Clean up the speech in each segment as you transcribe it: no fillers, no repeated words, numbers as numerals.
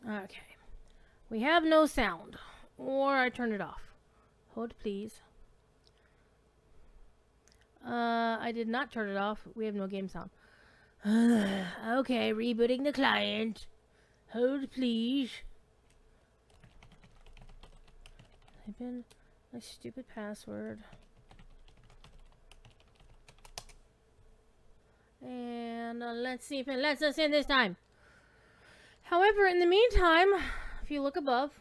Okay. We have no sound. Or I turn it off. Hold, please. I did not turn it off. We have no game sound. Okay, rebooting the client. Hold, please. Type in my stupid password. And let's see if it lets us in this time. However, in the meantime, if you look above,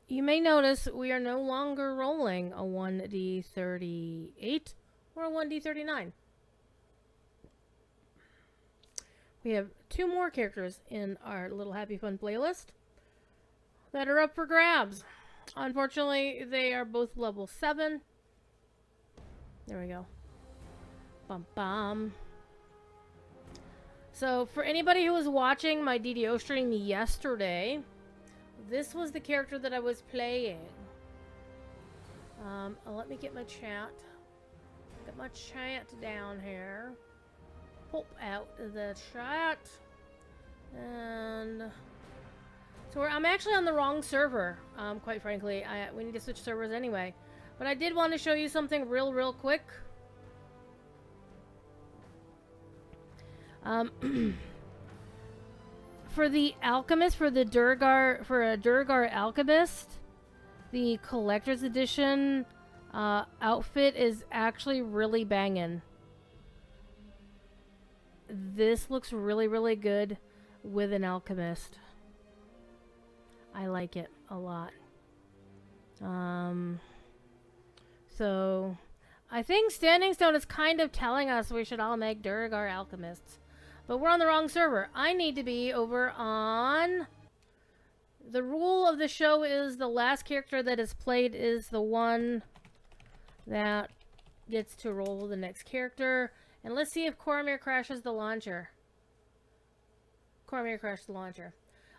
you may notice we are no longer rolling a 1d38 or a 1d39. We have 2 more characters in our little Happy Fun playlist that are up for grabs. Unfortunately, they are both level 7. There we go. Bum bum. So, for anybody who was watching my DDO stream yesterday, this was the character that I was playing. Let me get my chat. Get my chat down here. Pop out the chat. And so I'm actually on the wrong server, quite frankly. We need to switch servers anyway. But I did want to show you something real quick. For the alchemist, for a Durgar alchemist, the collector's edition outfit is actually really banging. This looks really good with an alchemist. I like it a lot. So I think Standing Stone is kind of telling us we should all make Durgar alchemists. But we're on the wrong server. I need to be over on... The rule of the show is the last character that is played is the one that gets to roll the next character. And let's see if Cormyr crashes the launcher. Cormyr crashed the launcher.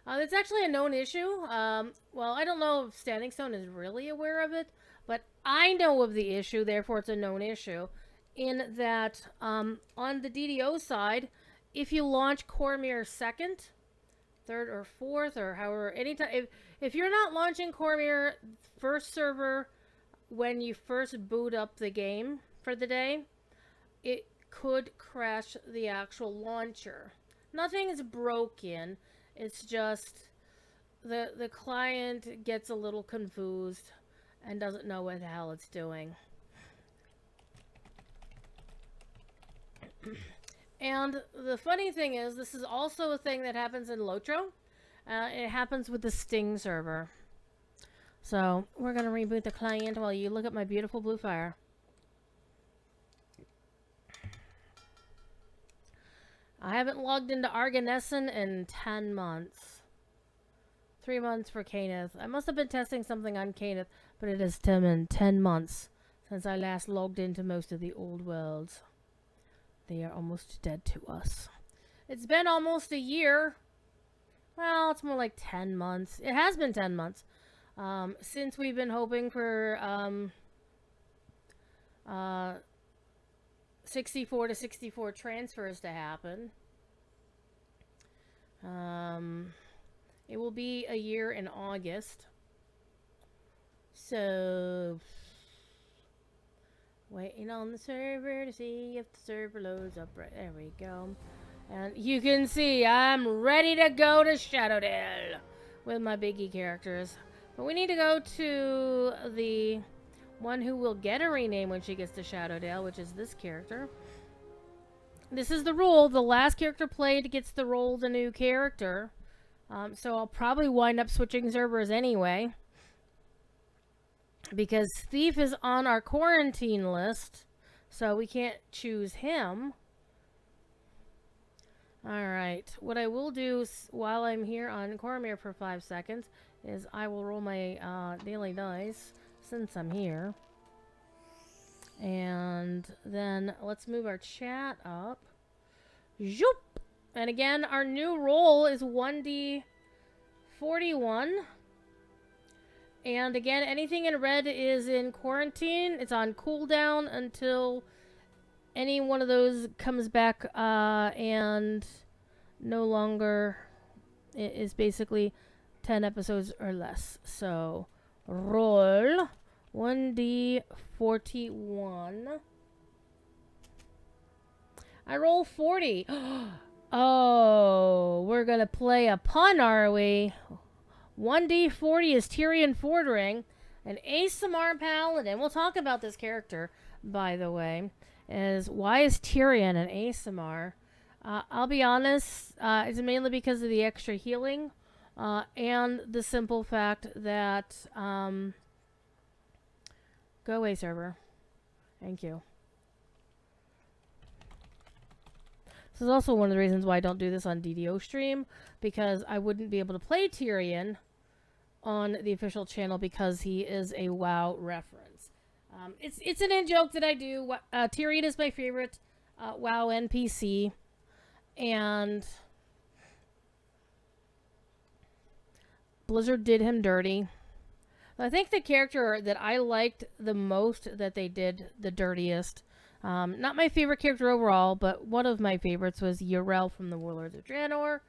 It's actually a known issue. Well, I don't know if Standing Stone is really aware of it, but I know of the issue, therefore it's a known issue. In that, on the DDO side, if you launch Cormyr second, third, or fourth, or however, anytime, if you're not launching Cormyr first server when you first boot up the game for the day, it could crash the actual launcher. Nothing is broken. It's just the client gets a little confused and doesn't know what the hell it's doing. And the funny thing is, this is also a thing that happens in Lotro. It happens with the Sting server. So, we're going to reboot the client while you look at my beautiful blue fire. I haven't logged into Arganessen in 10 months. 3 months for Caneth. I must have been testing something on Caneth, but it has been 10 months since I last logged into most of the old worlds. They are almost dead to us. It's been almost a year. Well, it's more like 10 months. It has been 10 months. Since we've been hoping for 64 to 64 transfers to happen. It will be a year in August. So... waiting on the server to see if the server loads up. Right, there we go. And you can see I'm ready to go to Shadowdale with my biggie characters. But we need to go to the one who will get a rename when she gets to Shadowdale, which is this character. This is the rule. The last character played gets to roll the new character. So I'll probably wind up switching servers anyway. Because Thief is on our quarantine list, so we can't choose him. Alright, what I will do while I'm here on Cormyr for 5 seconds is I will roll my daily dice since I'm here. And then let's move our chat up. Zoop! And again, our new roll is 1d41. And again, anything in red is in quarantine. It's on cooldown until any one of those comes back and no longer is basically 10 episodes or less. So roll 1d41. I roll 40. Oh, we're going to play a pun, are we? 1d40 is Tirion Fordring, an Aasimar paladin. We'll talk about this character, by the way. Why is Tirion an Aasimar? I'll be honest, it's mainly because of the extra healing and the simple fact that... go away, server. Thank you. This is also one of the reasons why I don't do this on DDO stream, because I wouldn't be able to play Tirion on the official channel because he is a WoW reference. It's an in-joke that I do. Tirion is my favorite WoW NPC, and Blizzard did him dirty. I think the character that I liked the most that they did the dirtiest, not my favorite character overall, but one of my favorites was Yrel from the Warlords of Draenor.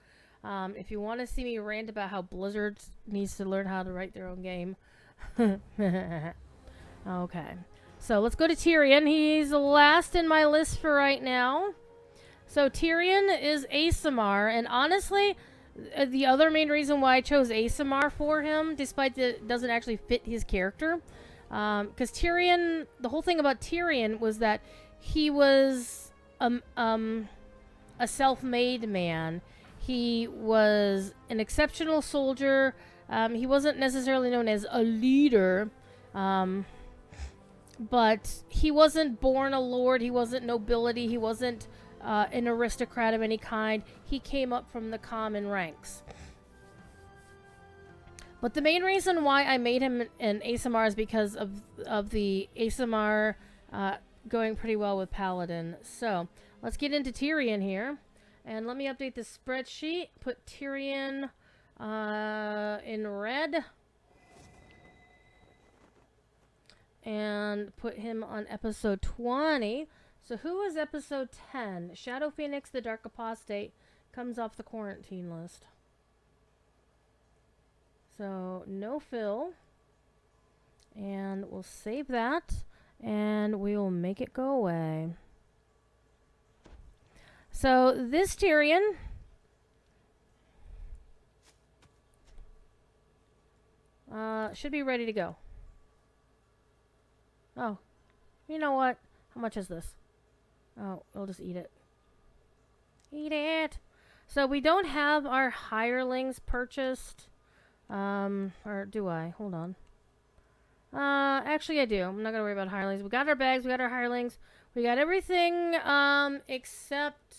If you want to see me rant about how Blizzard needs to learn how to write their own game. Okay. So let's go to Tirion. He's last in my list for right now. So Tirion is Aasimar, and honestly, the other main reason why I chose Aasimar for him, despite that it doesn't actually fit his character, because Tirion, the whole thing about Tirion was that he was a self-made man. He was an exceptional soldier. He wasn't necessarily known as a leader, but he wasn't born a lord. He wasn't nobility. He wasn't an aristocrat of any kind. He came up from the common ranks. But the main reason why I made him an Aasimar is because of the Aasimar going pretty well with Paladin. So let's get into Tirion here. And let me update the spreadsheet. Put Tirion in red. And put him on episode 20. So who is episode 10? Shadow Phoenix, the Dark Apostate, comes off the quarantine list. So no Phil. And we'll save that. And we will make it go away. So this Tirion should be ready to go. Oh, you know what? How much is this? Oh, we'll just eat it. Eat it! So we don't have our hirelings purchased. Or do I? Hold on. Actually I do. I'm not gonna worry about hirelings. We got our bags, we got our hirelings. We got everything, except...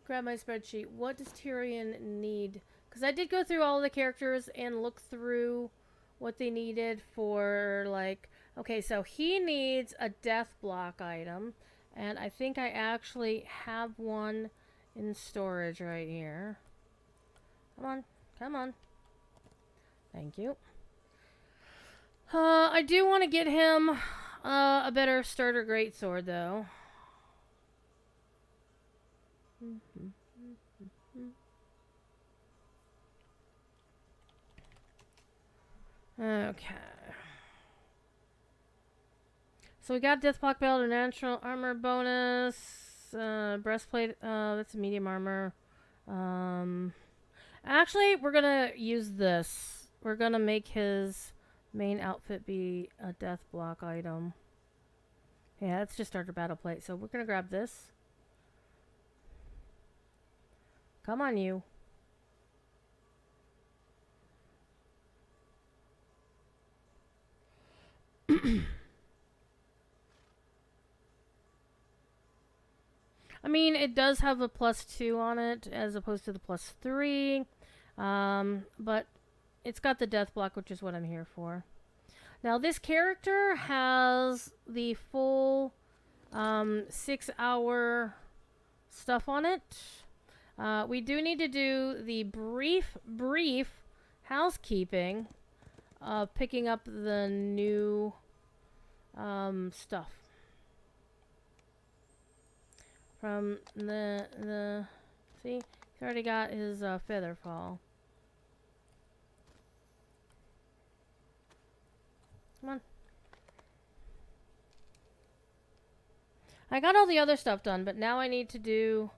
Grab my spreadsheet. What does Tirion need? Because I did go through all the characters and look through what they needed for, like... Okay, so he needs a death block item. And I think I actually have one in storage right here. Come on. Come on. Thank you. I do want to get him a better starter greatsword, though. Okay. So we got Deathblock Belt, a natural armor bonus, breastplate, that's a medium armor. Actually, we're gonna use this. We're gonna make his main outfit be a Deathblock item. Yeah, it's just starter battle plate, so we're gonna grab this. Come on, you. I mean, it does have a +2 on it as opposed to the +3. But it's got the death block, which is what I'm here for. Now, this character has the full 6-hour stuff on it. We do need to do the brief housekeeping of picking up the new stuff. from the see, he's already got his feather fall. Come on. I got all the other stuff done, but now I need to do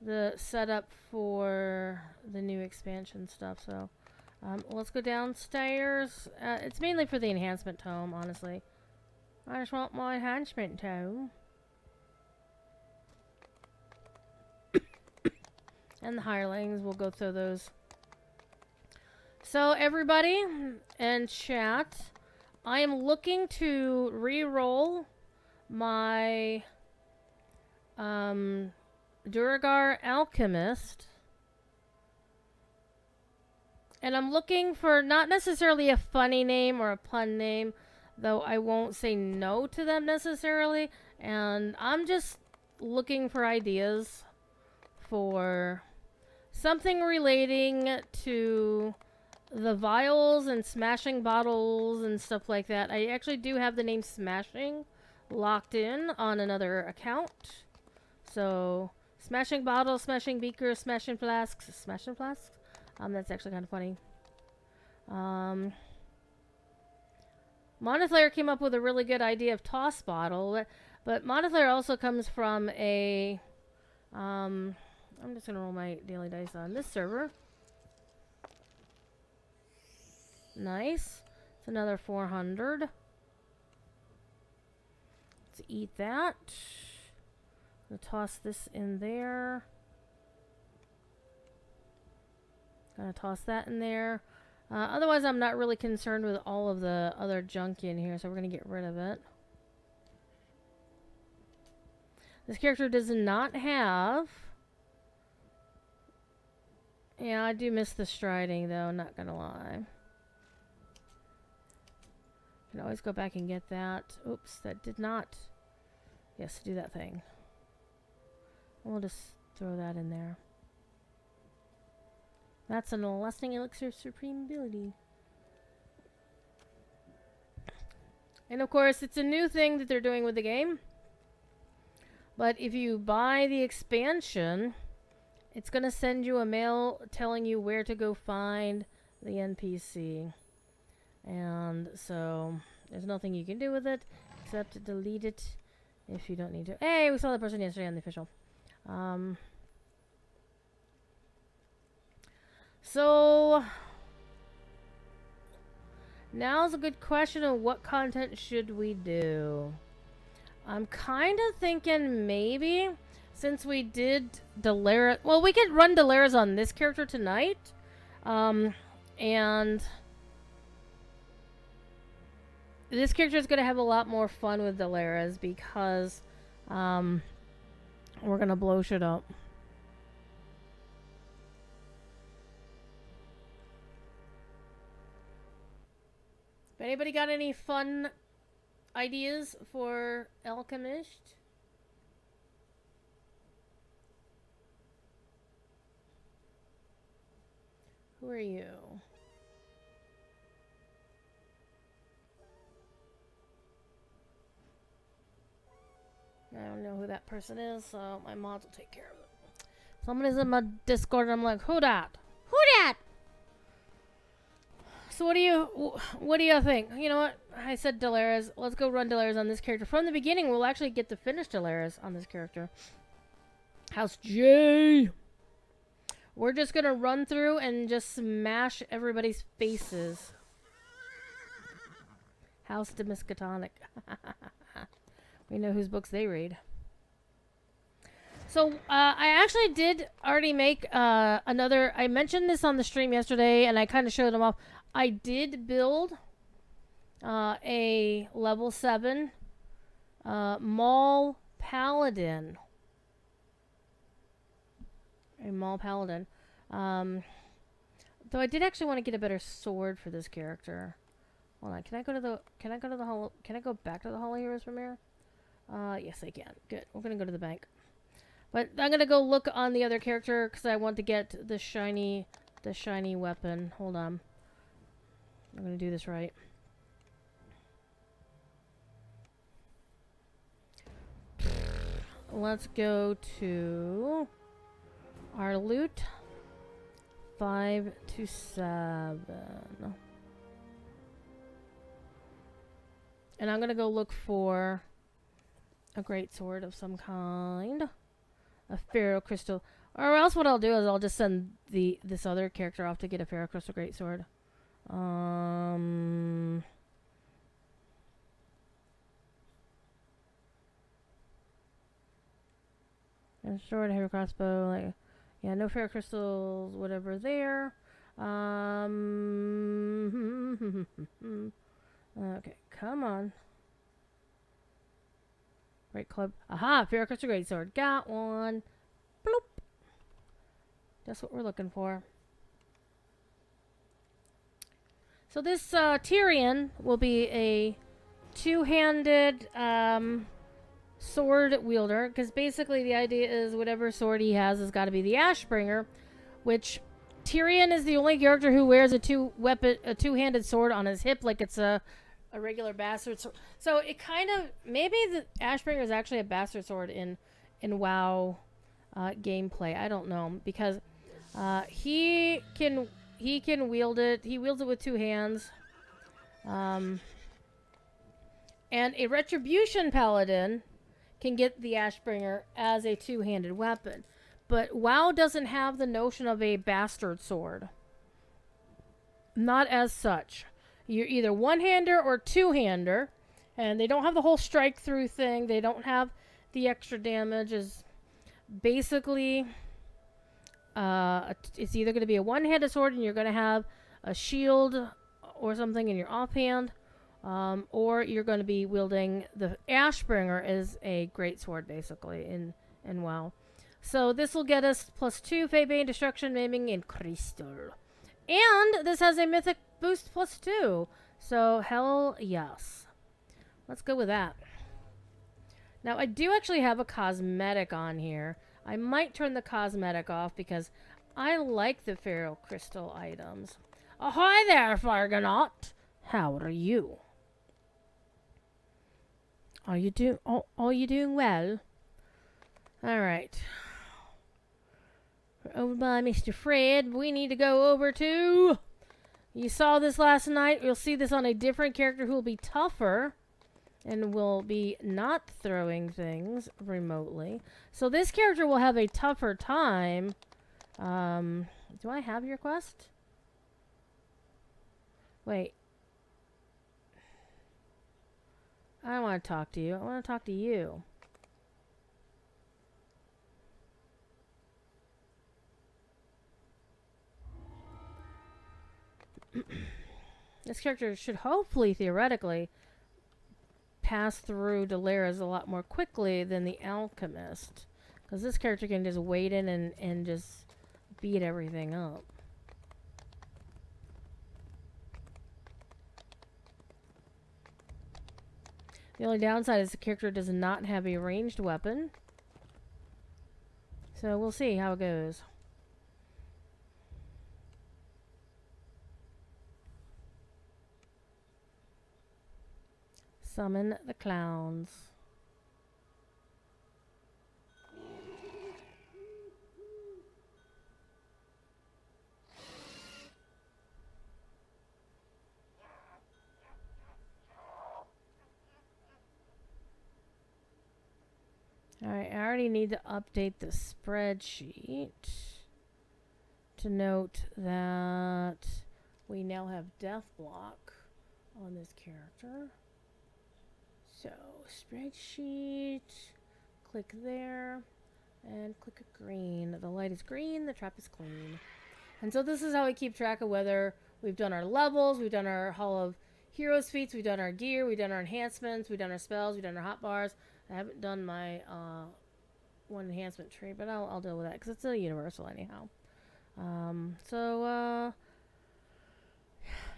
the setup for the new expansion stuff. So let's go downstairs. It's mainly for the enhancement tome, honestly. I just want my enhancement tome. And the hirelings, we'll go through those. So everybody in chat, I am looking to re-roll my Duergar Alchemist. And I'm looking for not necessarily a funny name or a pun name, though I won't say no to them necessarily. And I'm just looking for ideas for something relating to the vials and smashing bottles and stuff like that. I actually do have the name Smashing locked in on another account. So, smashing bottles, smashing beakers, smashing flasks. Smashing flasks? That's actually kind of funny. Monothlayer came up with a really good idea of toss bottle, but Monothlayer also comes from a... I'm just going to roll my daily dice on this server. Nice. It's another 400. Let's eat that. I'm going to toss this in there. Gonna toss that in there. Otherwise, I'm not really concerned with all of the other junk in here, so we're gonna get rid of it. This character does not have... Yeah, I do miss the striding, though, not gonna lie. Can always go back and get that. Oops, that did not... Yes, do that thing. We'll just throw that in there. That's an lasting elixir of supreme ability. And of course, it's a new thing that they're doing with the game. But if you buy the expansion, it's going to send you a mail telling you where to go find the NPC. And so, there's nothing you can do with it except to delete it if you don't need to. Hey, we saw that person yesterday on the official. So, now's a good question of what content should we do. I'm kind of thinking maybe, since we did Delaris... Well, we could run Delaris on this character tonight. And this character is going to have a lot more fun with Delaris because we're going to blow shit up. Anybody got any fun ideas for Alchemist? Who are you? I don't know who that person is, so my mods will take care of it. Someone is in my Discord and I'm like, who dat? Who dat? So what do you think? You know what? I said Delaris. Let's go run Delaris on this character. From the beginning, we'll actually get to finish Delaris on this character. House J. We're just gonna run through and just smash everybody's faces. House de Miskatonic. We know whose books they read. So, I actually did already make another... I mentioned this on the stream yesterday, and I kind of showed them off. I did build a level 7 Maul Paladin. A Maul Paladin. Though I did actually want to get a better sword for this character. Hold on, can I go back to the Hall of Heroes from here? Yes I can. Good. We're gonna go to the bank. But I'm gonna go look on the other character because I want to get the shiny weapon. Hold on. I'm gonna do this right. let's go to our loot. 5 to 7. And I'm gonna go look for a great sword of some kind. A Pharaoh Crystal. Or else what I'll do is I'll just send this other character off to get a Pharaoh Crystal Greatsword. And sword, heavy crossbow, like, yeah, no Pharaoh Crystals, whatever there. Okay, come on. Great club. Aha! Pharaoh Crystal Greatsword. Got one. Bloop. That's what we're looking for. So this Tirion will be a two-handed sword wielder, because basically the idea is whatever sword he has got to be the Ashbringer, which Tirion is the only character who wears a two-handed sword on his hip, like it's a regular bastard sword. So it kind of, maybe the Ashbringer is actually a bastard sword in WoW gameplay. I don't know, because he can wield it. He wields it with two hands. And a Retribution Paladin can get the Ashbringer as a two-handed weapon. But WoW doesn't have the notion of a bastard sword. Not as such. You're either one-hander or two-hander. And they don't have the whole strike-through thing. They don't have the extra damage. Is basically, it's either going to be a one-handed sword and you're going to have a shield or something in your offhand. Or you're going to be wielding the Ashbringer as a greatsword, basically, in WoW. So this will get us +2 Fey Bane, Destruction, Maiming, and Crystal. And this has a Mythic boost +2. So hell yes. Let's go with that. Now I do actually have a cosmetic on here. I might turn the cosmetic off because I like the Pharaoh Crystal items. Ahoy there, Fargonaut! How are you? Are you doing well? Alright. We're over by Mr. Fred. We need to go over to... You saw this last night. You'll see this on a different character who will be tougher. And will be not throwing things remotely. So this character will have a tougher time. Do I have your quest? Wait. I don't want to talk to you. I want to talk to you. This character should hopefully, theoretically, pass through Delaras a lot more quickly than the Alchemist. Because this character can just wade in and just beat everything up. The only downside is the character does not have a ranged weapon. So we'll see how it goes. Summon the clowns. Alright, I already need to update the spreadsheet to note that we now have death block on this character. So, spreadsheet, click there, and click green. The light is green, the trap is clean. And so this is how we keep track of whether we've done our levels, we've done our Hall of Heroes feats, we've done our gear, we've done our enhancements, we've done our spells, we've done our hotbars. I haven't done my one enhancement tree, but I'll deal with that because it's a universal anyhow.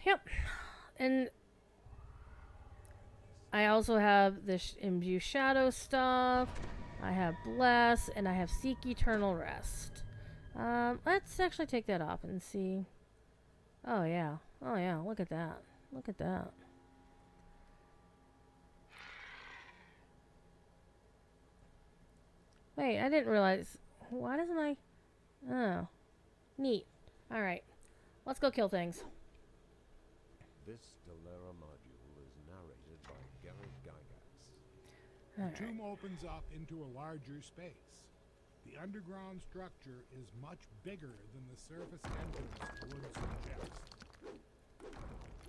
Yep. And I also have this Imbue Shadow stuff. I have Bless, and I have Seek Eternal Rest. Let's actually take that off and see. Oh yeah. Oh yeah, look at that. Look at that. Wait, I didn't realize. Why doesn't my... Oh. Neat. Alright. Let's go kill things. This Stellara module is narrated by Garrett Gygax. The Alright. tomb opens up into a larger space. The underground structure is much bigger than the surface entrance would suggest.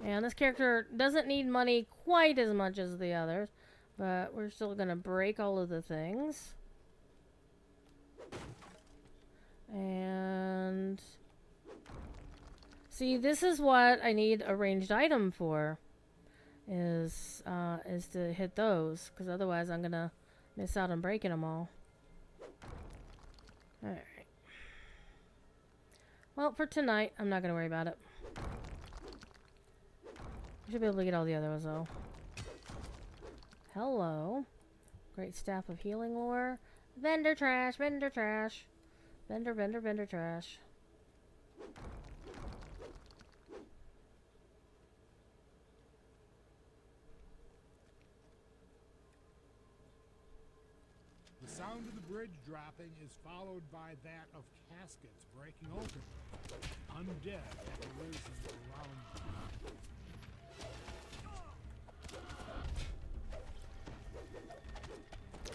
And this character doesn't need money quite as much as the others, but we're still gonna break all of the things. And see, this is what I need a ranged item for, is to hit those, because otherwise I'm gonna miss out on breaking them all. All right. Well, for tonight, I'm not gonna worry about it. I should be able to get all the other ones though. Hello. Great staff of healing lore. Vendor trash, vendor trash. Vendor, vendor, vendor trash. The sound of the bridge dropping is followed by that of caskets breaking open. Undead have arisen around them.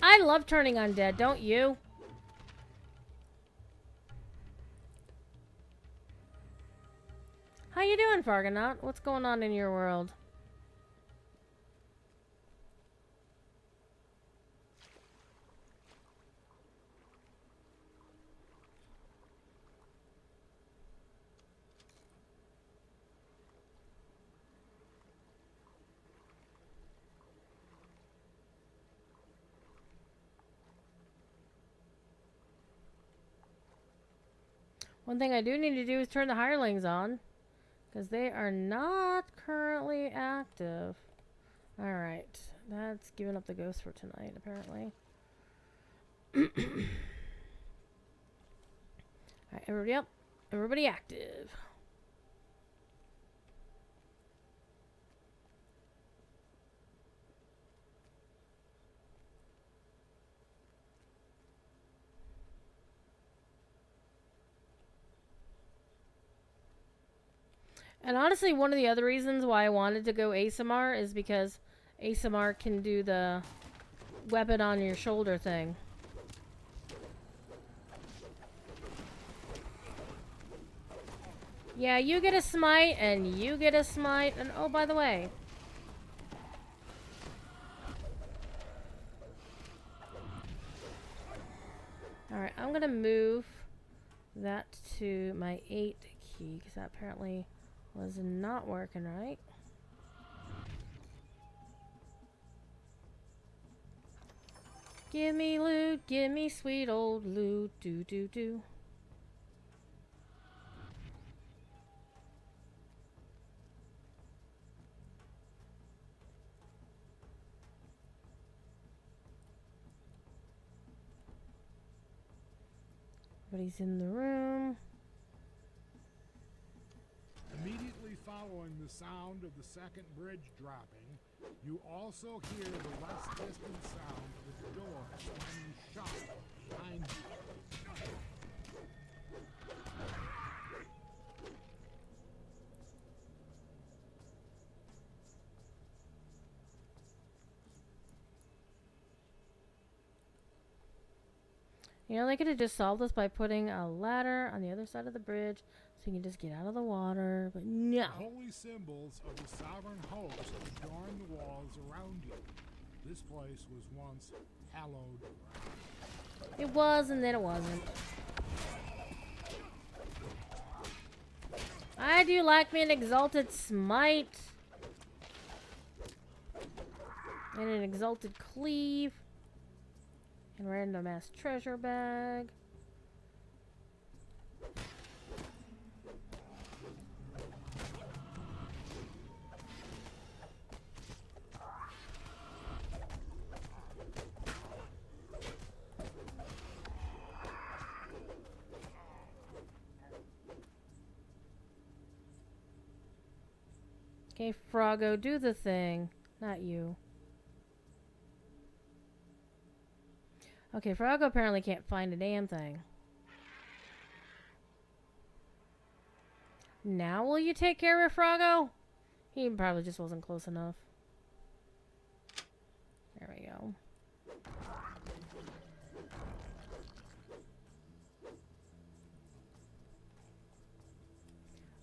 I love turning undead, don't you? How you doing, Fargonaut? What's going on in your world? One thing I do need to do is turn the hirelings on, because they are not currently active. Alright, that's giving up the ghost for tonight, apparently. Alright, everybody up. Everybody active. And honestly, one of the other reasons why I wanted to go Aasimar is because Aasimar can do the weapon on your shoulder thing. Yeah, you get a smite, and you get a smite, and oh, by the way. Alright, I'm gonna move that to my 8 key, because that apparently was not working right. Give me loot, give me sweet old loot, do do do. Everybody's in the room. Immediately following the sound of the second bridge dropping, you also hear the less distant sound of the door slamming shut behind you. You know, they could have just solved this by putting a ladder on the other side of the bridge so you can just get out of the water, but no. The holy symbols of the sovereign host adorn the walls around you. This place was once hallowed ground. It was, and then it wasn't. I do like me an exalted smite. And an exalted cleave. And random ass treasure bag. Okay, Froggo, do the thing. Not you. Okay, Froggo apparently can't find a damn thing. Now will you take care of Froggo? He probably just wasn't close enough. There we go.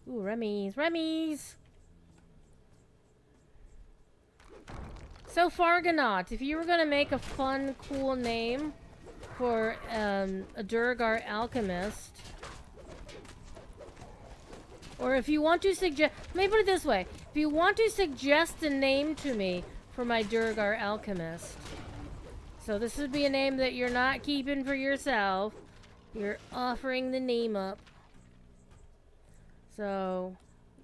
Ooh, Remy's. Remy's! So, Fargonaut, if you were going to make a fun, cool name for a Durgar alchemist, or if you want to suggest... Let me put it this way. If you want to suggest a name to me for my Durgar alchemist, so this would be a name that you're not keeping for yourself. You're offering the name up. So,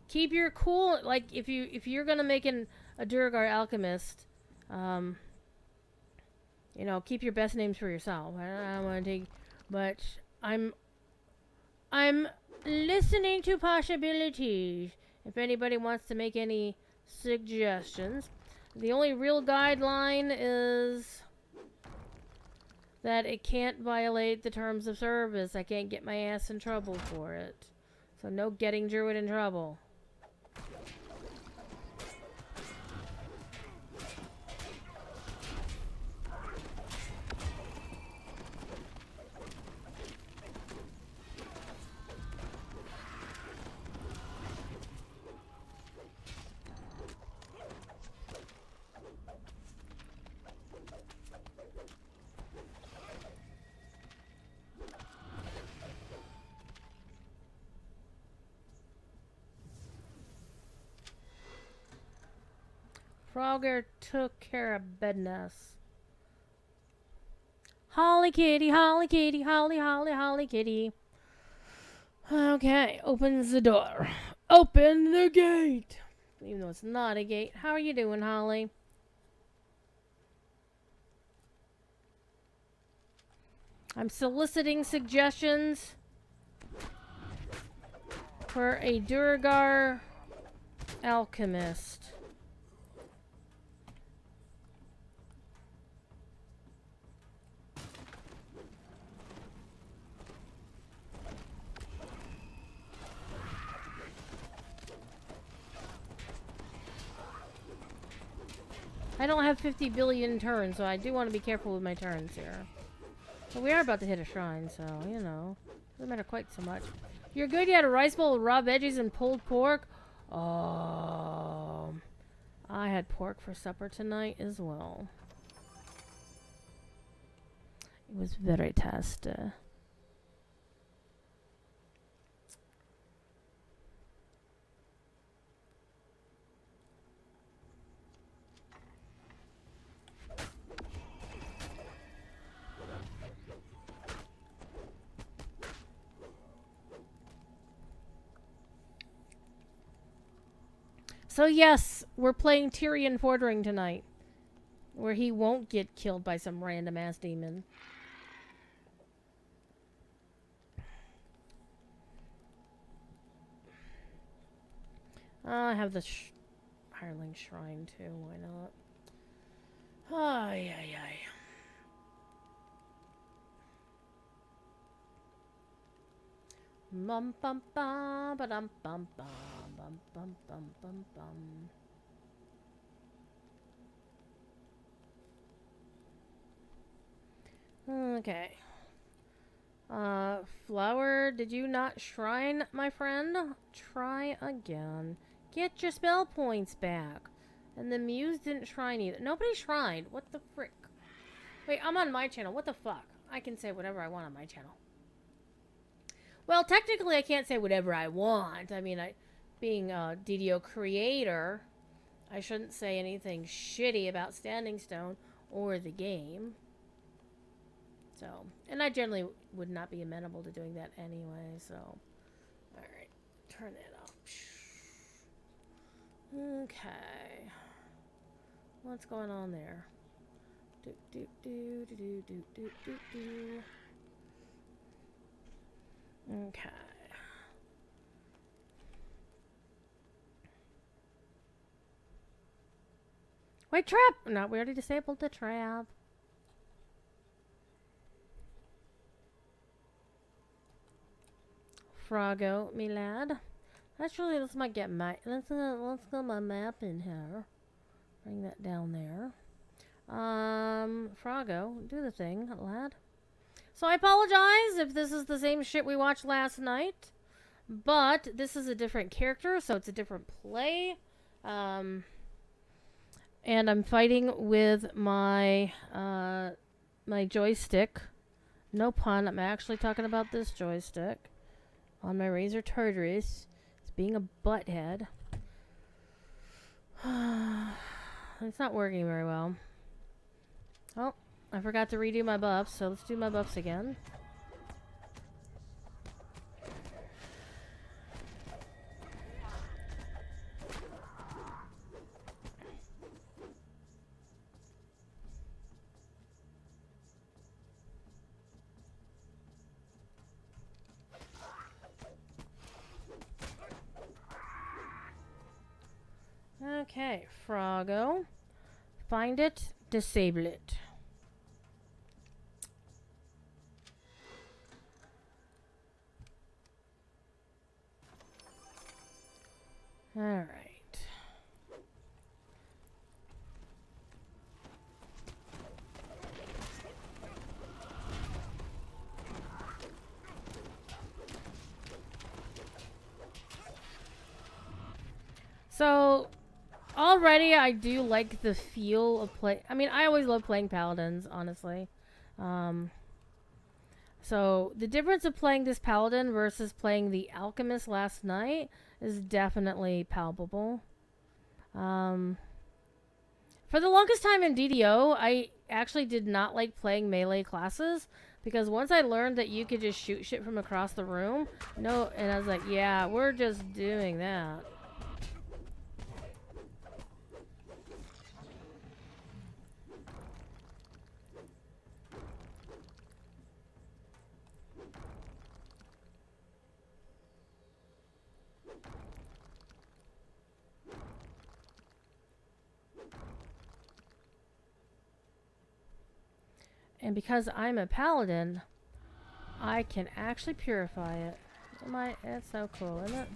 keep your cool... Like, if you're going to make a Durgar alchemist... you know, keep your best names for yourself. I don't want to take, but I'm listening to possibilities. If anybody wants to make any suggestions, the only real guideline is that it can't violate the terms of service. I can't get my ass in trouble for it. So no getting Druid in trouble. Frogger took care of business. Holly kitty, holly kitty, holly, holly, holly kitty. Okay, opens the door. Open the gate! Even though it's not a gate. How are you doing, Holly? I'm soliciting suggestions for a Durgar alchemist. I don't have 50 billion turns, so I do want to be careful with my turns here. But we are about to hit a shrine, so, you know, doesn't matter quite so much. You're good? You had a rice bowl with raw veggies and pulled pork? Oh, I had pork for supper tonight as well. It was very tasty. So yes, we're playing Tirion Fordring tonight, where he won't get killed by some random ass demon. I have the Hireling Shrine too, why not? Ay, ay, ay. Bum bum bum ba dum bum bum bum bum bum bum bum. Okay. Flower, did you not shrine, my friend? Try again. Get your spell points back. And the muse didn't shrine either. Nobody shrined. What the frick? Wait, I'm on my channel. What the fuck? I can say whatever I want on my channel. Well, technically I can't say whatever I want. I mean, being a DDO creator, I shouldn't say anything shitty about Standing Stone or the game. So, and I generally would not be amenable to doing that anyway, so. Alright, turn it off. Okay. What's going on there? Do, do, do, do, do, do, do, do, do. Okay. Wait, trap! No, we already disabled the trap. Froggo, me lad. Actually, let's get let's go my map in here. Bring that down there. Froggo, do the thing, lad. So I apologize if this is the same shit we watched last night, but this is a different character, so it's a different play. And I'm fighting with my my joystick. No pun. I'm actually talking about this joystick on my Razor Tartarus. It's being a butthead. It's not working very well. Oh, I forgot to redo my buffs, so let's do my buffs again. Okay, Froggo. Find it, disable it. Alright. So, already I do like the feel of play. I mean, I always love playing paladins, honestly. So, the difference of playing this paladin versus playing the alchemist last night is definitely palpable. For the longest time in DDO, I actually did not like playing melee classes because once I learned that you could just shoot shit from across the room, and I was like, yeah, we're just doing that. And because I'm a paladin, I can actually purify it. It's so cool, isn't it?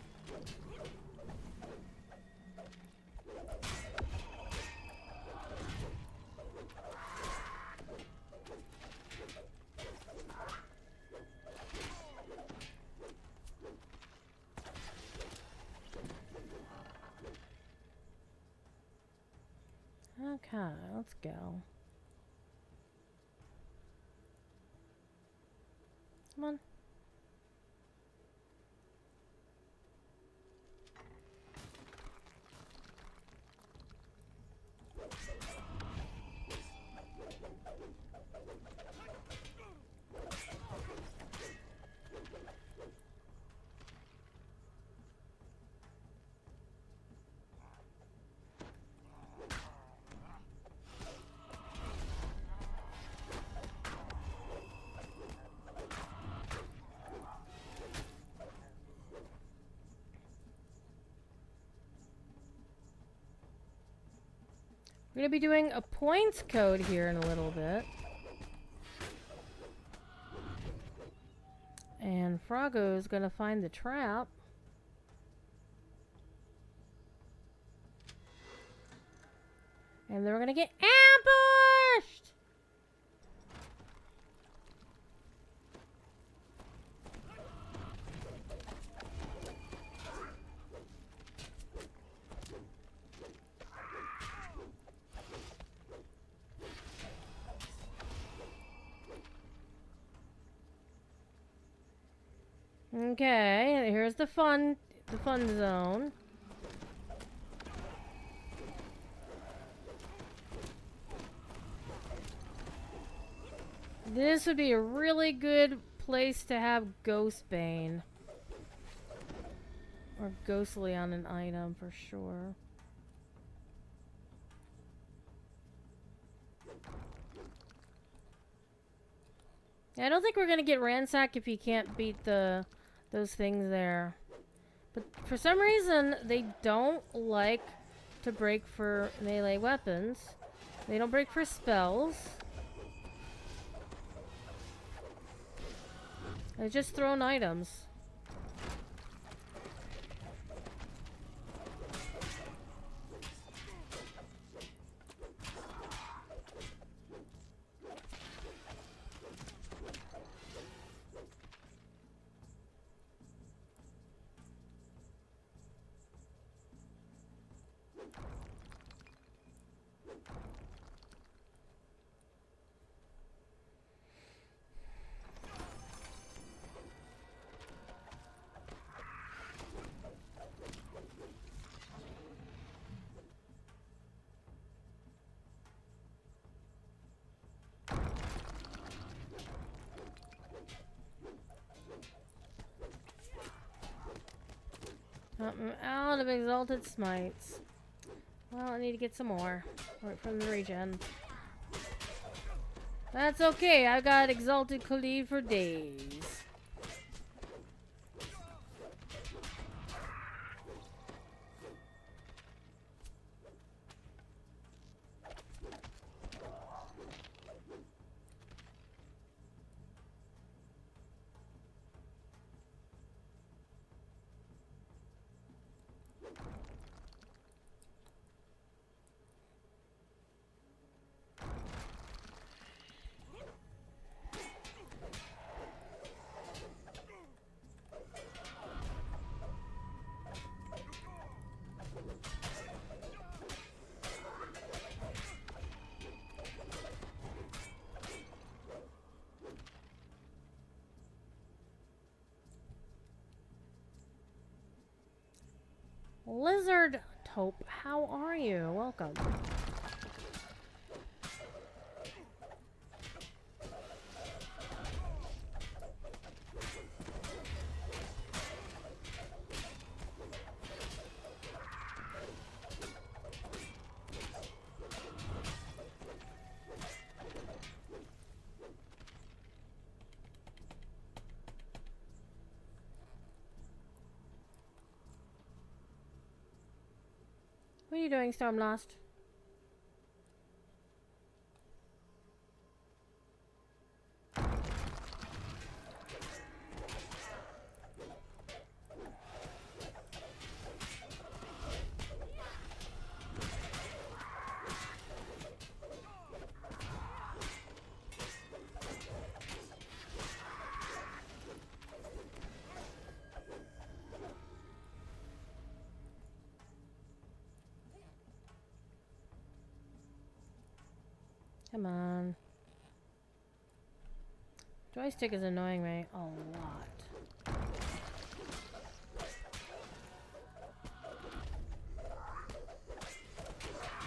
Okay, let's go. Come on. We're going to be doing a points code here in a little bit. And Froggo is going to find the trap. And then we're going to get ambushed! Okay, here's the fun zone. This would be a really good place to have Ghostbane. Or Ghostly on an item for sure. I don't think we're gonna get Ransack if you can't beat those things there. But for some reason, they don't like to break for melee weapons. They don't break for spells. They're just thrown items. I'm out of exalted smites. Well, I need to get some more. Right from the regen. That's okay. I got exalted Khalid for days. Lizard Taupe, how are you? Welcome. What are you doing, Stormlost? Come on. Joystick is annoying me a lot.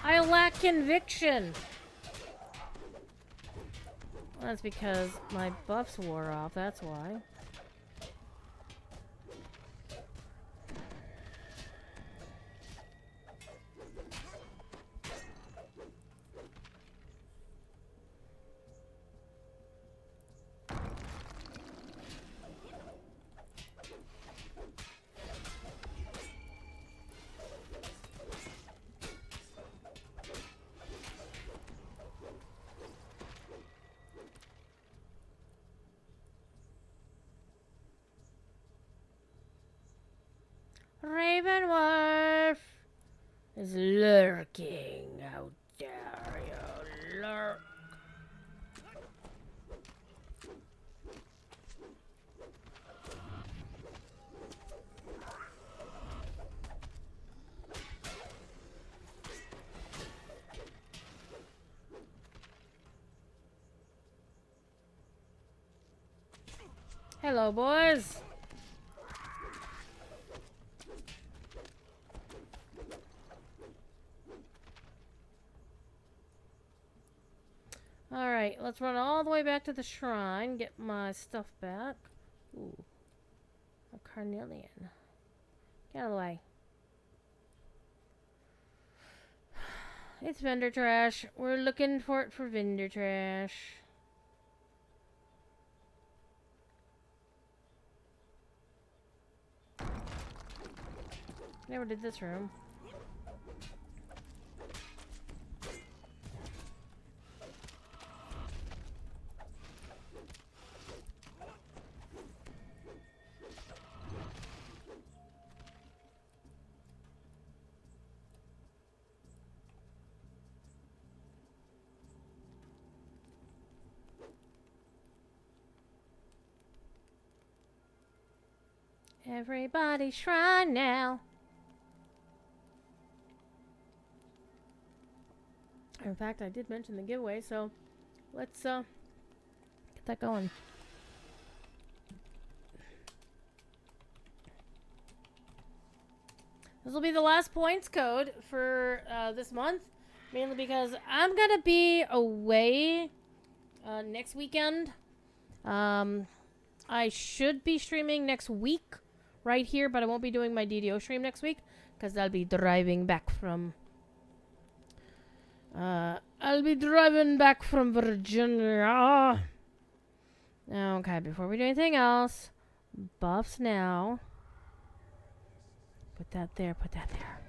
I lack conviction! That's because my buffs wore off, that's why. Ravenwolf is lurking. How dare you lurk? Hello, boys. Alright, let's run all the way back to the shrine, get my stuff back. Ooh. A carnelian. Get out of the way. It's vendor trash. We're looking for it for vendor trash. Never did this room. Everybody shrine now. In fact, I did mention the giveaway, so let's get that going. This will be the last points code for this month, mainly because I'm gonna be away next weekend. I should be streaming next week right here, but I won't be doing my DDO stream next week because I'll be driving back from. I'll be driving back from Virginia. Okay, before we do anything else, buffs now. Put that there. Put that there.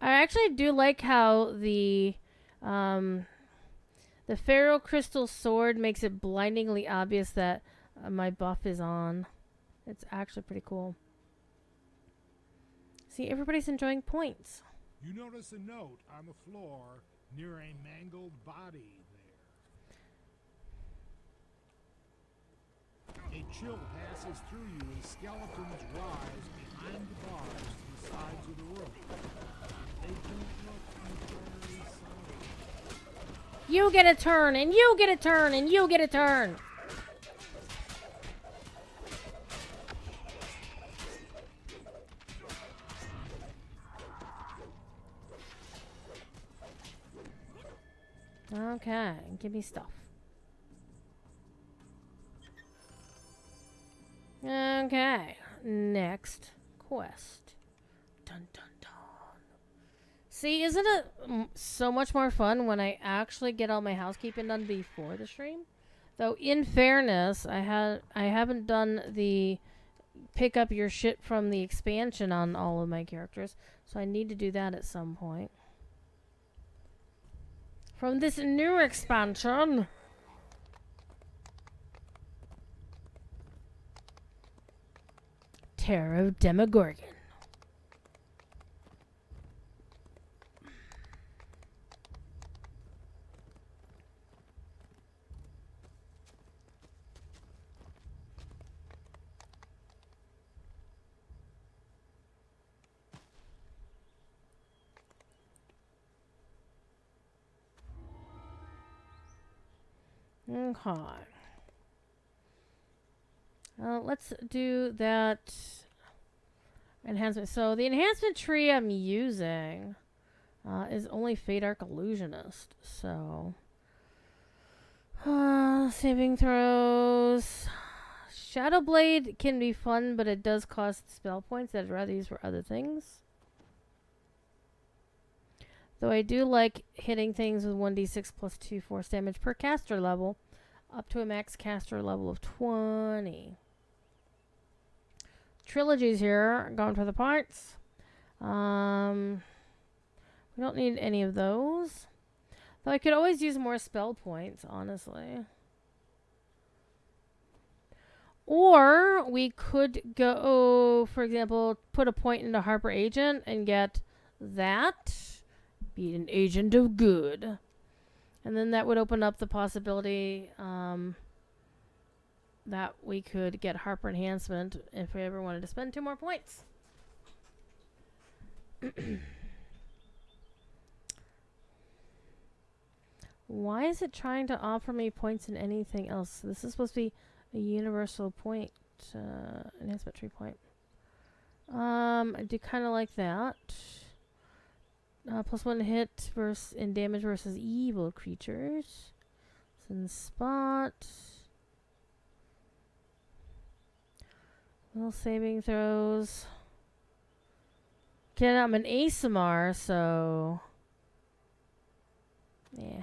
I actually do like how the Pharaoh Crystal Sword makes it blindingly obvious that my buff is on. It's actually pretty cool. See, everybody's enjoying points. You notice a note on the floor near a mangled body there. A chill passes through you as skeletons rise behind the bars to the sides of the room. They don't look entirely solid. You get a turn, and you get a turn, and you get a turn. Okay, give me stuff. Okay, next quest. Dun dun dun. See, isn't it so much more fun when I actually get all my housekeeping done before the stream? Though, in fairness, I haven't done the pick up your shit from the expansion on all of my characters, so I need to do that at some point. From this new expansion. Terror of Demogorgon. Okay. Let's do that enhancement. So the enhancement tree I'm using is only Fade Arc Illusionist. So saving throws. Shadow Blade can be fun, but it does cost spell points that I'd rather use for other things. Though I do like hitting things with 1d6 plus 2 force damage per caster level, up to a max caster level of 20. Trilogies here, going for the parts. We don't need any of those. Though I could always use more spell points, honestly. Or we could go, for example, put a point into Harper Agent and get that. Be an agent of good. And then that would open up the possibility that we could get Harper Enhancement if we ever wanted to spend 2 more points. Why is it trying to offer me points in anything else? This is supposed to be a universal point, enhancement tree point. I do kind of like that. +1 hit in damage versus evil creatures. It's in spot. Little saving throws. Okay, I'm an Aasimar, so yeah.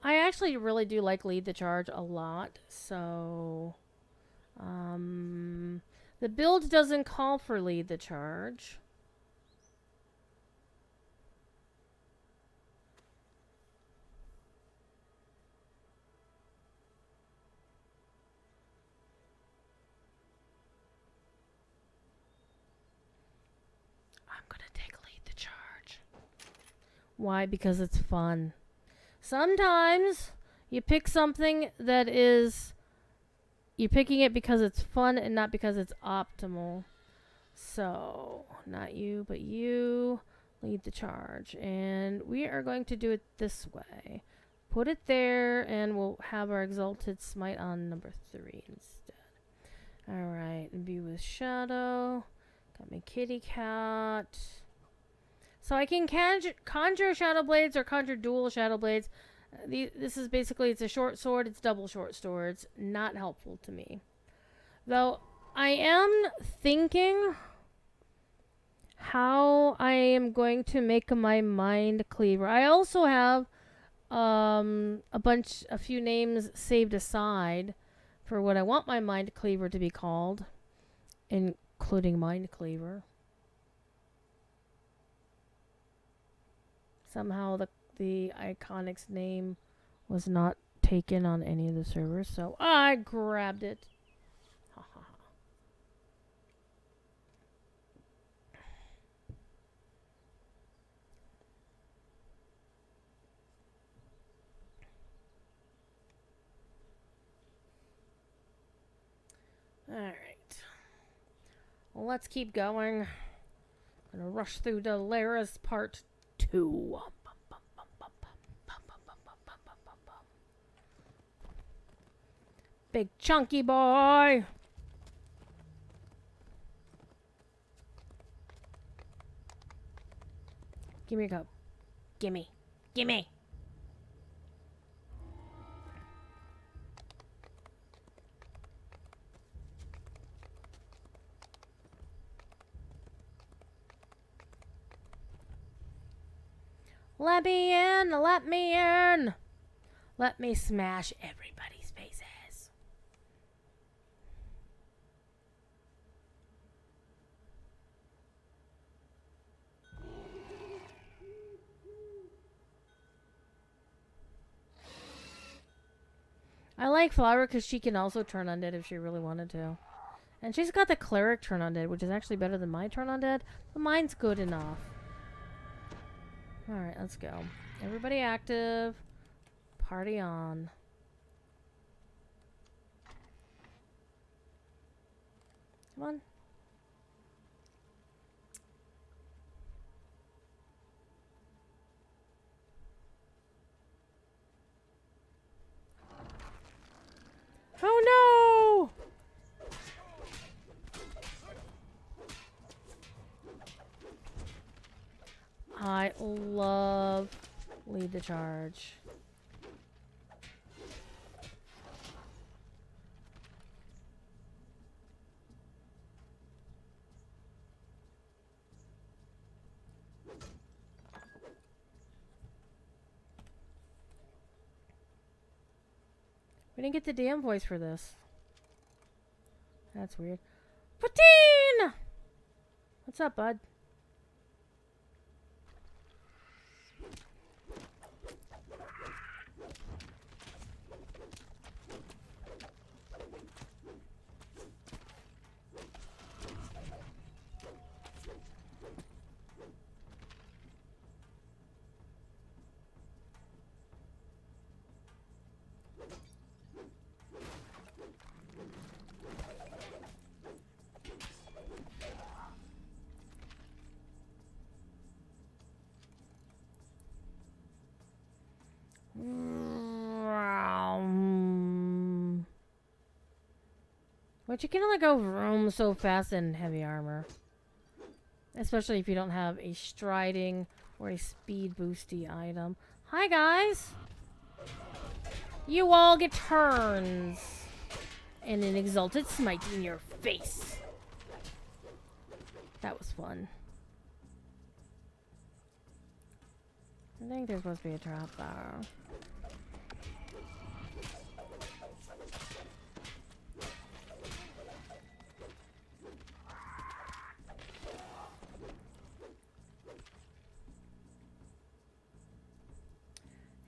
I actually really do like Lead the Charge a lot, so the build doesn't call for Lead the Charge. I'm gonna take Lead the Charge. Why? Because it's fun. Sometimes you pick something that is... You're picking it because it's fun and not because it's optimal. So, not you, but you lead the charge. And we are going to do it this way. Put it there, and we'll have our Exalted Smite on number 3 instead. Alright, Imbue with Shadow. Got my kitty cat. So I can conjure Shadow Blades or conjure dual Shadow Blades This is basically, it's a short sword, it's double short sword. It's not helpful to me. Though, I am thinking how I am going to make my mind cleaver. I also have a few names saved aside for what I want my mind cleaver to be called, including mind cleaver. Somehow the Iconic's name was not taken on any of the servers, so I grabbed it. Ha ha ha. Alright. Well, let's keep going. I'm gonna rush through Dalera's part 2. Big chunky boy! Give me a cup. Gimme. Gimme! Let me in! Let me in! Let me smash everybody's faces. I like Flower because she can also turn undead if she really wanted to. And she's got the cleric turn undead, which is actually better than my turn undead, but mine's good enough. Alright, let's go. Everybody active. Party on. Come on. Oh no! I love lead the charge. We didn't get the damn voice for this. That's weird. Poutine! What's up, bud? But you can only go vroom so fast in heavy armor. Especially if you don't have a striding or a speed boosty item. Hi guys! You all get turns! And an exalted smite in your face. That was fun. I think there's supposed to be a trap there.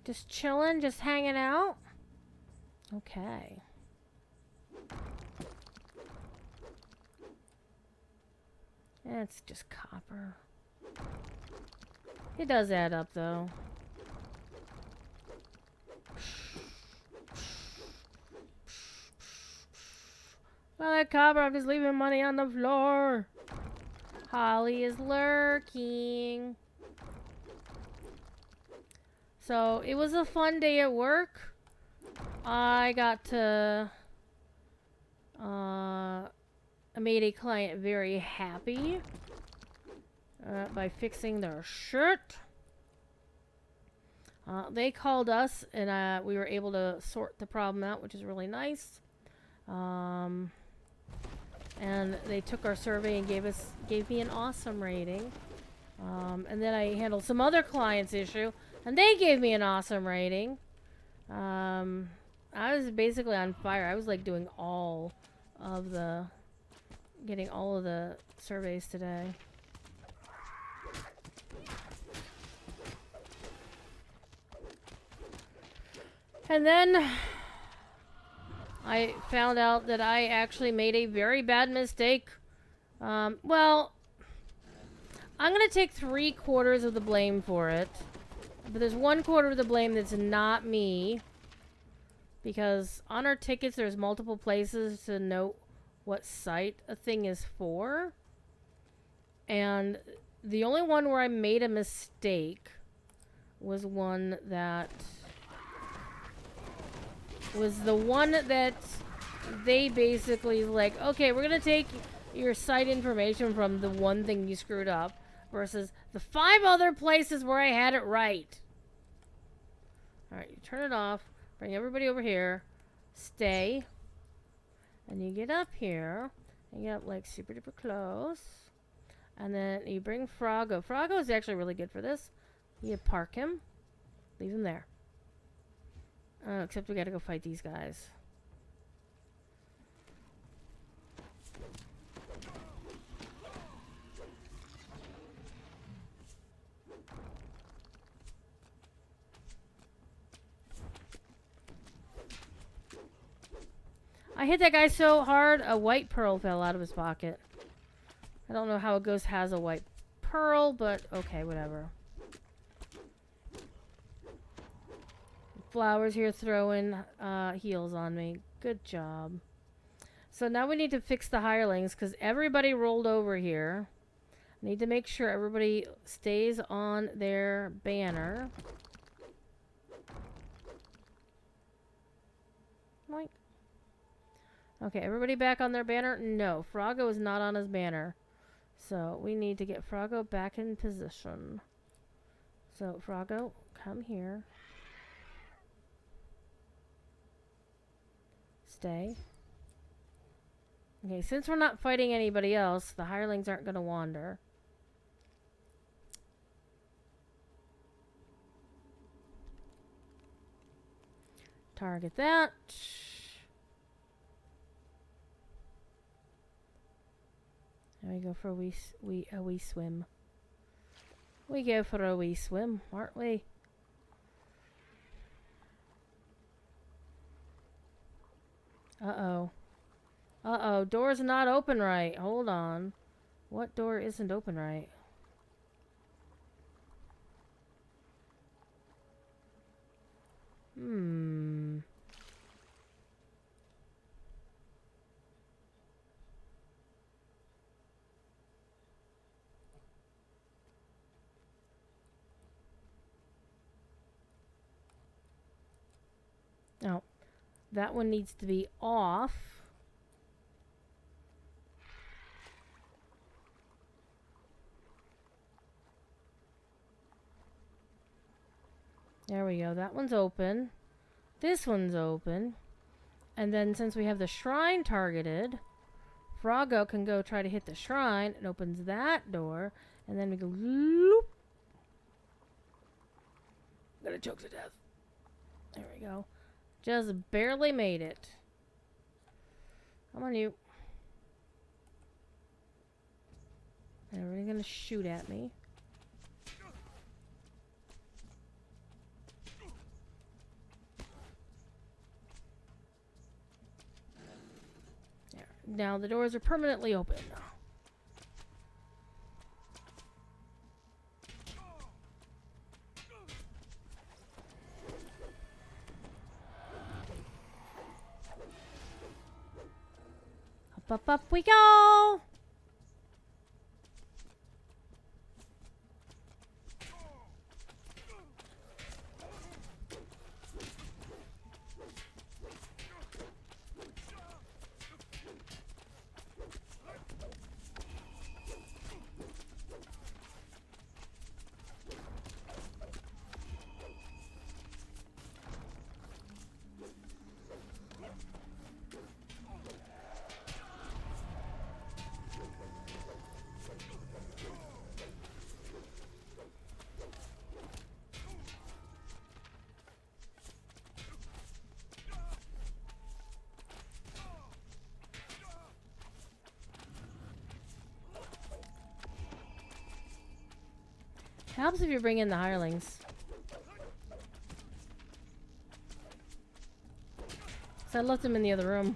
Just chilling, just hanging out? Okay. It's just copper. It does add up, though. Well, that copper, I'm just leaving money on the floor. Holly is lurking. So, it was a fun day at work. I got to... I made a client very happy by fixing their shirt. They called us, and we were able to sort the problem out, which is really nice. And they took our survey and gave me an awesome rating. And then I handled some other clients' issue, and they gave me an awesome rating. I was basically on fire. I was like doing getting all of the surveys today. And then I found out that I actually made a very bad mistake. Well, I'm going to take 3/4 of the blame for it. But there's 1/4 of the blame that's not me. Because on our tickets, there's multiple places to note what site a thing is for. And the only one where I made a mistake was one that was the one that they basically like, okay, we're going to take your site information from the one thing you screwed up versus the 5 other places where I had it right. Alright, you turn it off. Bring everybody over here. Stay. And you get up here. And you get up like super duper close. And then you bring Froggo. Froggo is actually really good for this. You park him. Leave him there. Except we gotta go fight these guys. I hit that guy so hard, a white pearl fell out of his pocket. I don't know how a ghost has a white pearl, but okay, whatever. Flowers here throwing heals on me. Good job. So now we need to fix the hirelings because everybody rolled over here. Need to make sure everybody stays on their banner. Like. Okay, everybody back on their banner? No, Froggo is not on his banner. So we need to get Froggo back in position. So Froggo, come here. Stay. Okay, since we're not fighting anybody else, the hirelings aren't going to wander. Target that. There we go for a wee swim. We go for a wee swim, aren't we? Uh-oh. Uh-oh, door's not open right. Hold on. What door isn't open right? Oh, that one needs to be off. There we go. That one's open. This one's open. And then since we have the shrine targeted, Froggo can go try to hit the shrine. It opens that door. And then we go loop. I'm gonna choke to death. There we go. Just barely made it. Come on, you. Everybody's gonna shoot at me. There. Now the doors are permanently open. Up, up we go! Helps if you bring in the hirelings. So I left them in the other room.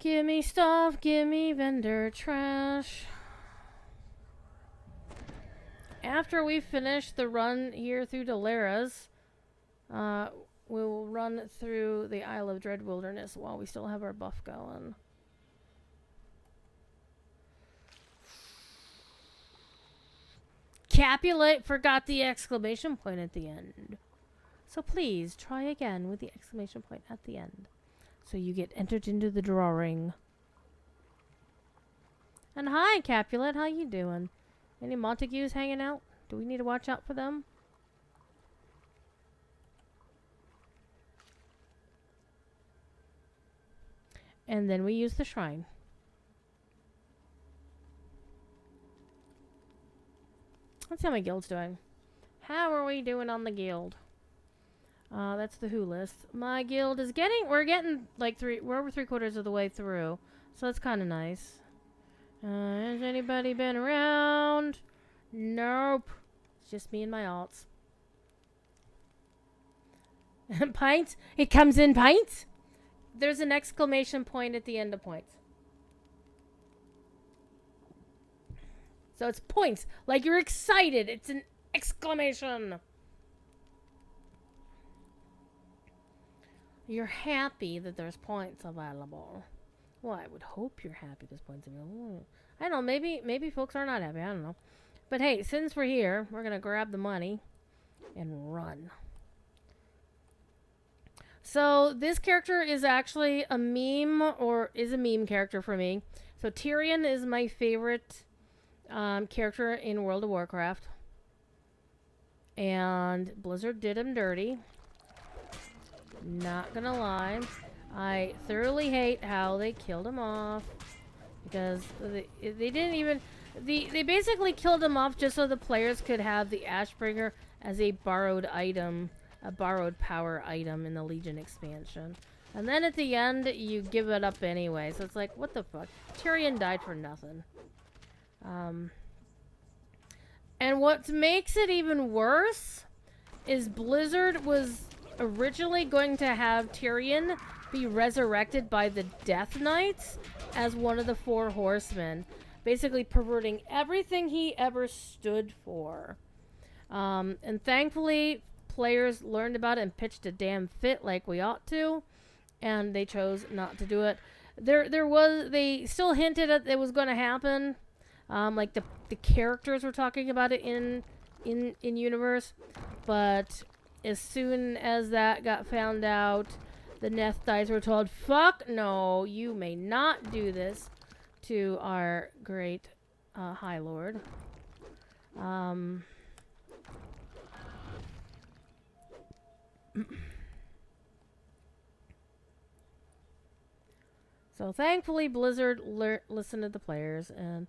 Gimme stuff, gimme vendor trash. After we finish the run here through Delaras, we'll run through the Isle of Dread Wilderness while we still have our buff going. Capulet forgot the exclamation point at the end. So please try again with the exclamation point at the end. So you get entered into the drawing. And hi, Capulet, how you doing? Any Montagues hanging out? Do we need to watch out for them? And then we use the shrine. Let's see how my guild's doing. How are we doing on the guild? That's the who list. My guild is we're getting like we're over 3/4 of the way through. So that's kind of nice. Has anybody been around? Nope. It's just me and my alts. Pints? It comes in pints? There's an exclamation point at the end of points. So it's points. Like you're excited. It's an exclamation. You're happy that there's points available. Well, I would hope you're happy there's points available. I don't know. Maybe folks are not happy. I don't know. But hey, since we're here, we're going to grab the money and run. So this character is actually a meme, or is a meme character for me. So Tirion is my favorite character in World of Warcraft. And Blizzard did him dirty. Not gonna lie. I thoroughly hate how they killed him off. Because they didn't even... They basically killed him off just so the players could have the Ashbringer as a borrowed item. A borrowed power item in the Legion expansion. And then at the end, you give it up anyway. So it's like, what the fuck? Tirion died for nothing. And what makes it even worse is Blizzard was originally going to have Tirion be resurrected by the Death Knights as one of the 4 horsemen, basically perverting everything he ever stood for. And thankfully, players learned about it and pitched a damn fit like we ought to, and they chose not to do it. They still hinted at it was going to happen. Like the characters were talking about it in universe, but as soon as that got found out, the Neth Dice were told, fuck no, you may not do this to our great High Lord. So thankfully Blizzard listened to the players, and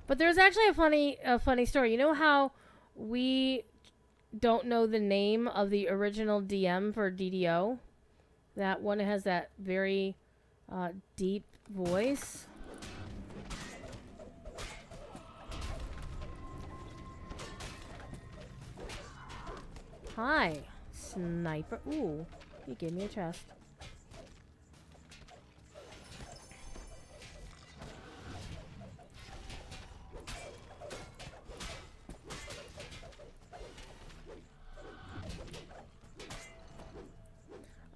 but there's actually a funny story. You know how we don't know the name of the original DM for DDO? That one has that very deep voice. Hi, sniper. Ooh, you gave me a chest.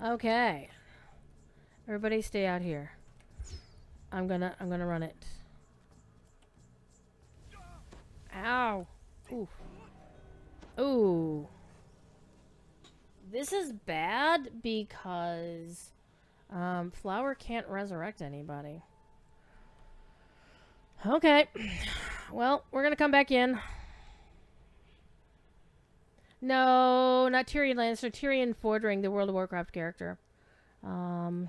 Okay. Everybody stay out here. I'm gonna run it. Ow. Ooh. Ooh. This is bad because Flower can't resurrect anybody. Okay. Well, we're gonna come back in. No, not Tyrion Lannister. Tirion Fordring, the World of Warcraft character. We're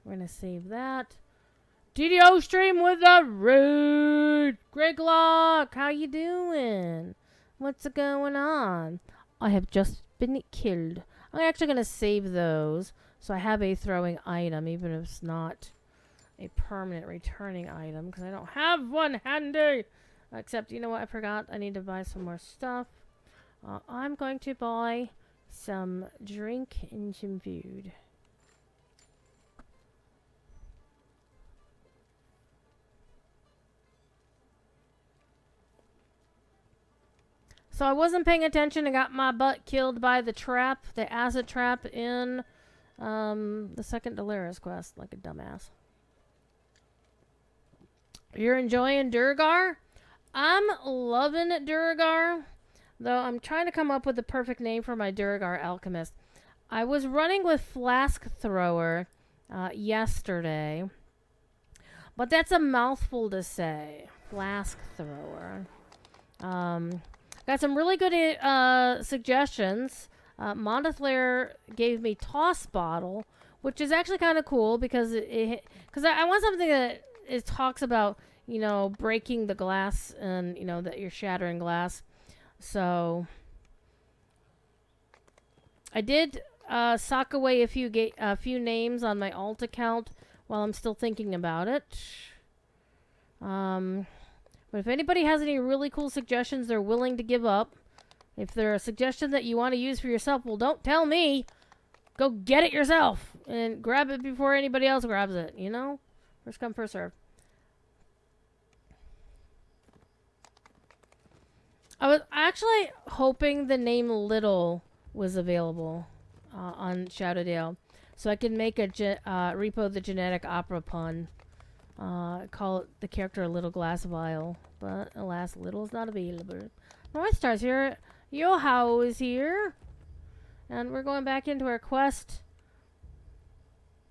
gonna save that. DDO stream with the raid. Greg Lock, how you doing? What's going on? I have just been killed. I'm actually gonna save those so I have a throwing item, even if it's not a permanent returning item, because I don't have one handy. Except, you know what? I forgot. I need to buy some more stuff. I'm going to buy some drink and some food. So I wasn't paying attention and got my butt killed by the trap, the acid trap in the second Dalaris quest, like a dumbass. You're enjoying Durgar? I'm loving Durgar, though I'm trying to come up with the perfect name for my Durgar alchemist. I was running with Flask Thrower yesterday, but that's a mouthful to say. Flask Thrower. Got some really good suggestions. Monothlare gave me Toss Bottle, which is actually kind of cool because I want something that it talks about, you know, breaking the glass and, you know, that you're shattering glass. So I did sock away a few names on my alt account while I'm still thinking about it. But if anybody has any really cool suggestions they're willing to give up, if they're a suggestion that you want to use for yourself, well, don't tell me. Go get it yourself and grab it before anybody else grabs it, you know? First come, first serve. I was actually hoping the name Little was available on Shadowdale, so I could make a Repo the Genetic Opera pun. Call it the character a Little Glass Vial, but alas, Little is not available. North Star's here. Yo-How is here. And we're going back into our quest.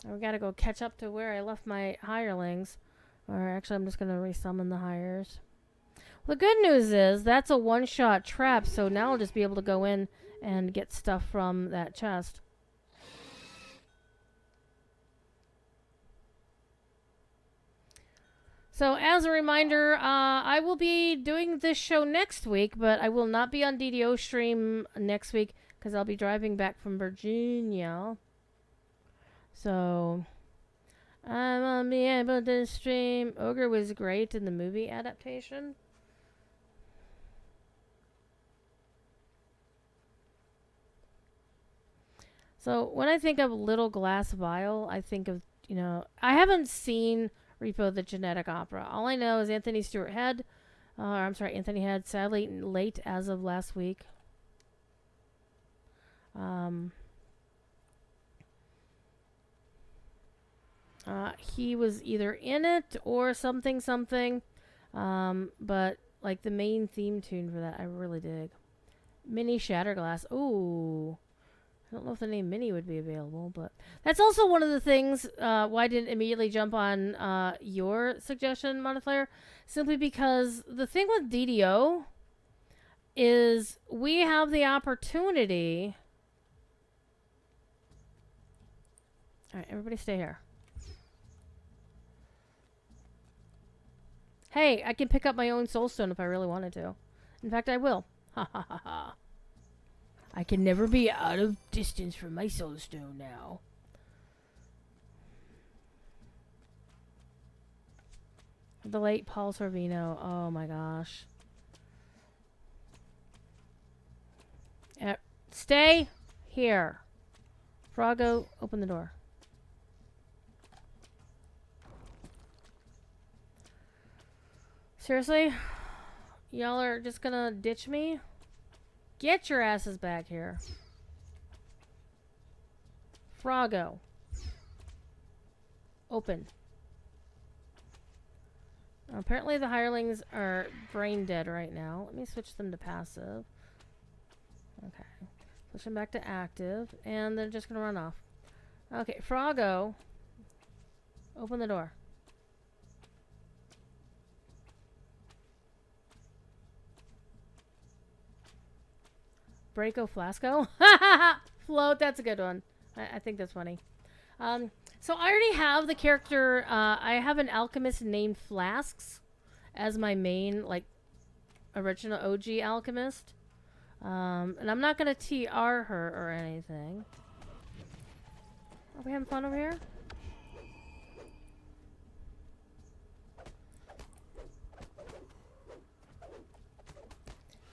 We gotta go catch up to where I left my hirelings. Or actually, I'm just gonna resummon the hires. Well, the good news is that's a one-shot trap, so now I'll just be able to go in and get stuff from that chest. So, as a reminder, I will be doing this show next week, but I will not be on DDO stream next week because I'll be driving back from Virginia. So, I won't be able to stream. Ogre was great in the movie adaptation. So, when I think of Little Glass Vial, I think of, you know, I haven't seen Repo the Genetic Opera. All I know is Anthony Stewart Head. Anthony Head, sadly late as of last week. He was either in it or something. But like the main theme tune for that, I really dig. Mini Shatterglass. Ooh. I don't know if the name Mini would be available, but that's also one of the things why I didn't immediately jump on your suggestion, Monoflare, simply because the thing with DDO is we have the opportunity. All right, everybody stay here. Hey, I can pick up my own soulstone if I really wanted to. In fact, I will. Ha ha ha ha. I can never be out of distance from my soulstone now. The late Paul Sorvino. Oh my gosh. Stay here. Froggo, open the door. Seriously? Y'all are just gonna ditch me? Get your asses back here. Froggo. Open. Apparently the hirelings are brain dead right now. Let me switch them to passive. Okay. Switch them back to active. And they're just going to run off. Okay, Froggo. Open the door. Braco Flasco? Float, that's a good one. I think that's funny. So I already have the character, I have an alchemist named Flasks as my main, like, original OG alchemist. And I'm not going to TR her or anything. Are we having fun over here?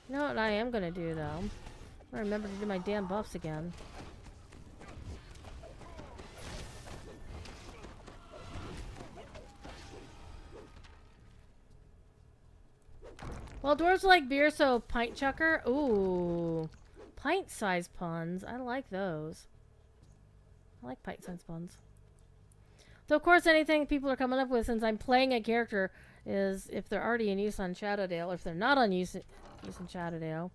You know what I am going to do, though? I remember to do my damn buffs again. Well, dwarves like beer, so pint chucker. Ooh. Pint-sized puns. I like those. I like pint-sized puns. Though, of course, anything people are coming up with since I'm playing a character is if they're already in use on Shadowdale, or if they're not on use in Shadowdale.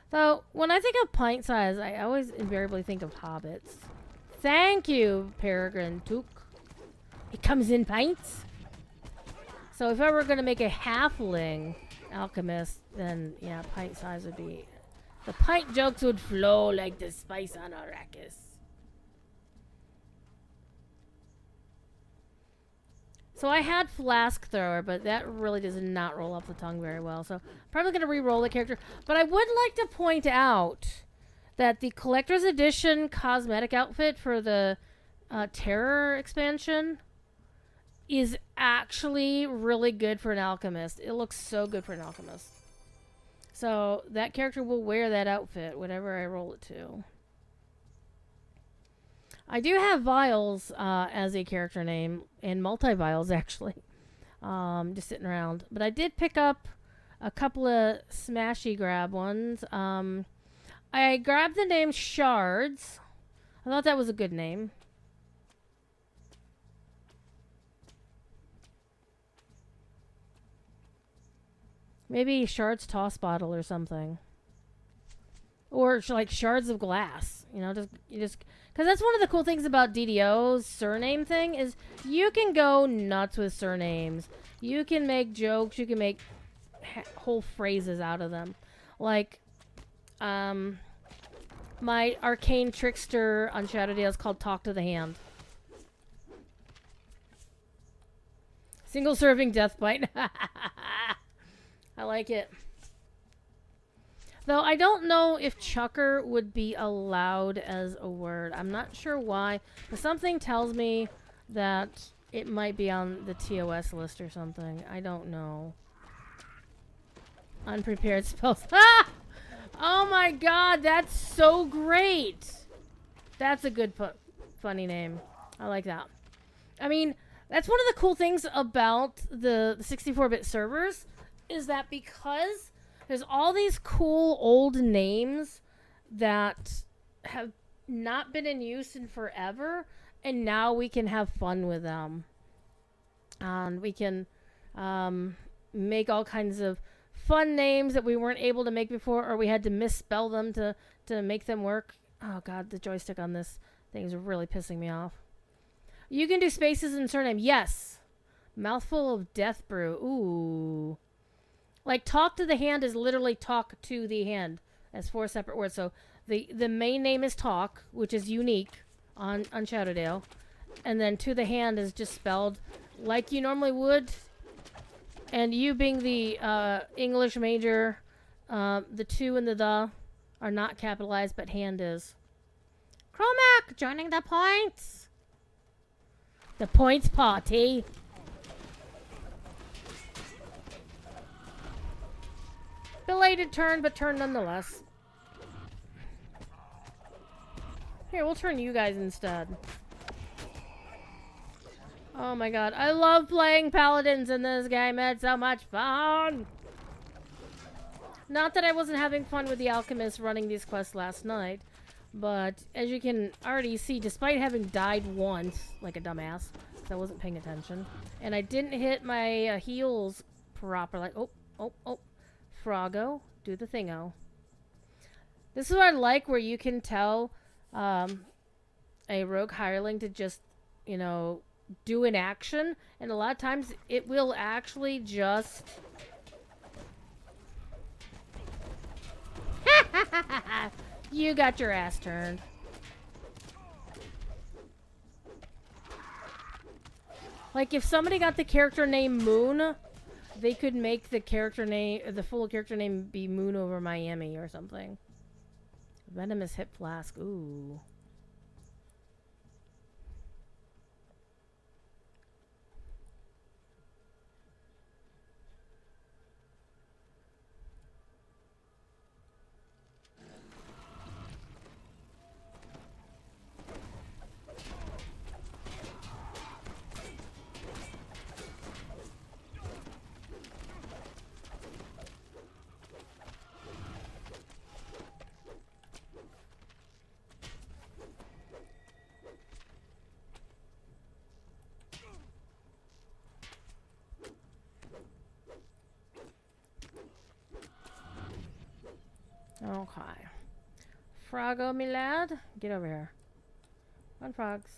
Though, when I think of pint size, I always invariably think of hobbits. Thank you, Peregrine Took. It comes in pints. So if I were going to make a halfling alchemist, then yeah, pint size would be... The pint jokes would flow like the spice on Arrakis. So I had Flask Thrower, but that really does not roll off the tongue very well. So I'm probably going to re-roll the character. But I would like to point out that the Collector's Edition cosmetic outfit for the Terror expansion is actually really good for an alchemist. It looks so good for an alchemist. So that character will wear that outfit, whatever I roll it to. I do have Vials as a character name, and multi-Vials actually, just sitting around. But I did pick up a couple of smashy grab ones. I grabbed the name Shards. I thought that was a good name. Maybe Shards Toss Bottle or something. Or like Shards of Glass. You know, because that's one of the cool things about DDO's surname thing is you can go nuts with surnames. You can make jokes. You can make whole phrases out of them. Like, my arcane trickster on Shadowdale is called Talk to the Hand. Single serving death bite. I like it. Though I don't know if chucker would be allowed as a word. I'm not sure why. But something tells me that it might be on the TOS list or something. I don't know. Unprepared spells. Ah! Oh my god, that's so great. That's a good funny name. I like that. I mean, that's one of the cool things about the 64-bit servers is that because there's all these cool old names that have not been in use in forever, and now we can have fun with them. And we can make all kinds of fun names that we weren't able to make before, or we had to misspell them to make them work. Oh god, the joystick on this thing is really pissing me off. You can do spaces in surname. Yes. Mouthful of death brew. Ooh. Like, talk to the hand is literally talk to the hand. That's 4 separate words. So the main name is talk, which is unique on Shadowdale. And then to the hand is just spelled like you normally would. And you being the English major, the to and the are not capitalized, but hand is. Chromac joining the points. The points party. Belated turn, but turn nonetheless. Here, we'll turn you guys instead. Oh my god, I love playing paladins in this game. It's so much fun. Not that I wasn't having fun with the alchemist running these quests last night, But as you can already see, despite having died once, like a dumbass, 'cause I wasn't paying attention, and I didn't hit my heals properly. Oh, Froggo, do the thingo. This is what I like, where you can tell a rogue hireling to just, you know, do an action, and a lot of times it will actually just... You got your ass turned. Like, if somebody got the character name Moon, they could make the character name, the full character name be Moon over Miami or something. Venomous Hip Flask. Ooh. Okay. Froggo, me lad. Get over here. Come on, frogs.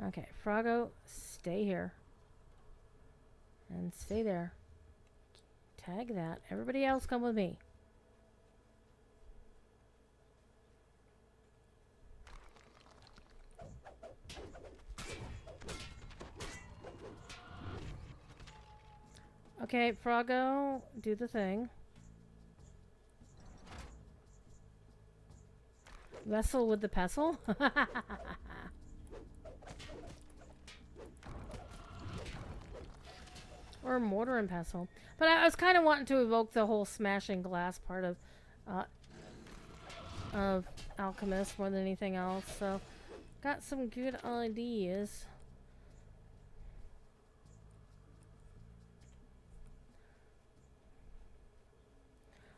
Okay, Froggo, stay here. And stay there. Tag that. Everybody else come with me. Okay, Froggo, do the thing. Vessel with the pestle? Or mortar and pestle. But I was kind of wanting to evoke the whole smashing glass part of Alchemist more than anything else. So, got some good ideas.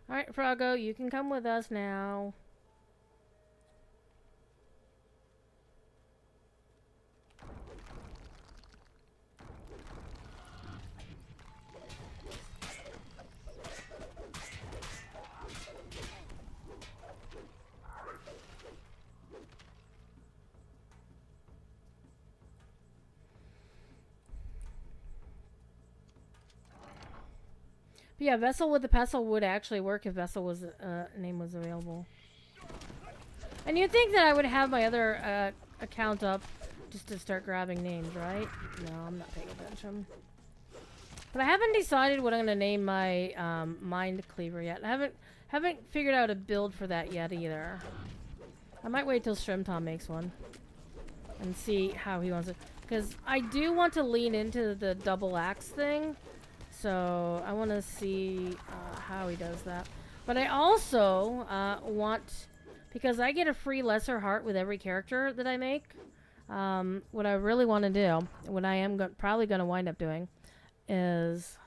Alright, Froggo, you can come with us now. But yeah, Vessel with the Pestle would actually work if Vessel was name was available. And you'd think that I would have my other account up just to start grabbing names, right? No, I'm not paying attention. But I haven't decided what I'm gonna name my Mind Cleaver yet. I haven't figured out a build for that yet either. I might wait till Shrimtom makes one and see how he wants it, because I do want to lean into the double axe thing. So I want to see how he does that. But I also want, because I get a free lesser heart with every character that I make, what I really want to do, what I am probably going to wind up doing, is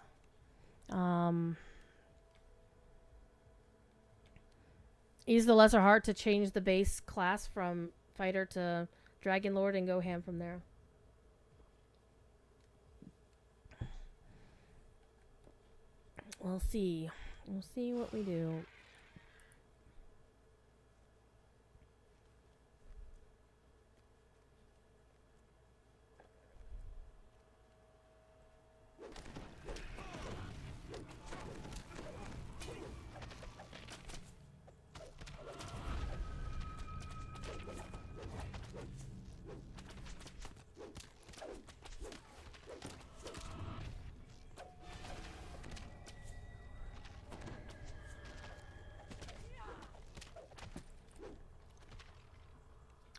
use the lesser heart to change the base class from fighter to Dragon Lord and go ham from there. We'll see. We'll see what we do.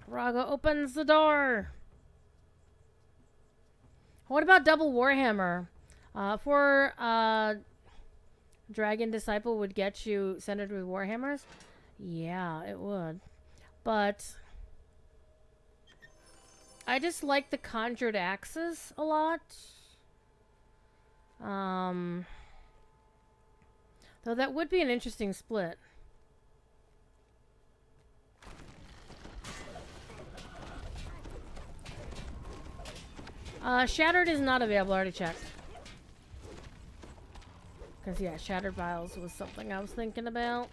Raga opens the door. What about double Warhammer? For Dragon Disciple would get you centered with Warhammers? Yeah, it would. But I just like the Conjured Axes a lot. Though that would be an interesting split. Shattered is not available. I already checked. Because, yeah, Shattered Vials was something I was thinking about.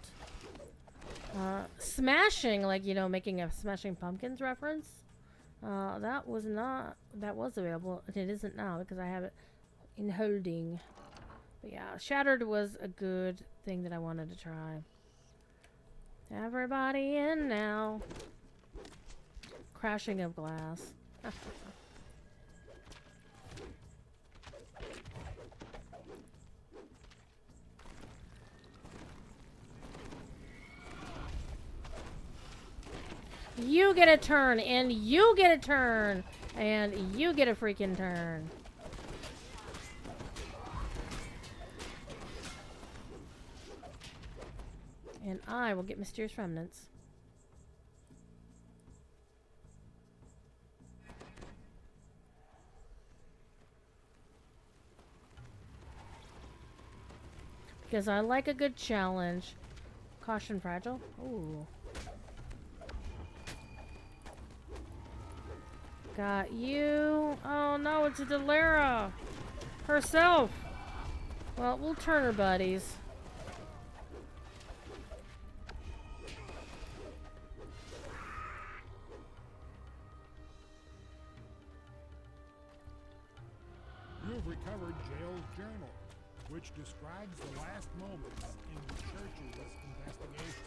Smashing, like, you know, making a Smashing Pumpkins reference. That was available. It isn't now because I have it in holding. But yeah, Shattered was a good thing that I wanted to try. Everybody in now. Crashing of glass. You get a turn, and you get a turn, and you get a freaking turn. And I will get Mysterious Remnants. Because I like a good challenge. Caution Fragile. Ooh. Got you. Oh no, it's a Delera herself. Well, we'll turn her buddies. You have recovered Jail's journal, which describes the last moments in the church's investigation.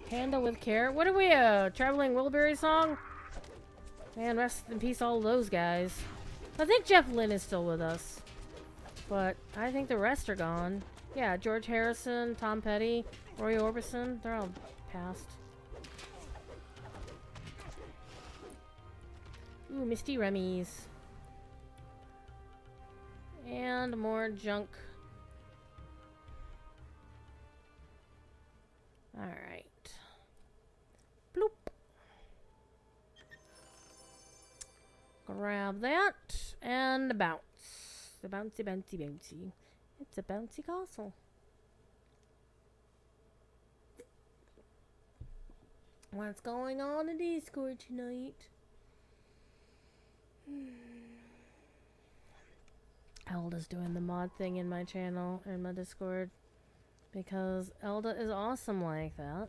Handle with care. What are we, Traveling Wilbury song? Man, rest in peace all those guys. I think Jeff Lynne is still with us. But I think the rest are gone. Yeah, George Harrison, Tom Petty, Roy Orbison, they're all passed. Ooh, Misty Remy's. And more junk. Alright. Bloop. Grab that. And bounce. The bouncy, bouncy, bouncy. It's a bouncy castle. What's going on in Discord tonight? Elda's doing the mod thing in my channel, in my Discord. Because Elda is awesome like that.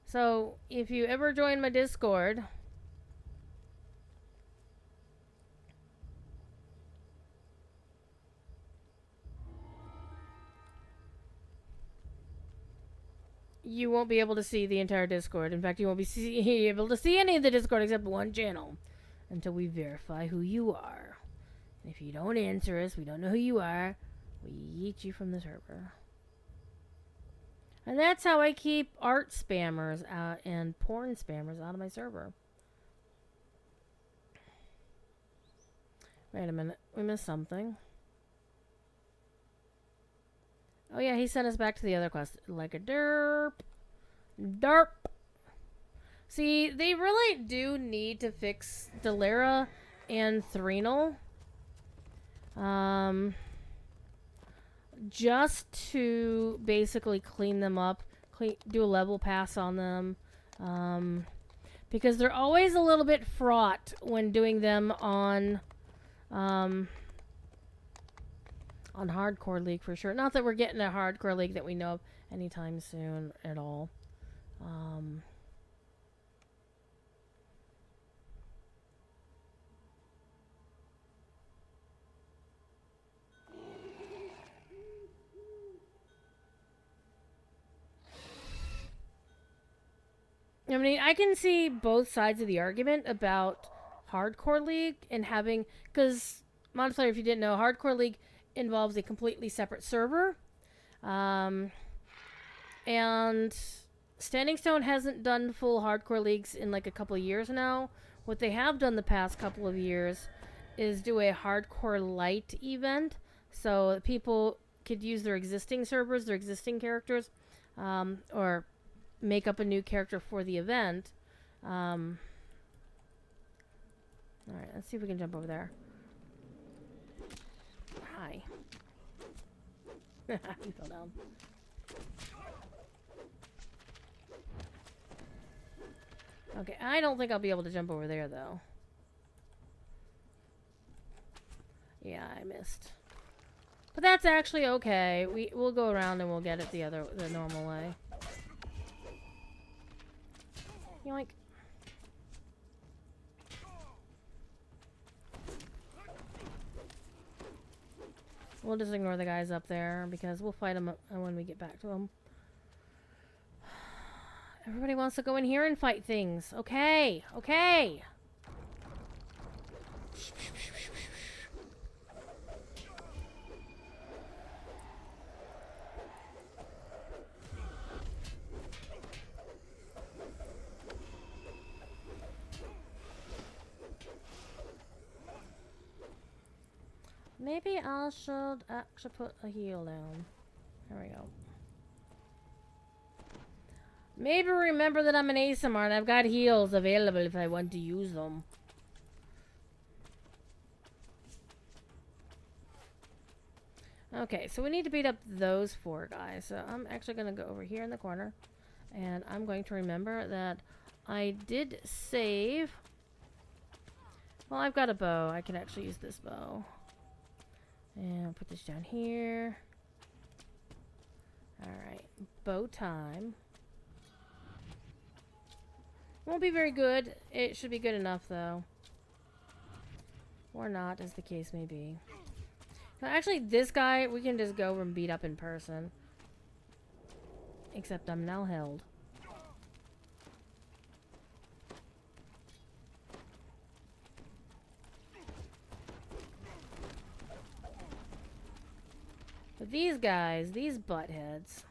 So, if you ever join my Discord, you won't be able to see the entire Discord. In fact, you won't be able to see any of the Discord except one channel until we verify who you are. And if you don't answer us, we don't know who you are, we yeet you from the server. And that's how I keep art spammers out and porn spammers out of my server. Wait a minute. We missed something. Oh yeah, he sent us back to the other quest. Like a derp. Derp. See, they really do need to fix Delera and Threnal. Just to basically clean them up, do a level pass on them, because they're always a little bit fraught when doing them on Hardcore League for sure. Not that we're getting a Hardcore League that we know of anytime soon at all. I mean, I can see both sides of the argument about Hardcore League and having... Because, Modflayer, if you didn't know, Hardcore League involves a completely separate server. And Standing Stone hasn't done full Hardcore Leagues in like a couple of years now. What they have done the past couple of years is do a Hardcore Light event. So people could use their existing servers, their existing characters, or... make up a new character for the event. Alright, let's see if we can jump over there. Hi. He fell down. Okay, I don't think I'll be able to jump over there, though. Yeah, I missed. But that's actually okay. We'll go around and we'll get it the normal way. Yoink. We'll just ignore the guys up there because we'll fight them when we get back to them. Everybody wants to go in here and fight things. Okay, okay. Maybe I should actually put a heal down. There we go. Maybe remember that I'm an Aasimar and I've got heals available if I want to use them. Okay, so we need to beat up those 4 guys. So I'm actually going to go over here in the corner. And I'm going to remember that I did save. Well, I've got a bow. I can actually use this bow. And I'll put this down here. Alright, bow time. Won't be very good. It should be good enough, though. Or not, as the case may be. Now, actually, this guy, we can just go and beat up in person. Except I'm now held. But these guys, these buttheads.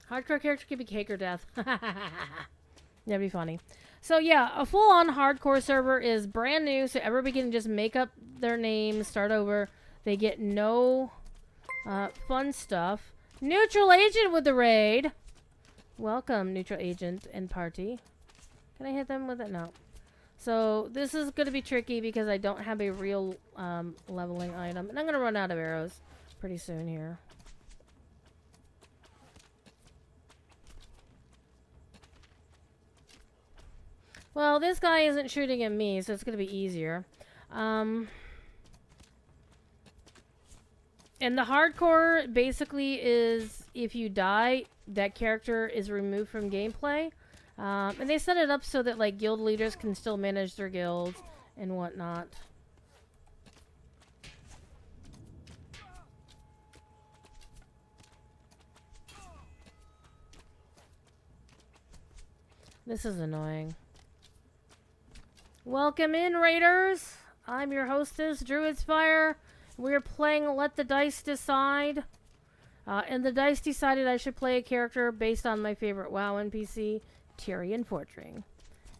Hardcore character could be cake or death. That'd be funny. So yeah, a full-on hardcore server is brand new, so everybody can just make up their name, start over. They get no fun stuff. Neutral agent with the raid. Welcome, neutral agent and party. Can I hit them with it? No. So this is going to be tricky because I don't have a real leveling item. And I'm going to run out of arrows pretty soon here. Well, this guy isn't shooting at me, so it's going to be easier. And the hardcore basically is if you die, that character is removed from gameplay. And they set it up so that like guild leaders can still manage their guilds and whatnot. This is annoying. Welcome in, Raiders! I'm your hostess, Druidsfire. We're playing Let the Dice Decide. And the dice decided I should play a character based on my favorite WoW NPC, Tirion Fordring.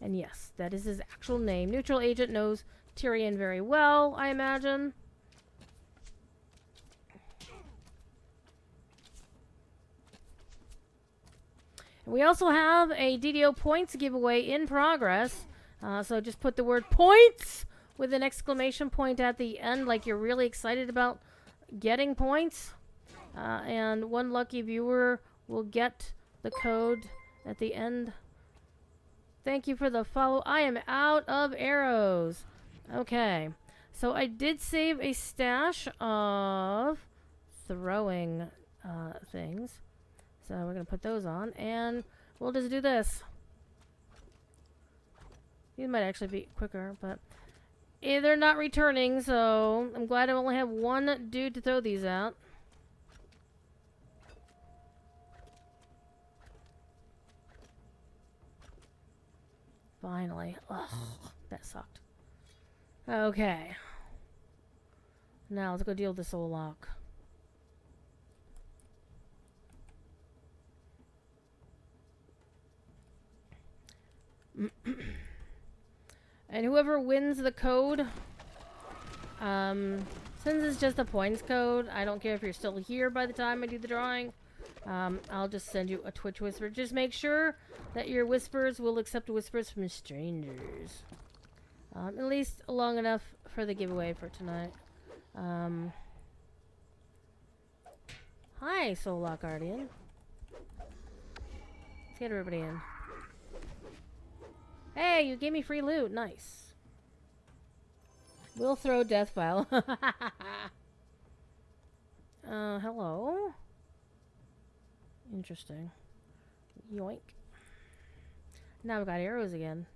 And yes, that is his actual name. Neutral agent knows Tirion very well, I imagine. And we also have a DDO points giveaway in progress. So just put the word points with an exclamation point at the end, like you're really excited about getting points. And one lucky viewer will get the code at the end. Thank you for the follow. I am out of arrows. Okay. So I did save a stash of throwing things. So we're going to put those on. And we'll just do this. These might actually be quicker, but they're not returning, so I'm glad I only have one dude to throw these out. Finally. Ugh, that sucked. Okay. Now let's go deal with the soul lock. And whoever wins the code, since it's just a points code, I don't care if you're still here by the time I do the drawing. I'll just send you a Twitch whisper. Just make sure that your whispers will accept whispers from strangers. At least long enough for the giveaway for tonight. Hi, Soul Lock Guardian. Let's get everybody in. Hey, you gave me free loot. Nice. We'll throw death file. Hello? Interesting. Yoink. Now we've got arrows again.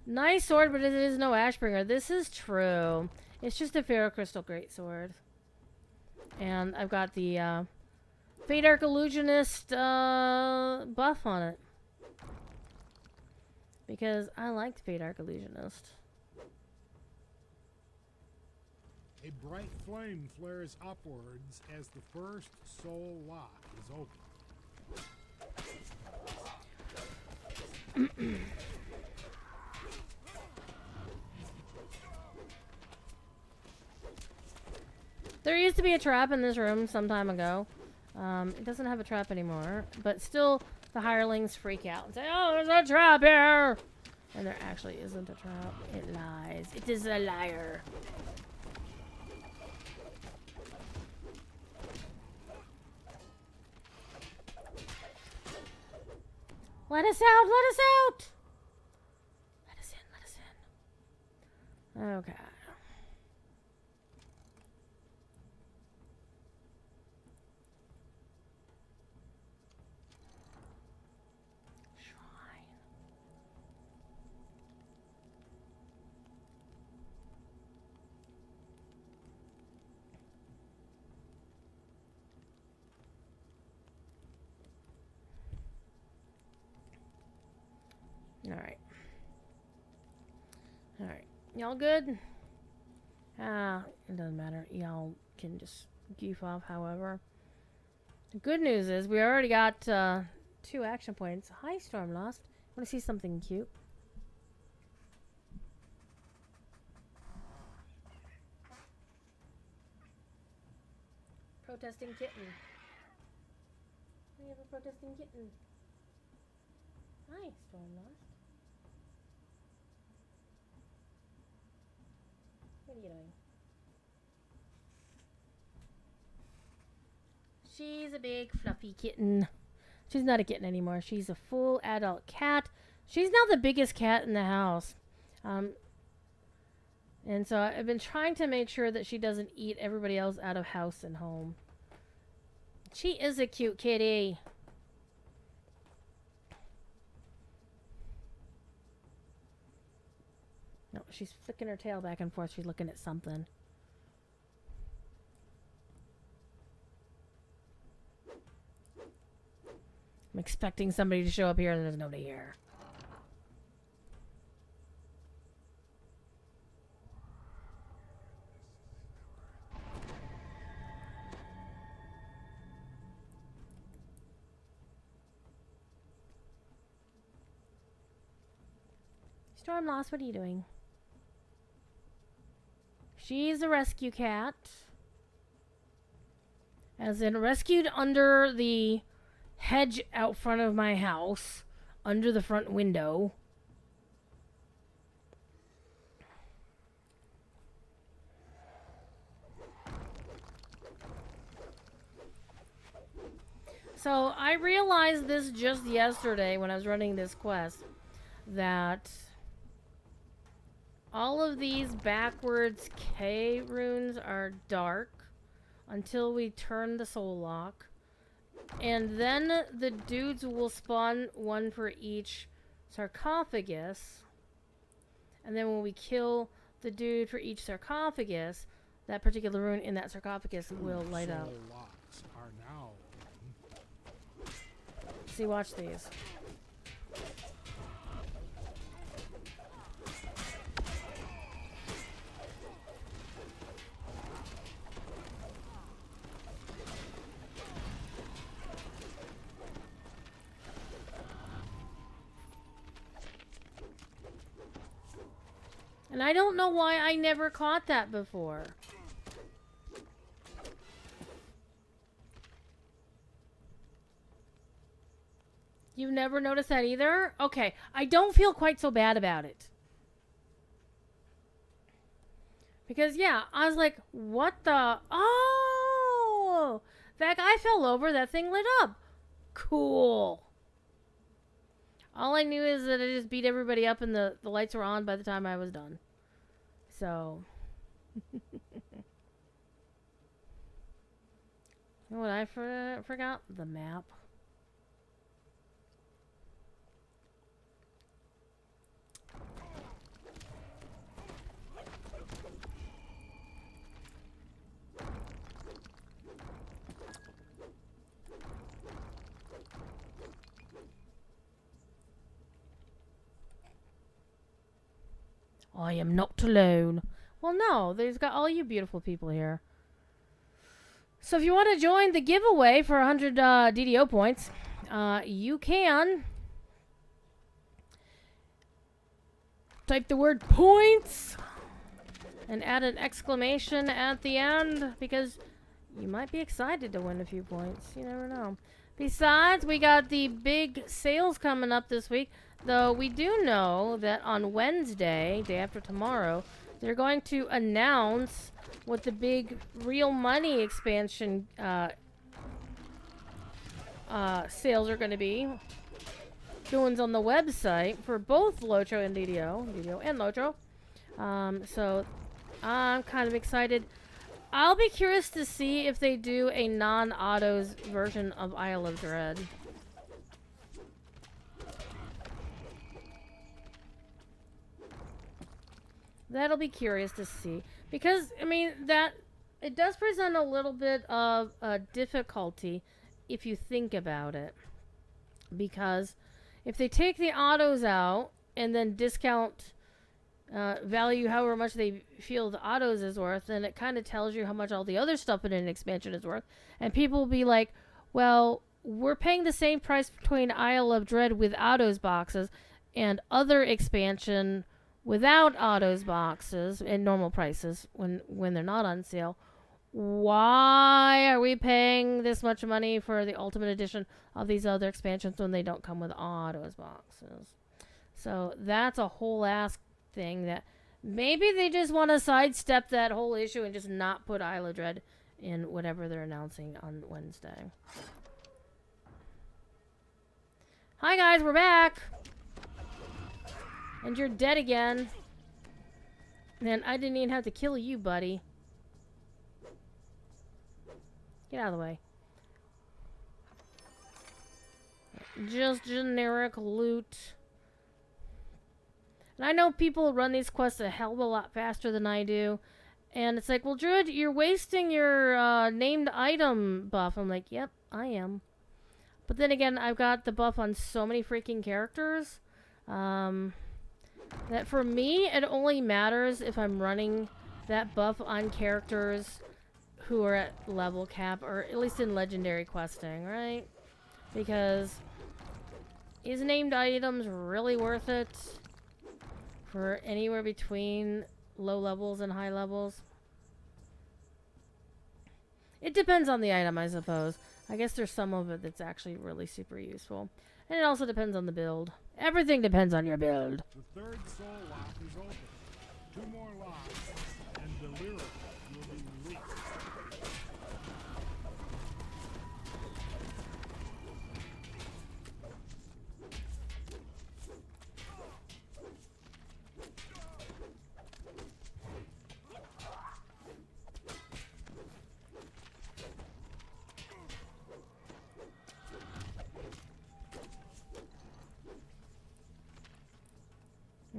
Nice sword, but it is no Ashbringer. This is true. It's just a Ferrocrystal Greatsword. And I've got the Fate Arc Illusionist buff on it. Because I like the Fate Arc Illusionist. A bright flame flares upwards as the first soul lock is open. There used to be a trap in this room some time ago. It doesn't have a trap anymore, but still the hirelings freak out and say, "Oh, there's a trap here!" And there actually isn't a trap. It lies. It is a liar. Let us out! Let us out! Let us in! Let us in. Okay. Alright. Alright. Y'all good? It doesn't matter. Y'all can just goof off however. The good news is we already got 2 action points. Hi, Stormlost. Want to see something cute? Protesting kitten. We have a protesting kitten. Hi, Stormlost. What are you doing? She's a big fluffy kitten. She's not a kitten anymore. She's a full adult cat. She's now the biggest cat in the house. And so I've been trying to make sure that she doesn't eat everybody else out of house and home. She is a cute kitty. No, she's flicking her tail back and forth. She's looking at something. I'm expecting somebody to show up here and there's nobody here. Stormlost, what are you doing? She's a rescue cat. As in rescued under the hedge out front of my house. Under the front window. So I realized this just yesterday when I was running this quest. That all of these backwards K runes are dark until we turn the soul lock. And then the dudes will spawn one for each sarcophagus. And then when we kill the dude for each sarcophagus, that particular rune in that sarcophagus will light up. Soul locks are now open. See, watch these. And I don't know why I never caught that before. You've never noticed that either? Okay, I don't feel quite so bad about it. Because, yeah, I was like, what the... Oh! In fact, I fell over, that thing lit up. Cool. All I knew is that I just beat everybody up and the lights were on by the time I was done. So. You know what I forgot? The map. I am not alone. Well, no, there's got all you beautiful people here. So if you want to join the giveaway for 100 DDO points, you can. Type the word points and add an exclamation at the end because you might be excited to win a few points. You never know. Besides, we got the big sales coming up this week. Though we do know that on Wednesday, day after tomorrow, they're going to announce what the big real money expansion sales are going to be. Doings on the website for both Lotro and DDO and Lotro. So I'm kind of excited. I'll be curious to see if they do a non-autos version of Isle of Dread. That'll be curious to see. Because, I mean, it does present a little bit of a difficulty if you think about it. Because if they take the autos out and then discount value however much they feel the autos is worth, then it kind of tells you how much all the other stuff in an expansion is worth. And people will be like, well, we're paying the same price between Isle of Dread with autos boxes and other expansion without autos boxes and normal prices when they're not on sale. Why are we paying this much money for the ultimate edition of these other expansions when they don't come with autos boxes? So that's a whole ass thing that maybe they just want to sidestep that whole issue and just not put Isle of Dread in whatever they're announcing on Wednesday. Hi guys, we're back. And you're dead again. Man, I didn't even have to kill you, buddy. Get out of the way. Just generic loot. And I know people run these quests a hell of a lot faster than I do. And it's like, well, Druid, you're wasting your named item buff. I'm like, yep, I am. But then again, I've got the buff on so many freaking characters. That for me, it only matters if I'm running that buff on characters who are at level cap, or at least in legendary questing, right? Because is named items really worth it for anywhere between low levels and high levels? It depends on the item, I suppose. I guess there's some of it that's actually really super useful. And it also depends on the build. Everything depends on your build. The third soul lock is open. 2 more locks, and the lyric will be released.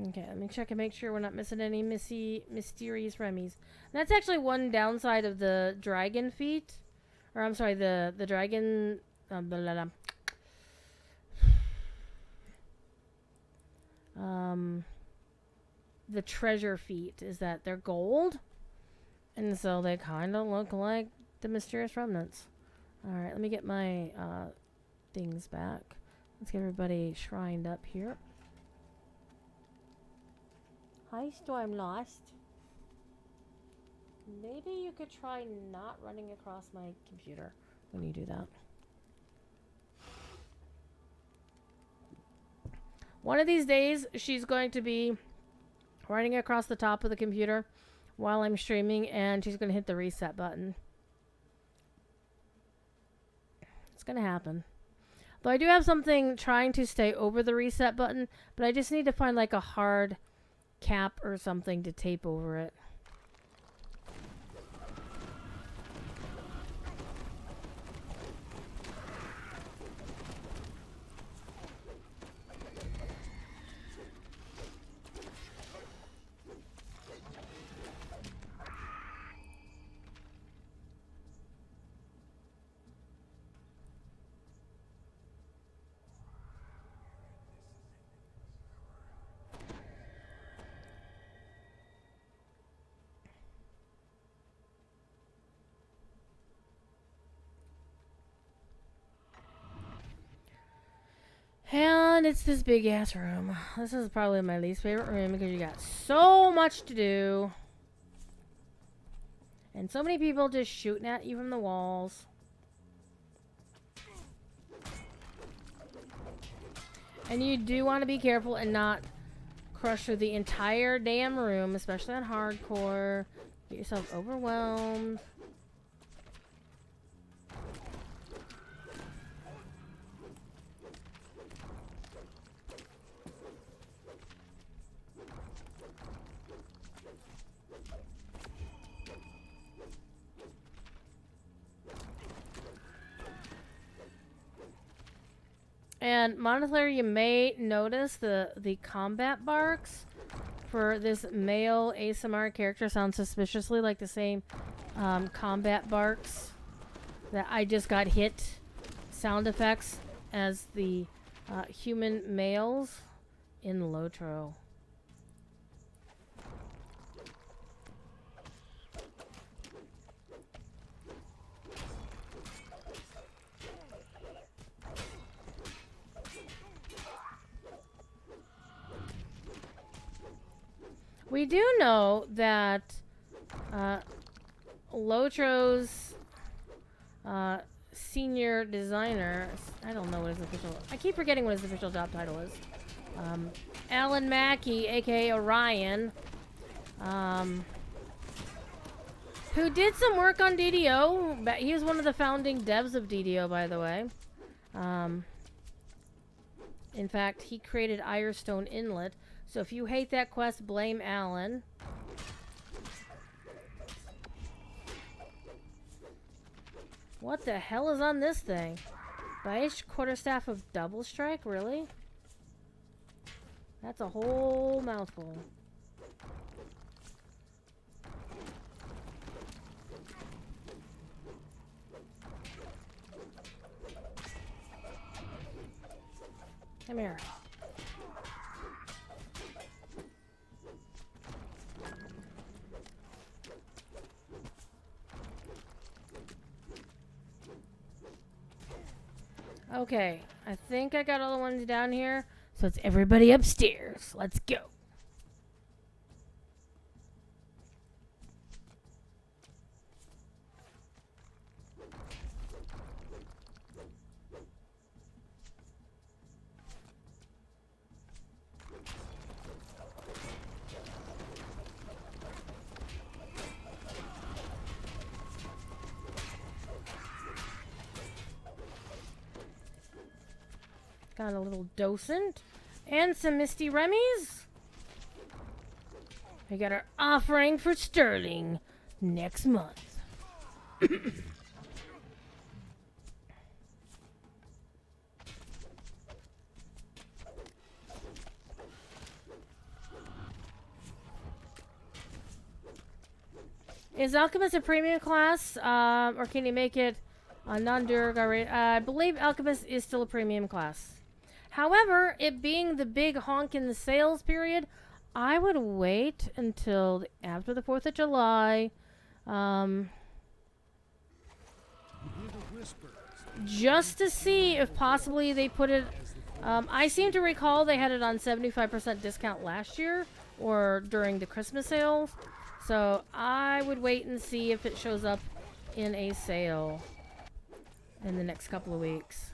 Okay, let me check and make sure we're not missing any mysterious remies. That's actually one downside of the dragon feat. Or, I'm sorry, the dragon... the treasure feat is that they're gold. And so they kind of look like the mysterious remnants. Alright, let me get my things back. Let's get everybody shrined up here. Hi, Storm Lost. Maybe you could try not running across my computer when you do that. One of these days, she's going to be running across the top of the computer while I'm streaming, and she's going to hit the reset button. gonna happen. Though I do have something trying to stay over the reset button, but I just need to find like a hard cap or something to tape over it. And it's this big ass room. This is probably my least favorite room because you got so much to do. And so many people just shooting at you from the walls. And you do want to be careful and not crush through the entire damn room, especially on hardcore. Get yourself overwhelmed. And Monothere, you may notice the combat barks for this male Aasimar character sound suspiciously like the same combat barks that I just got hit sound effects as the human males in Lotro. We do know that Lotro's senior designer, I don't know what his official, I keep forgetting what his official job title is. Alan Mackey, aka Orion, who did some work on DDO. But he was one of the founding devs of DDO, by the way. In fact, he created Irestone Inlet. So if you hate that quest, blame Alan. What the hell is on this thing? Baish quarterstaff of double strike? Really? That's a whole mouthful. Come here. Okay, I think I got all the ones down here. So it's everybody upstairs. Let's go. Got a little docent and some Misty Remmies. We got our offering for Sterling next month. Is Alchemist a premium class, or can you make it a non-Durga? I believe Alchemist is still a premium class. However, it being the big honk in the sales period, I would wait until after the 4th of July. Just to see if possibly they put it... I seem to recall they had it on 75% discount last year, or during the Christmas sales. So I would wait and see if it shows up in a sale in the next couple of weeks.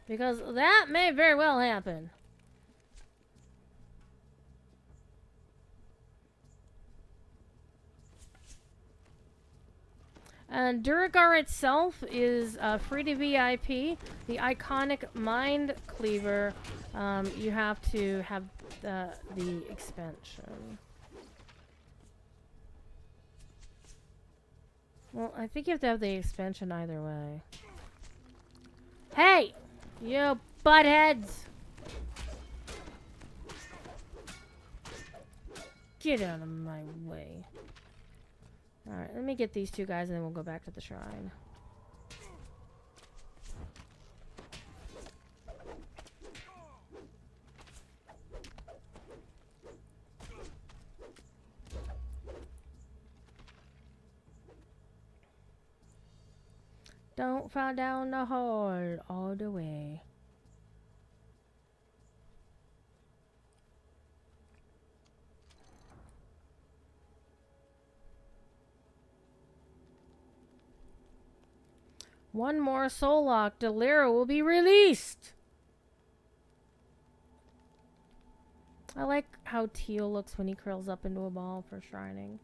Because that may very well happen. And Duragar itself is free to VIP. The iconic Mind Cleaver, you have to have the expansion. Well, I think you have to have the expansion either way. Hey! You buttheads! Get out of my way. Alright, let me get these two guys and then we'll go back to the shrine. Don't fall down the hole all the way. One more soul lock. Delira will be released. I like how Teal looks when he curls up into a ball for shrining.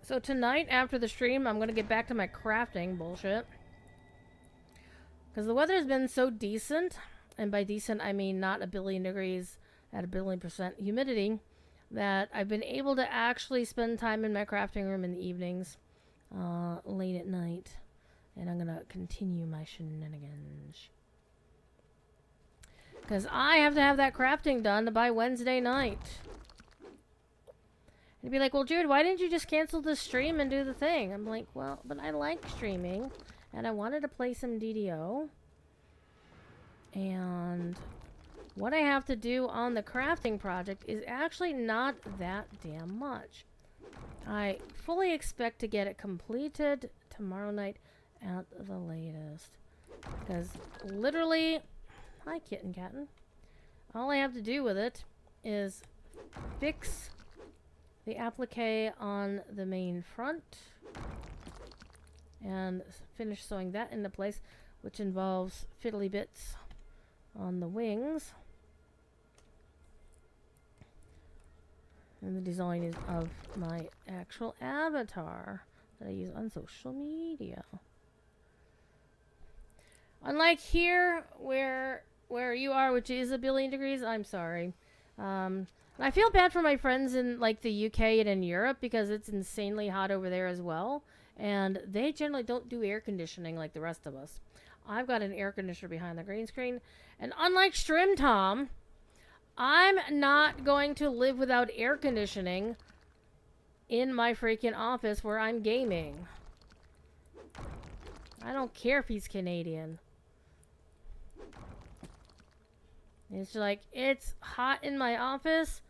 So tonight, after the stream, I'm going to get back to my crafting bullshit. Because the weather's been so decent, and by decent I mean not a billion degrees at a billion% humidity, that I've been able to actually spend time in my crafting room in the evenings, late at night. And I'm going to continue my shenanigans. Because I have to have that crafting done by Wednesday night. And be like, well, Druid, why didn't you just cancel the stream and do the thing? I'm like, well, but I like streaming, and I wanted to play some DDO. And what I have to do on the crafting project is actually not that damn much. I fully expect to get it completed tomorrow night at the latest. Because literally, hi kitten cattin', all I have to do with it is fix the applique on the main front and finish sewing that into place, which involves fiddly bits on the wings. And the design is of my actual avatar that I use on social media. Unlike here, where you are, which is a billion degrees, I'm sorry. I feel bad for my friends in like the UK and in Europe because it's insanely hot over there as well. And they generally don't do air conditioning like the rest of us. I've got an air conditioner behind the green screen. And unlike Strim Tom, I'm not going to live without air conditioning in my freaking office where I'm gaming. I don't care if he's Canadian. It's like, it's hot in my office.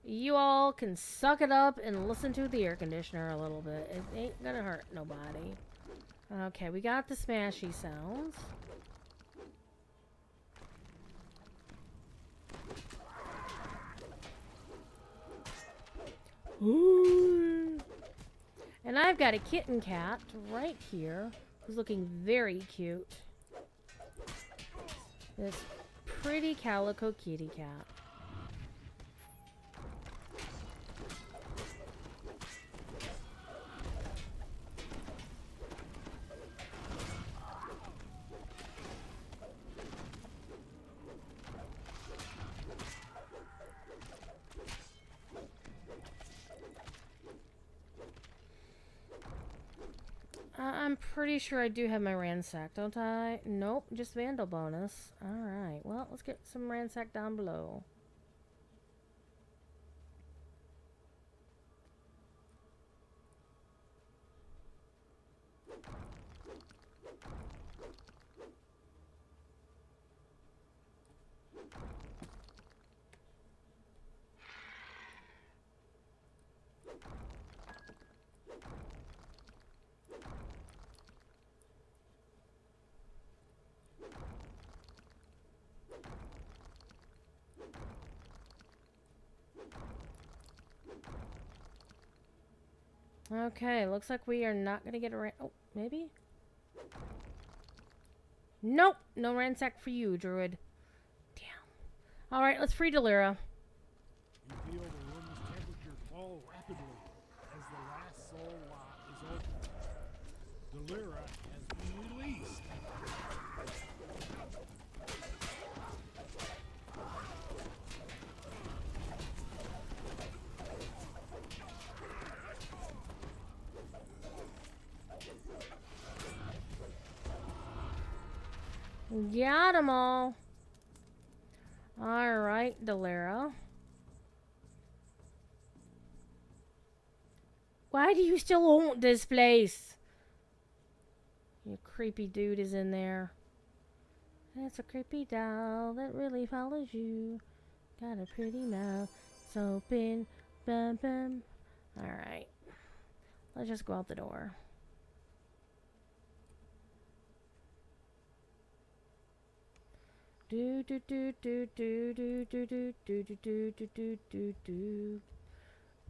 You all can suck it up and listen to the air conditioner a little bit. It ain't gonna hurt nobody. Okay, we got the smashy sounds. Ooh. And I've got a kitten cat right here who's looking very cute. This pretty calico kitty cat. I'm pretty sure I do have my ransack, don't I? Nope, just vandal bonus. Alright, well, let's get some ransack down below. Okay, looks like we are not gonna get a oh, maybe? Nope! No ransack for you, Druid. Damn. Alright, let's free Delira. You feel the room's temperature fall rapidly as the last soul lot is opened. Delira has been released. Got 'em all. Alright, Delira. Why do you still own this place? You creepy dude is in there. It's a creepy doll that really follows you. Got a pretty mouth. It's open. Bum bum. Alright. Let's just go out the door. Do do do do do do do do do do do do do do do.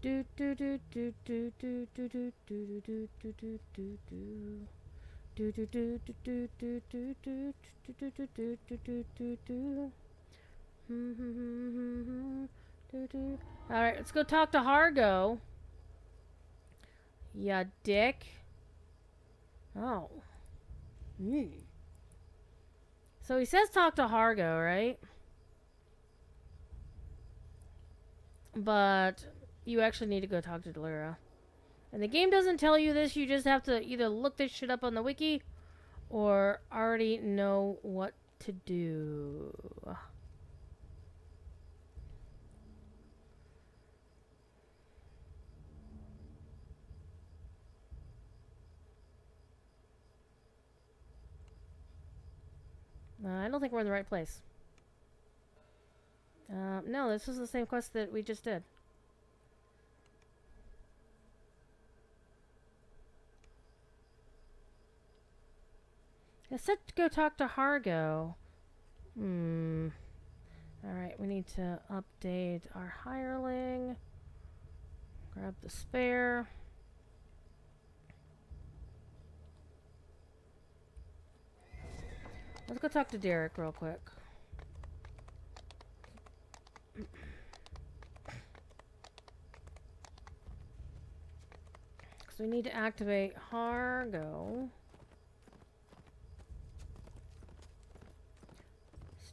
Do do do do do do do do do do do do do do. Do do do do do do do do do do do do do do do. Alright, let's go talk to Hargo. Ya dick. Oh. So he says talk to Hargo, right? But you actually need to go talk to Delira. And the game doesn't tell you this, you just have to either look this shit up on the wiki or already know what to do. I don't think we're in the right place. No, this is the same quest that we just did. I said to go talk to Hargo. Alright, we need to update our hireling. Grab the spare. Let's go talk to Derek real quick. Because we need to activate Hargo.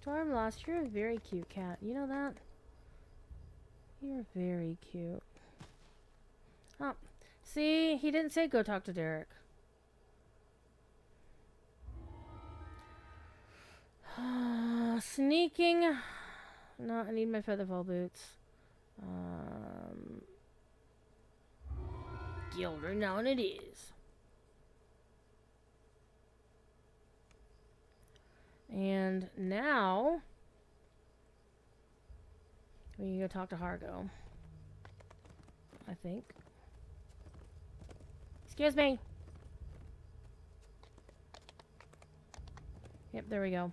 Stormlost, you're a very cute cat. You know that? You're very cute. Oh, see? He didn't say go talk to Derek. Sneaking. No, I need my featherfall boots. Guild renown it is. And now we can go talk to Hargo. I think. Excuse me. Yep, there we go.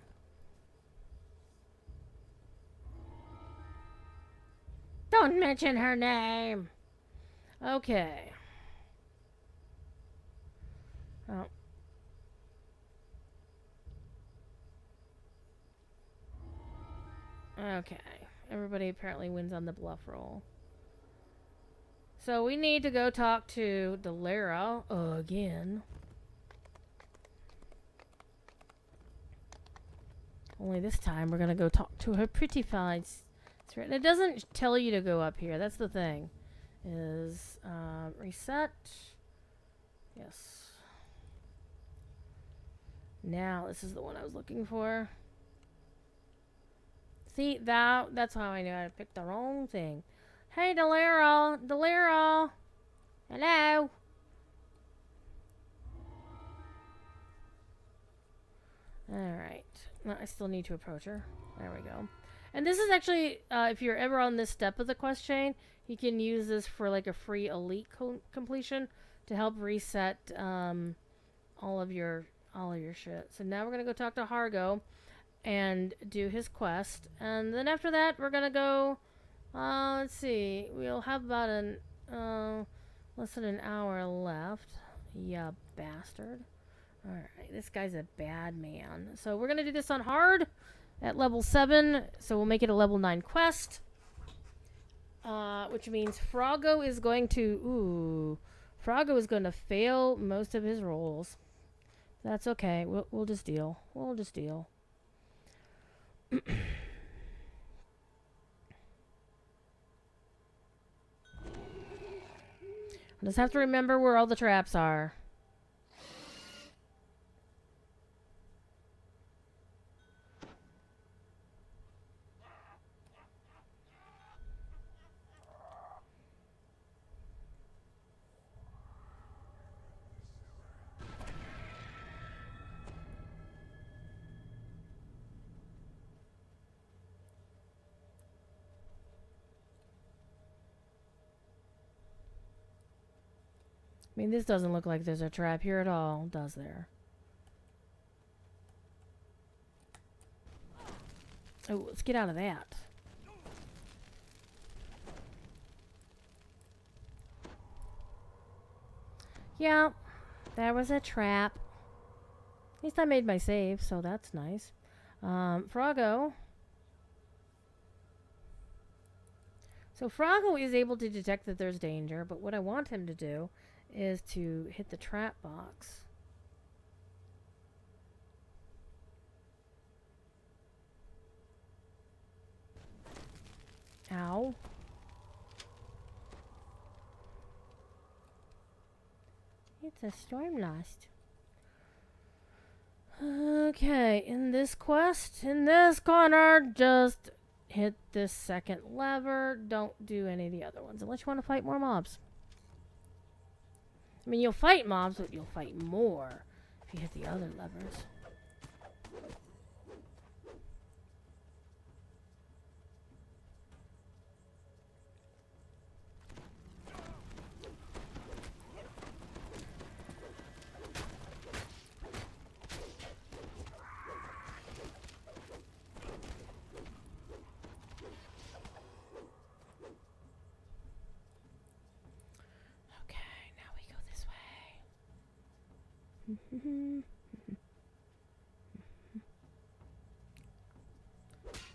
Don't mention her name. Okay. Oh. Okay. Everybody apparently wins on the bluff roll. So we need to go talk to Delira again. Only this time we're gonna go talk to her pretty face. It doesn't tell you to go up here. That's the thing. Is reset. Yes. Now this is the one I was looking for. See, that's how I knew I picked the wrong thing. Hey, Delira! Delira! Hello! Alright. Well, I still need to approach her. There we go. And this is actually, if you're ever on this step of the quest chain, you can use this for like a free elite completion to help reset all of your shit. So now we're gonna go talk to Hargo and do his quest, and then after that we're gonna go. Let's see, we'll have about less than an hour left. Ya bastard! All right, this guy's a bad man. So we're gonna do this on hard. at level 7, so we'll make it a level 9 quest. Which means Froggo is going to... Ooh. Froggo is going to fail most of his rolls. That's okay. We'll just deal. We'll just deal. I just have to remember where all the traps are. I mean, this doesn't look like there's a trap here at all, does there? Oh, let's get out of that. Yeah, there was a trap. At least I made my save, so that's nice. Froggo. So Froggo is able to detect that there's danger, but what I want him to do is to hit the trap box. Ow. It's a storm lost. Okay, in this quest, in this corner, just hit this second lever. Don't do any of the other ones unless you want to fight more mobs. I mean, you'll fight mobs, but you'll fight more if you hit the other levers.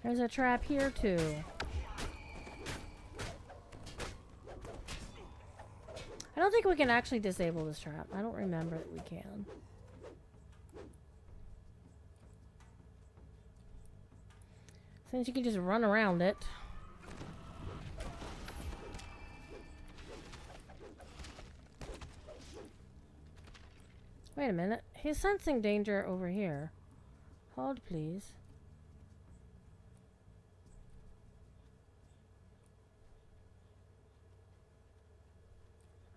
There's a trap here too. I don't think we can actually disable this trap. I don't remember that we can. Since you can just run around it. Wait a minute. He's sensing danger over here. Hold, please.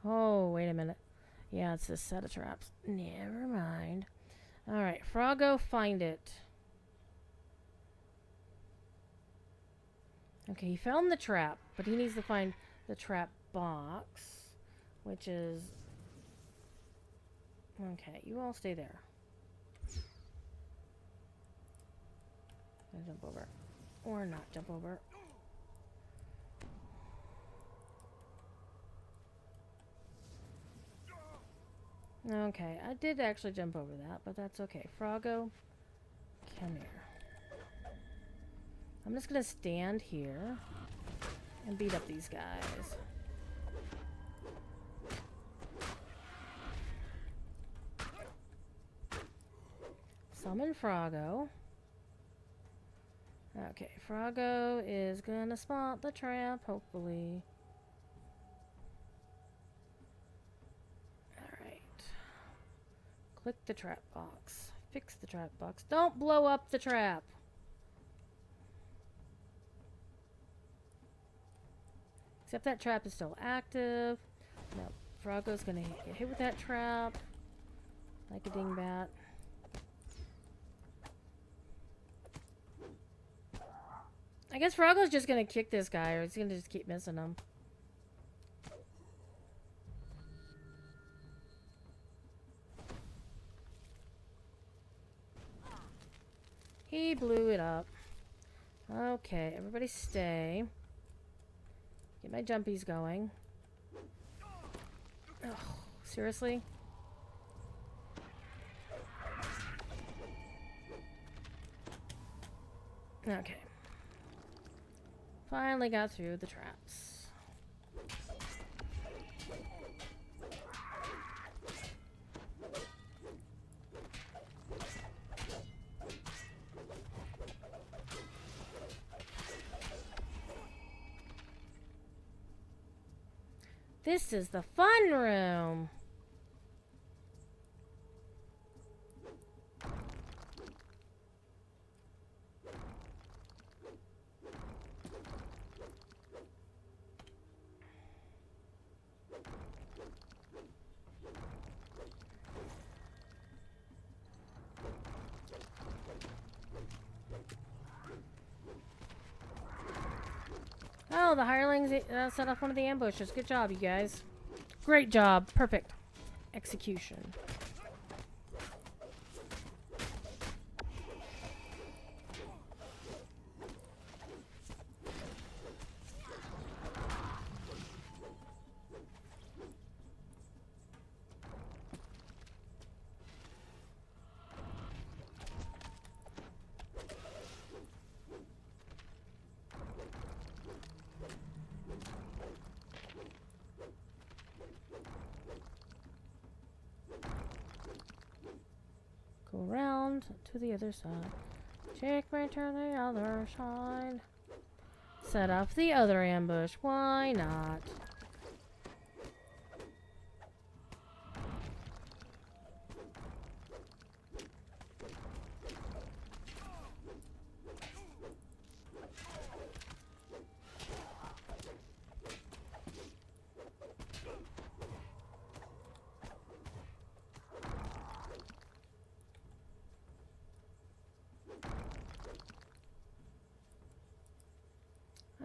Oh, wait a minute. Yeah, it's this set of traps. Never mind. Alright, Froggo, find it. Okay, he found the trap, but he needs to find the trap box, which is... Okay, you all stay there. I'll jump over. Or not jump over. Okay, I did actually jump over that, but that's okay. Froggo, come here. I'm just gonna stand here and beat up these guys. Summon Froggo. Okay, Froggo is gonna spot the trap, hopefully. Click the trap box. Fix the trap box. Don't blow up the trap. Except that trap is still active. No, Froggo's gonna get hit with that trap. Like a dingbat. I guess Froggo's just gonna kick this guy, or he's gonna just keep missing him. He blew it up. Okay, everybody stay. Get my jumpies going. Oh, seriously? Okay. Finally got through the traps. This is the fun room. Oh, the hirelings set off one of the ambushes. Good job, you guys. Great job. Perfect execution. Go around to the other side. Take me to the other side. Set off the other ambush. Why not?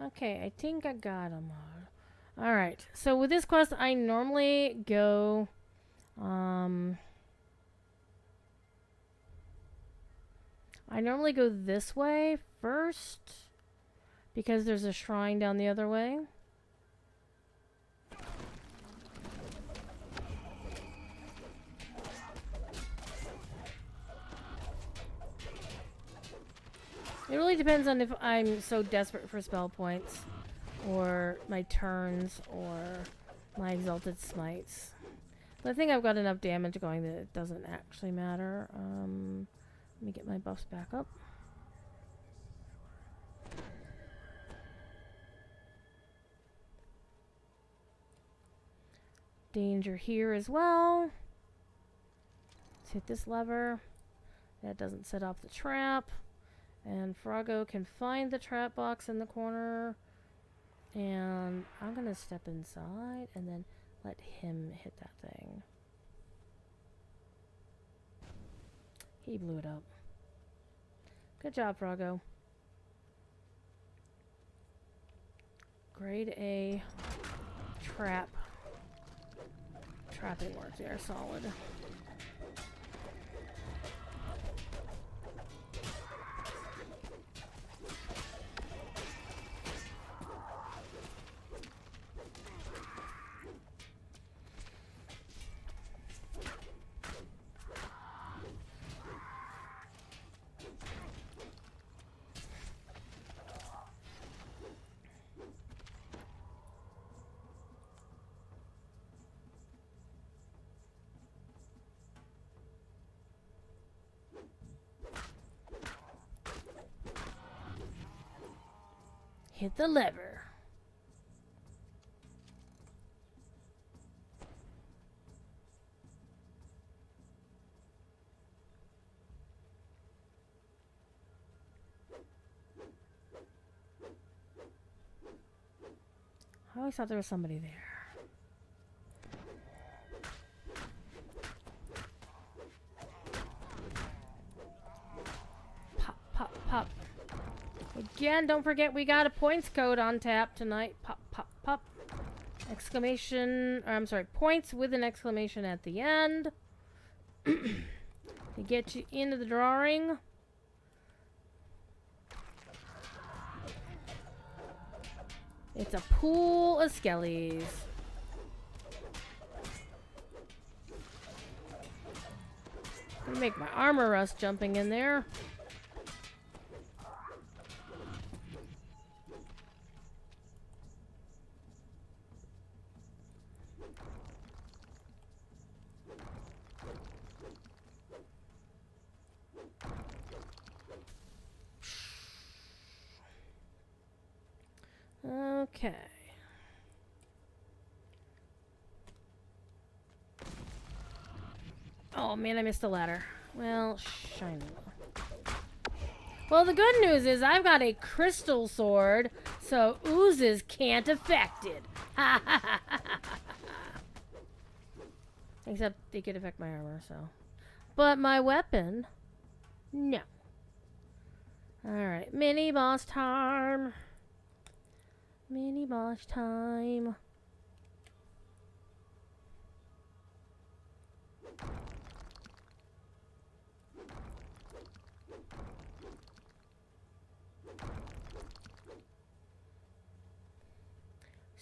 Okay, I think I got them all. Alright, so with this quest, I normally go... I normally go this way first, because there's a shrine down the other way. It really depends on if I'm so desperate for spell points, or my turns, or my exalted smites. But I think I've got enough damage going that it doesn't actually matter. Let me get my buffs back up. Danger here as well. Let's hit this lever. That doesn't set off the trap. And Froggo can find the trap box in the corner. And I'm going to step inside and then let him hit that thing. He blew it up. Good job, Froggo. Grade A trapping work there, solid. Hit the lever. I always thought there was somebody there. Pop, pop, pop. Again, don't forget we got a points code on tap tonight. Pop, pop, pop. Exclamation, or I'm sorry, points with an exclamation at the end. To get you into the drawing. It's a pool of skellies. Gonna make my armor rust jumping in there. Okay. Oh man, I missed the ladder. Well, shiny. Well, the good news is I've got a crystal sword, so oozes can't affect it. Except they could affect my armor, so. But my weapon, no. Alright, mini boss time. Mini boss time.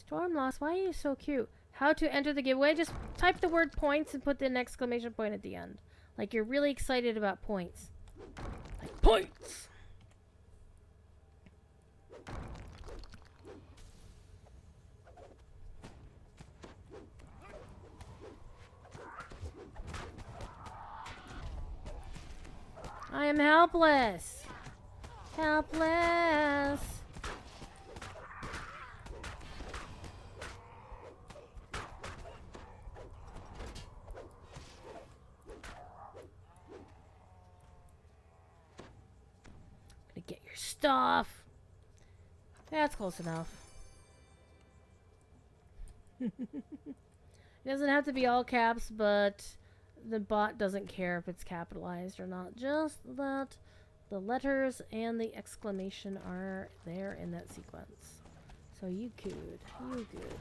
Stormlost, why are you so cute? How to enter the giveaway? Just type the word points and put an exclamation point at the end. Like you're really excited about points. Like points! I am helpless. Helpless. Gonna get your stuff. That's close enough. It doesn't have to be all caps, but the bot doesn't care if it's capitalized or not. Just that the letters and the exclamation are there in that sequence. So you good. You good.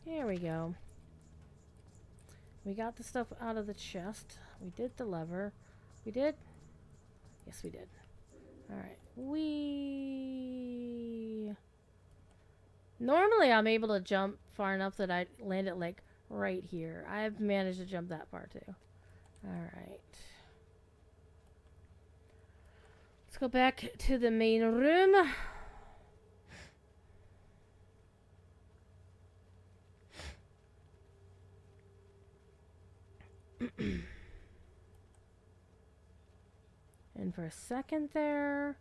There we go. We got the stuff out of the chest. We did the lever. We did? Yes, we did. Alright. Normally I'm able to jump far enough that I land it like right here. I've managed to jump that far too. Alright. Let's go back to the main room. And for a second there,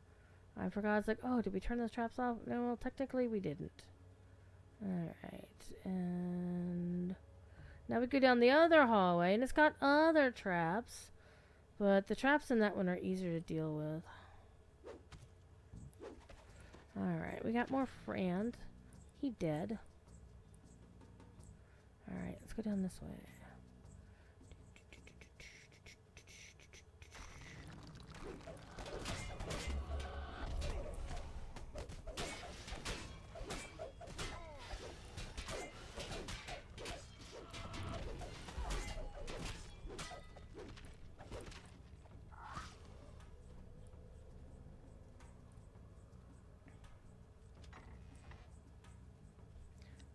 I forgot. It's like, oh, did we turn those traps off? No, well, technically we didn't. Alright, and now we go down the other hallway, and it's got other traps, but the traps in that one are easier to deal with. Alright, we got more Frand. He dead. Alright, let's go down this way.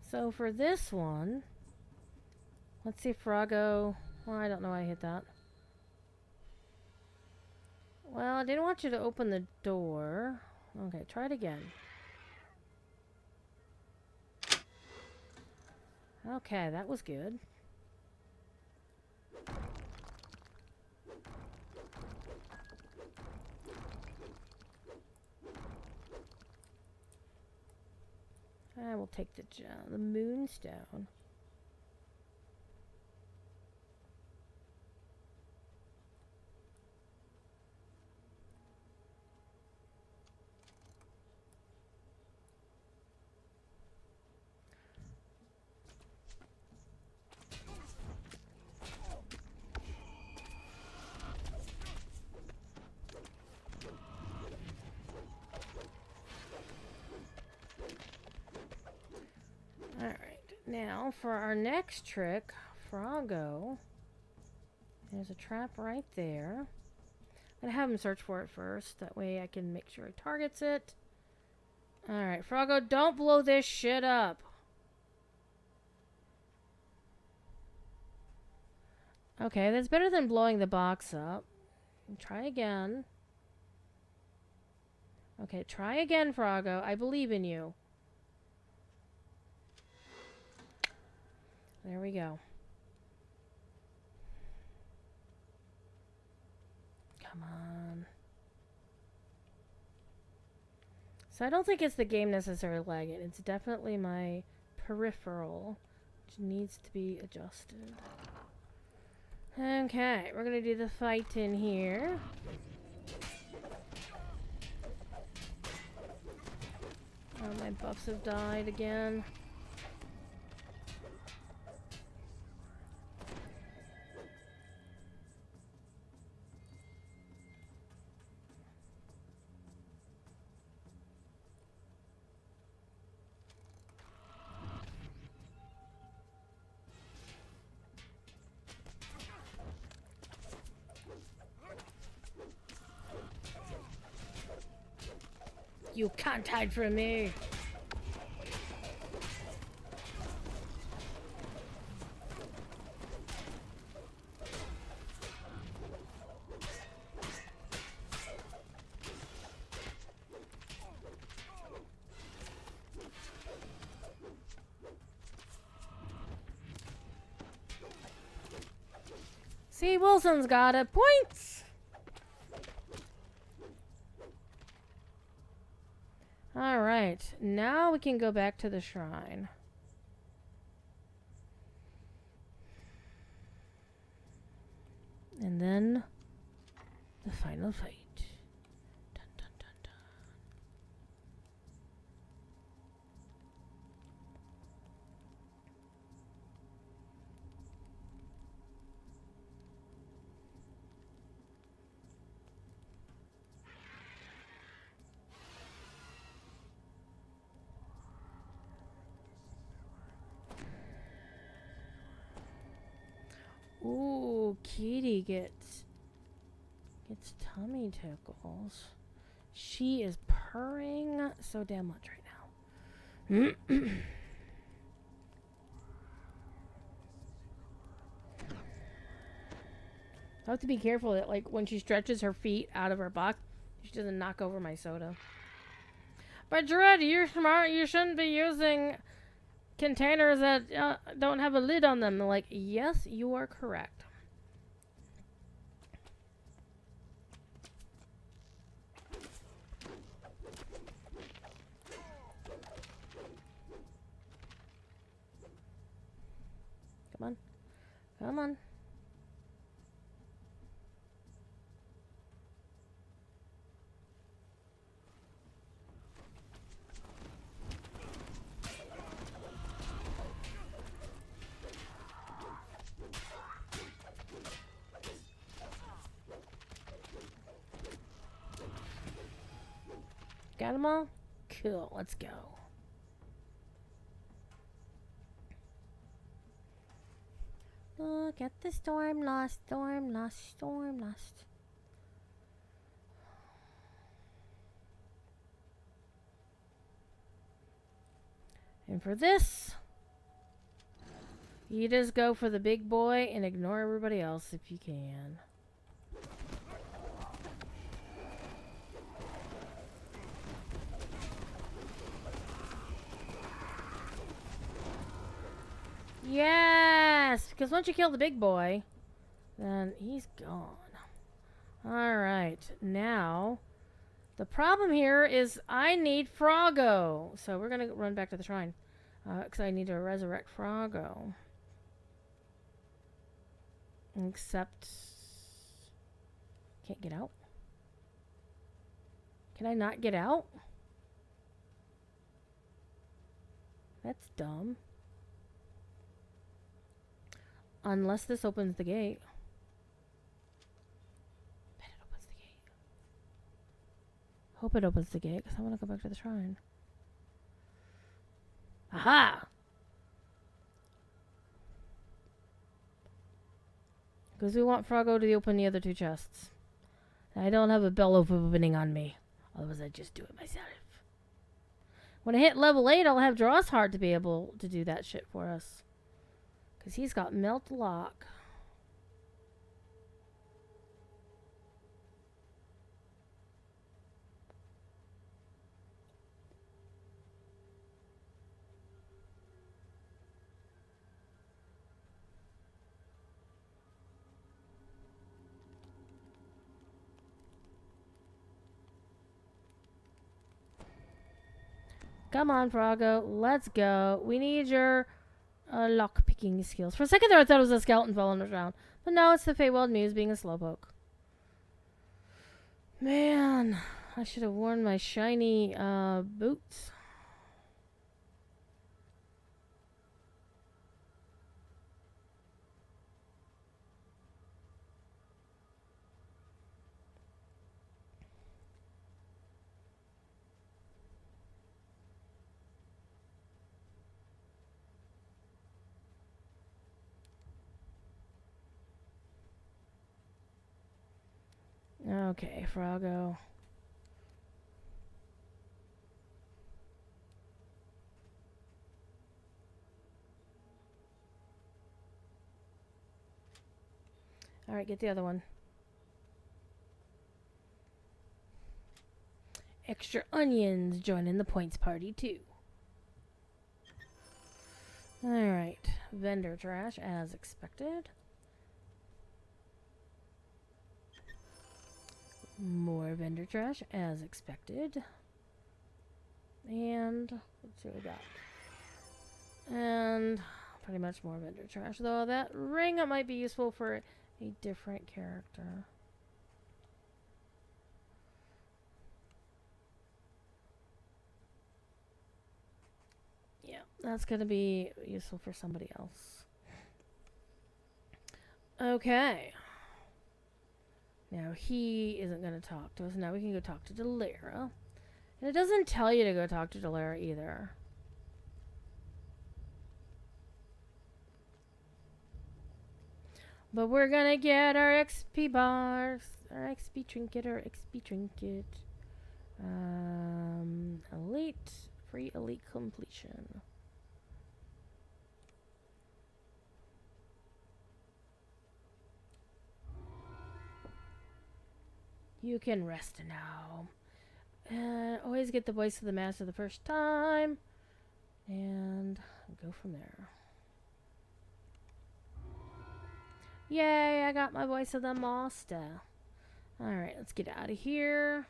So for this one, let's see if Froggo... Well, I don't know why I hit that. Well, I didn't want you to open the door. Okay, try it again. Okay, that was good. I will take the moonstone. Now, for our next trick, Froggo, there's a trap right there. I'm going to have him search for it first. That way I can make sure he targets it. Alright, Froggo, don't blow this shit up. Okay, that's better than blowing the box up. Try again. Okay, try again, Froggo. I believe in you. There we go. Come on. So I don't think it's the game necessarily lagging. It's definitely my peripheral, which needs to be adjusted. Okay, we're gonna do the fight in here. Oh, my buffs have died again. You can't hide from me. See, Wilson's got it. Points! Alright, now we can go back to the shrine. And then the final fight. Dun, dun, dun, dun. Ooh, Kitty gets tummy tickles. She is purring so damn much right now. I have to be careful that, like, when she stretches her feet out of her box, she doesn't knock over my soda. But Druid, you're smart. You shouldn't be using containers that don't have a lid on them. They're like, yes, you are correct. Come on. Come on. Got them all? Cool, let's go. Look at the storm lost, storm lost, storm lost. And for this, you just go for the big boy and ignore everybody else if you can. Yes! Because once you kill the big boy, then he's gone. Alright, now, the problem here is I need Froggo. So we're going to run back to the shrine. Because I need to resurrect Froggo. Except... Can't get out? Can I not get out? That's dumb. Unless this opens the gate. Bet it opens the gate. Hope it opens the gate, because I want to go back to the shrine. Aha! Because we want Froggo to open the other two chests. I don't have a bell opening on me. Otherwise I'd just do it myself. When I hit level 8, I'll have Drawshard to be able to do that shit for us. Because he's got Melt Lock. Come on, Froggo. Let's go. We need your lock-picking skills. For a second there, I thought it was a skeleton falling around. But no, it's the Feywild Muse being a slowpoke. Man, I should have worn my shiny boots. Okay, Froggo. Alright, get the other one. Extra onions joining the points party, too. Alright, vendor trash as expected. More vendor trash as expected. And let's see what we got. And pretty much more vendor trash. Though that ring might be useful for a different character. Yeah, that's going to be useful for somebody else. Okay. Now, he isn't going to talk to us. Now we can go talk to Delera. And it doesn't tell you to go talk to Delera either. But we're going to get our XP bars. Our XP trinket, our XP trinket. Elite. Free elite completion. You can rest now. Always get the voice of the master the first time. And go from there. Yay, I got my voice of the master. Alright, let's get out of here.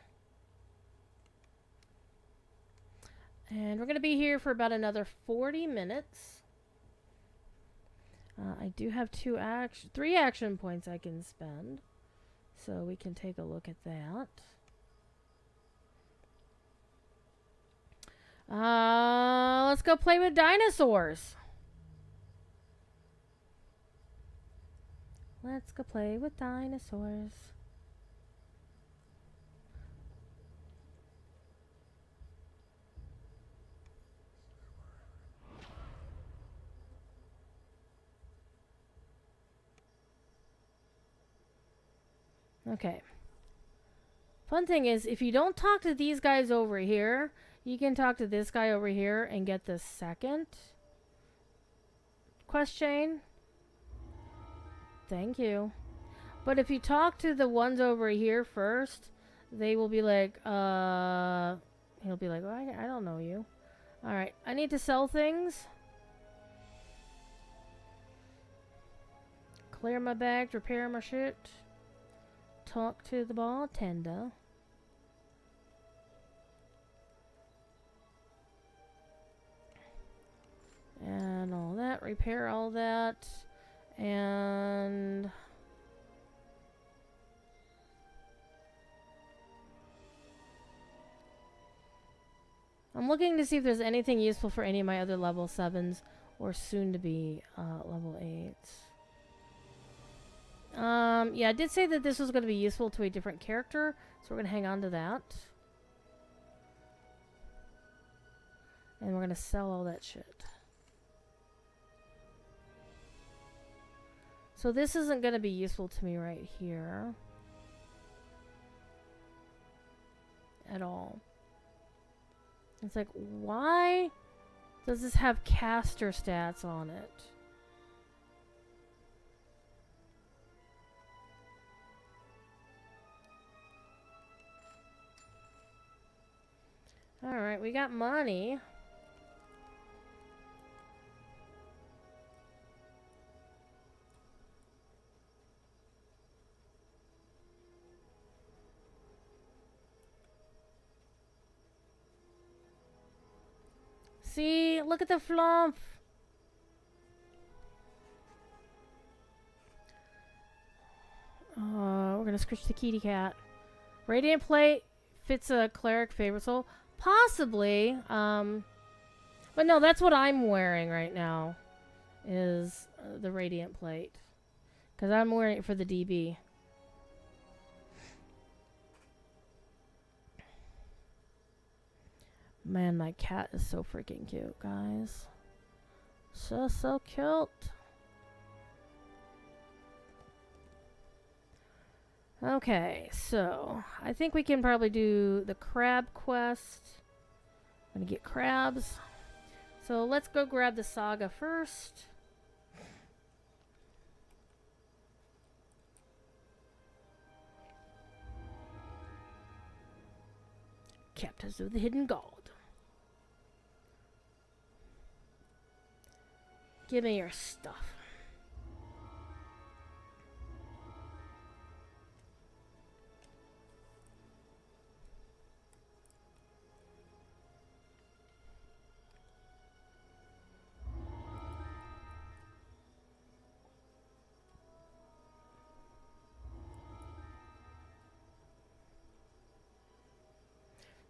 And we're going to be here for about another 40 minutes. I do have 3 action points I can spend. So we can take a look at that. Let's go play with dinosaurs. Let's go play with dinosaurs. Okay. Fun thing is, if you don't talk to these guys over here, you can talk to this guy over here and get the second quest chain. Thank you. But if you talk to the ones over here first, they will be like, he'll be like, oh, I don't know you. Alright, I need to sell things. Clear my bags, repair my shit. Talk to the bartender. And all that, repair all that. And I'm looking to see if there's anything useful for any of my other level 7s or soon to be level 8s. Yeah, I did say that this was going to be useful to a different character, so we're going to hang on to that. And we're going to sell all that shit. So this isn't going to be useful to me right here. At all. It's like, why does this have caster stats on it? Alright, we got money. See? Look at the flump! We're gonna scratch the kitty cat. Radiant plate fits a cleric favorite soul. Possibly. But no, that's what I'm wearing right now. Is the radiant plate. Because I'm wearing it for the DB. Man, my cat is so freaking cute, guys. So cute. Okay, so I think we can probably do the crab quest. I'm gonna get crabs. So let's go grab the saga first. Captives of the Hidden God. Give me your stuff.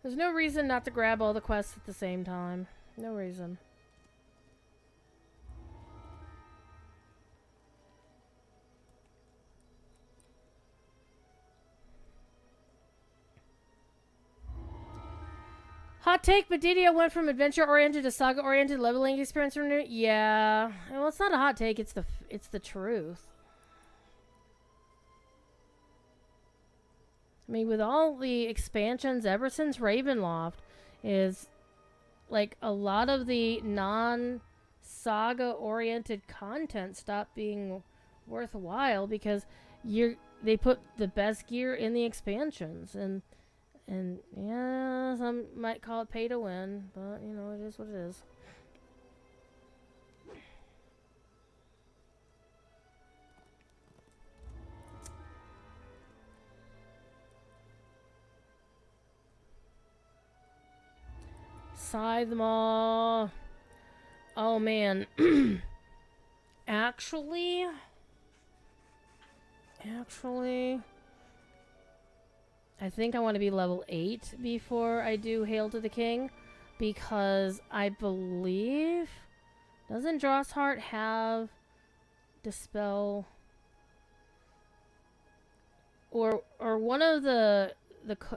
There's no reason not to grab all the quests at the same time. No reason. Hot take, but DDO went from adventure-oriented to saga-oriented leveling experience. Yeah. Well, it's not a hot take. It's the truth. I mean, with all the expansions ever since Ravenloft, is like a lot of the non-saga-oriented content stopped being worthwhile because they put the best gear in the expansions and yeah, some might call it pay to win, but you know, it is what it is. Scythe them all. Oh man. Actually, I think I want to be level 8 before I do Hail to the King, because I believe, doesn't Drossheart have Dispel, or one of the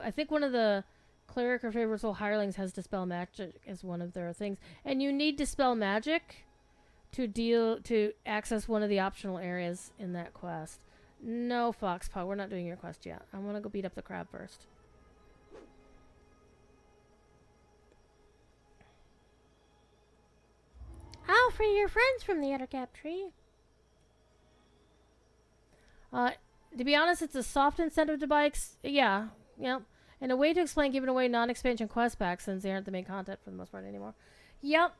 I think one of the Cleric or Favorite Soul Hirelings has Dispel Magic as one of their things, and you need Dispel Magic to access one of the optional areas in that quest. No, Foxpaw, we're not doing your quest yet. I want to go beat up the crab first. I'll free your friends from the Ettercap tree. To be honest, it's a soft incentive to buy. Yeah. And a way to explain giving away non-expansion quest packs since they aren't the main content for the most part anymore. Yep.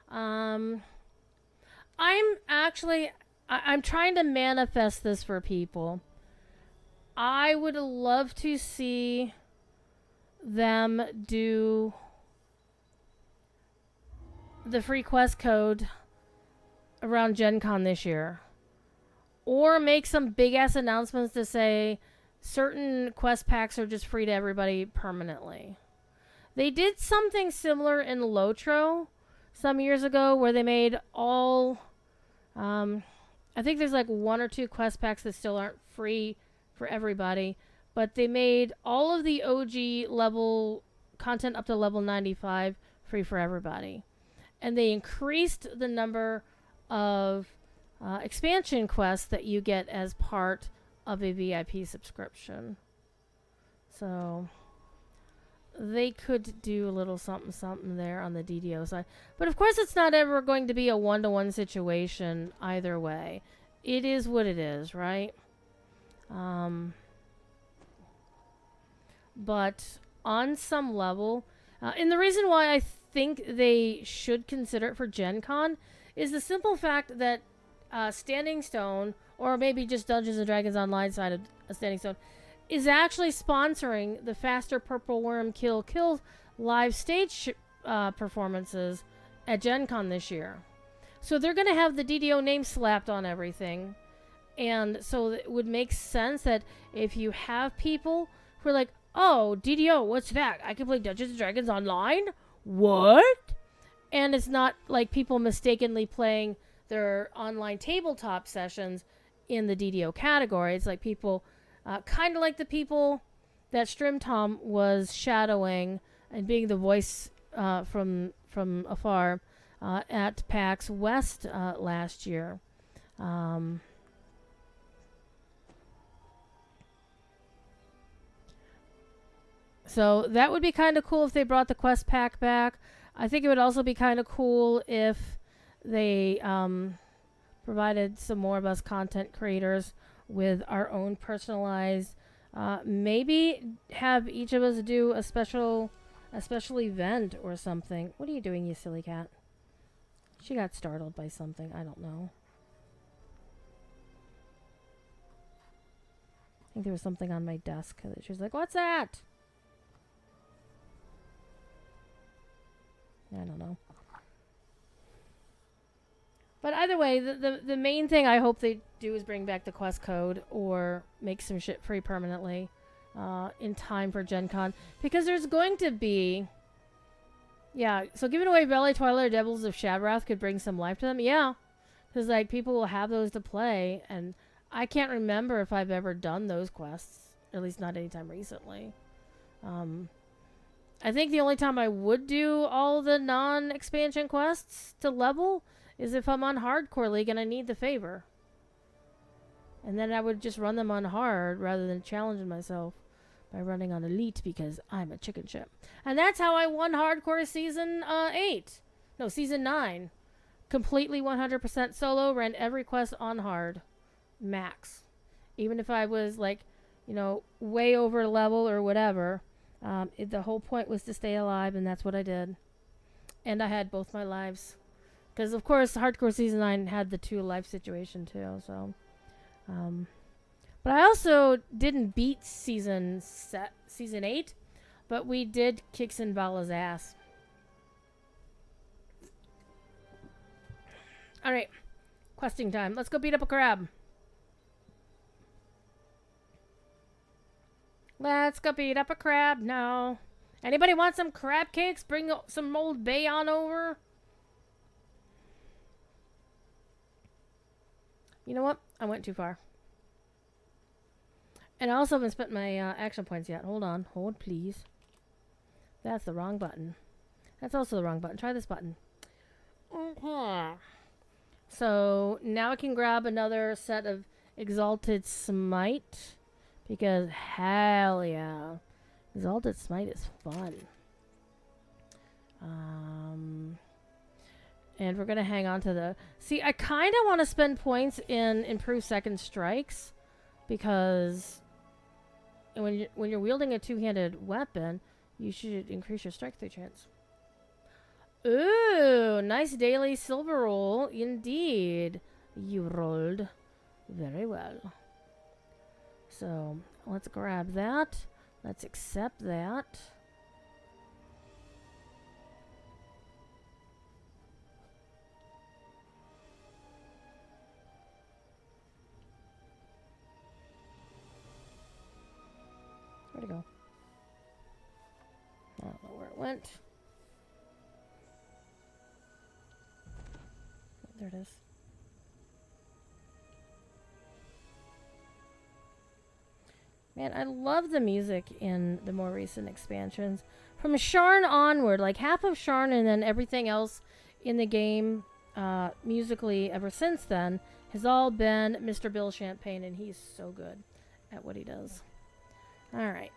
I'm trying to manifest this for people. I would love to see them do the free quest code around Gen Con this year. Or make some big ass announcements to say certain quest packs are just free to everybody permanently. They did something similar in Lotro some years ago where they made all... I think there's like 1 or 2 quest packs that still aren't free for everybody, but they made all of the OG level content up to level 95 free for everybody. And they increased the number of expansion quests that you get as part of a VIP subscription. So they could do a little something something there on the DDO side. But of course it's not ever going to be a one-to-one situation either way. It is what it is, right? But on some level, and the reason why I think they should consider it for Gen Con is the simple fact that Standing Stone, or maybe just Dungeons and Dragons Online side of Standing Stone, is actually sponsoring the Faster Purple Worm Kill live stage performances at Gen Con this year. So they're going to have the DDO name slapped on everything. And so it would make sense that if you have people who are like, oh, DDO, what's that? I can play Dungeons and Dragons online? What? And it's not like people mistakenly playing their online tabletop sessions in the DDO category. It's like people, kind of like the people that Strim Tom was shadowing and being the voice from afar at PAX West last year. So that would be kind of cool if they brought the quest pack back. I think it would also be kind of cool if they provided some more of us content creators with our own personalized. Maybe have each of us do a special event or something. What are you doing, you silly cat? She got startled by something. I don't know. I think there was something on my desk that she was like, "What's that?" I don't know. But either way, the main thing I hope they do is bring back the quest code or make some shit free permanently in time for Gen Con. Because there's going to be... Yeah, so giving away Valley Twilight or Devils of Shadrath could bring some life to them. Yeah, because like people will have those to play. And I can't remember if I've ever done those quests. At least not anytime recently. I think the only time I would do all the non-expansion quests to level is if I'm on Hardcore League and I need the favor. And then I would just run them on hard rather than challenging myself by running on Elite because I'm a chicken shit. And that's how I won Hardcore Season 8. No, Season 9. Completely 100% solo, ran every quest on hard. Max. Even if I was like, you know, way over level or whatever. The whole point was to stay alive, and that's what I did. And I had both my lives. Because, of course, Hardcore Season 9 had the 2 life situation, too. So, but I also didn't beat Season 8, but we did kick Sinbala's ass. Alright. Questing time. Let's go beat up a crab. Let's go beat up a crab now. Anybody want some crab cakes? Bring some old bay on over. You know what? I went too far. And I also haven't spent my action points yet. Hold on. Hold, please. That's the wrong button. That's also the wrong button. Try this button. Okay. So now I can grab another set of Exalted Smite. Because hell yeah. Exalted Smite is fun. And we're going to hang on to the... See, I kind of want to spend points in Improved Second Strikes. Because when you're wielding a two-handed weapon, you should increase your strike 3 chance. Ooh, nice daily silver roll. Indeed. You rolled very well. So, let's grab that. Let's accept that. Where'd it go? I don't know where it went. There it is. Man, I love the music in the more recent expansions. From Sharn onward, like half of Sharn and then everything else in the game musically ever since then has all been Mr. Bill Champagne, and he's so good at what he does. Alright.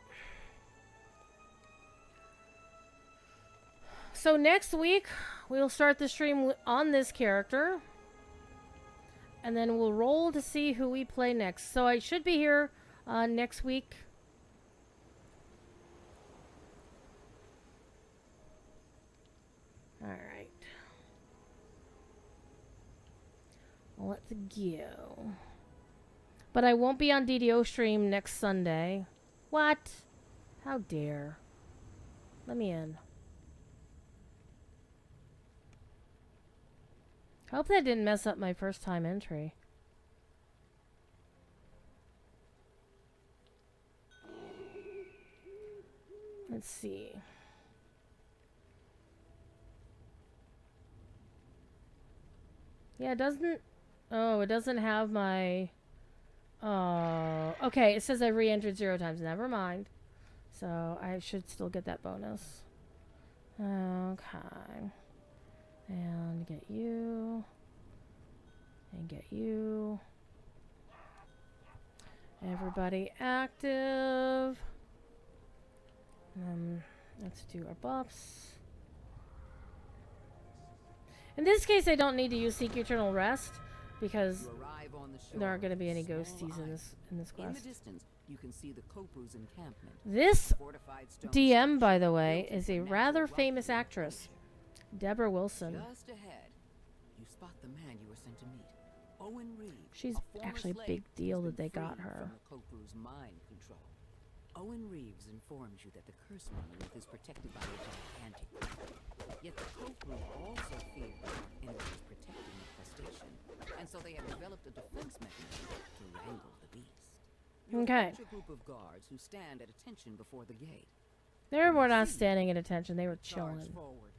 So next week, we'll start the stream on this character. And then we'll roll to see who we play next. So I should be here next week. Alright. Let's go. But I won't be on DDO stream next Sunday. What? How dare. Let me in. Hope that didn't mess up my first time entry. Let's see. Yeah, it doesn't... Oh, it doesn't have my... Oh, okay, it says I re-entered 0 times. Never mind. So, I should still get that bonus. Okay. And get you. And get you. Everybody active. Let's do our buffs. In this case, I don't need to use Seek Eternal Rest because there aren't going to be any ghosties in this quest. In the distance, you can see the Kopru's encampment. This DM, by the way, is a rather famous actress, Deborah Wilson. Just ahead, you spot the man you were sent to meet, Owen Reeves. She's actually a big deal that they got her. From the Kopru's mind control. Owen Reeves informs you that the curse monolith is protected by a gigantic creature. Yet the Kopru also fear that our enemies protecting the crustacean, and so they have developed a defense mechanism to wrangle the beast. You Okay. approach a group of guards who stand at attention before the gate. They were not standing at attention. They were chilling. Charge forward.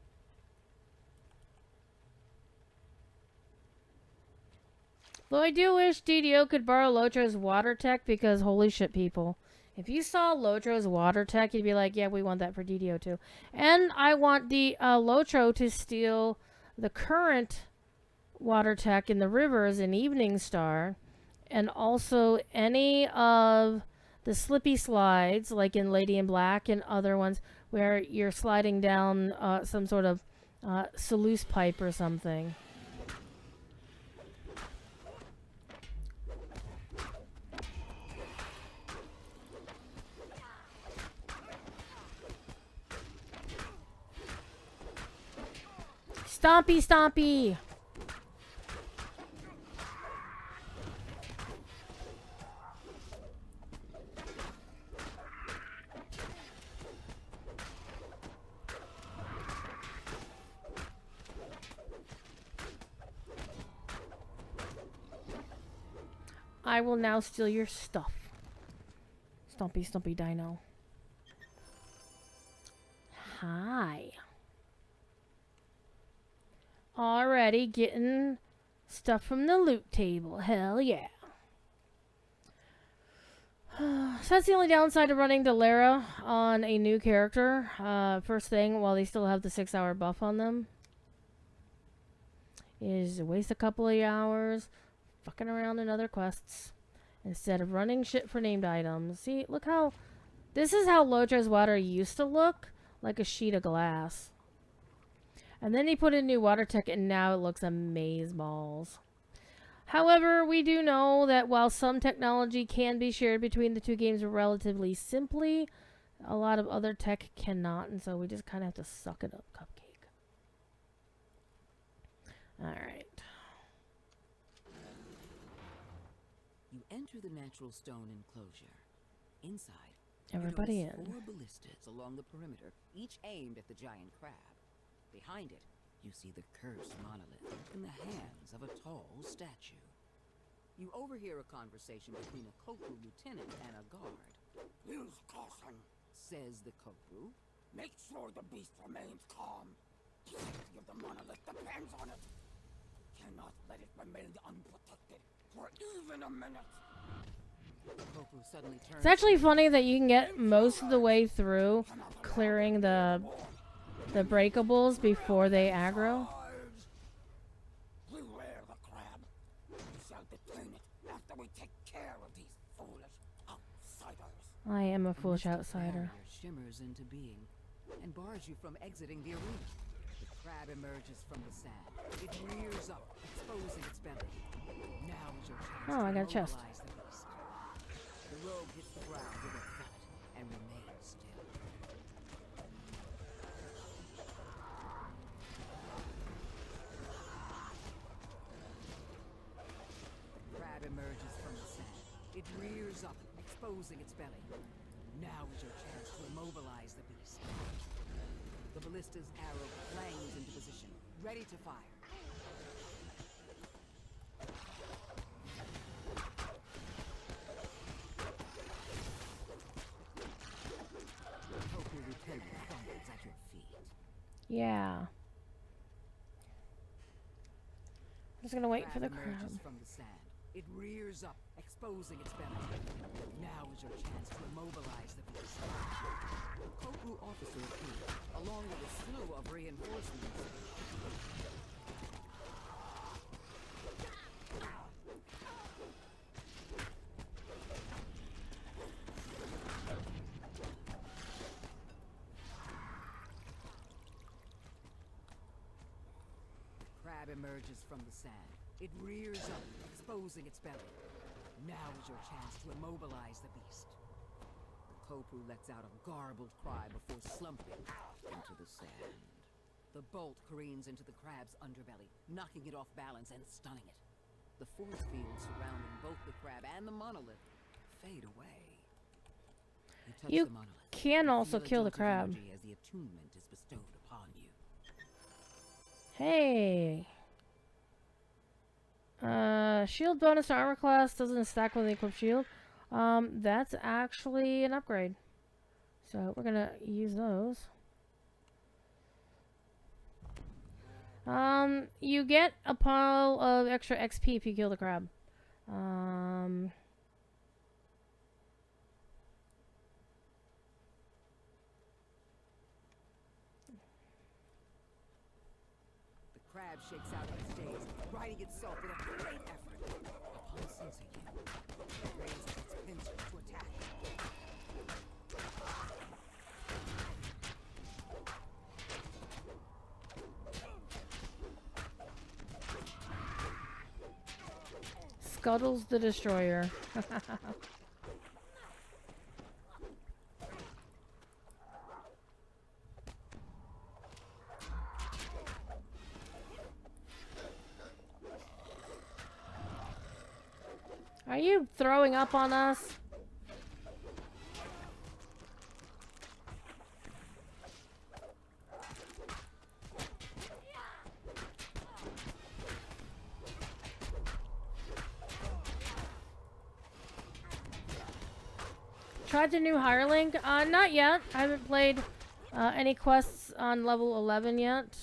Though I do wish DDO could borrow Lotro's water tech because holy shit, people. If you saw Lotro's water tech, you'd be like, yeah, we want that for DDO too. And I want the Lotro to steal the current water tech in the rivers in Evening Star. And also any of the slippy slides, like in Lady in Black and other ones, where you're sliding down some sort of sluice pipe or something. Stompy, stompy! I will now steal your stuff. Stompy, stompy dino. Hi. Already getting stuff from the loot table. Hell yeah. So that's the only downside of running Delera on a new character. First thing, while they still have the 6-hour buff on them, is waste a couple of hours fucking around in other quests instead of running shit for named items. See, look how... This is how Lotra's water used to look, like a sheet of glass. And then he put in new water tech, and now it looks amazeballs. However, we do know that while some technology can be shared between the two games relatively simply, a lot of other tech cannot, and so we just kind of have to suck it up, Cupcake. Alright. You enter the natural stone enclosure. Inside, Everybody you in. notice 4 ballistas along the perimeter, each aimed at the giant crab. Behind it, you see the cursed monolith in the hands of a tall statue. You overhear a conversation between a Kopru lieutenant and a guard. Use caution. Says the Kopru. Make sure the beast remains calm. The safety of the monolith depends on it. Cannot let it remain unprotected for even a minute. The Kopru suddenly turns. It's actually funny that you can get most of the way through clearing the breakables before they aggro. Beware the crab. We shall detain it after we take care of these foolish outsiders. I am a A foolish mystic outsider. barrier shimmers into being and bars you from exiting the arena. crab emerges from the sand. It rears up, exposing its belly. Now is your chance Oh, I got a to chest. immobilize the beast. The rogue hits the ground with a thud and remains still. The crab emerges from the sand. It rears up, exposing its belly. Now is your chance to immobilize the beast. The ballista's arrow clangs into position, ready to fire. Toku Rutengu crumbles at your feet. Yeah. I'm just gonna wait for the Emerges crab. from the sand. It rears up, exposing its belly. Now is your chance to immobilize the beast. The Koku officer appears, along with a slew of reinforcements. Crab emerges from the sand. It rears up, exposing its belly. Now is your chance to immobilize the beast. The Kopu lets out a garbled cry before slumping into the sand. The bolt careens into the crab's underbelly, knocking it off balance and stunning it. The force fields surrounding both the crab and the monolith fade away. touch You the monolith, can and also feel a kill the jolt of crab. energy as the attunement is bestowed upon you. Hey. Shield bonus to armor class doesn't stack with the equipped shield. That's actually an upgrade. So we're gonna use those. You get a pile of extra XP if you kill the crab. The crab shakes out of its daze, righting itself with a great effort. Upon sensing you, it raises its pincers to attack. Scuttles the Destroyer. Are you throwing up on us? Tried the new hireling? Not yet. I haven't played any quests on level 11 yet.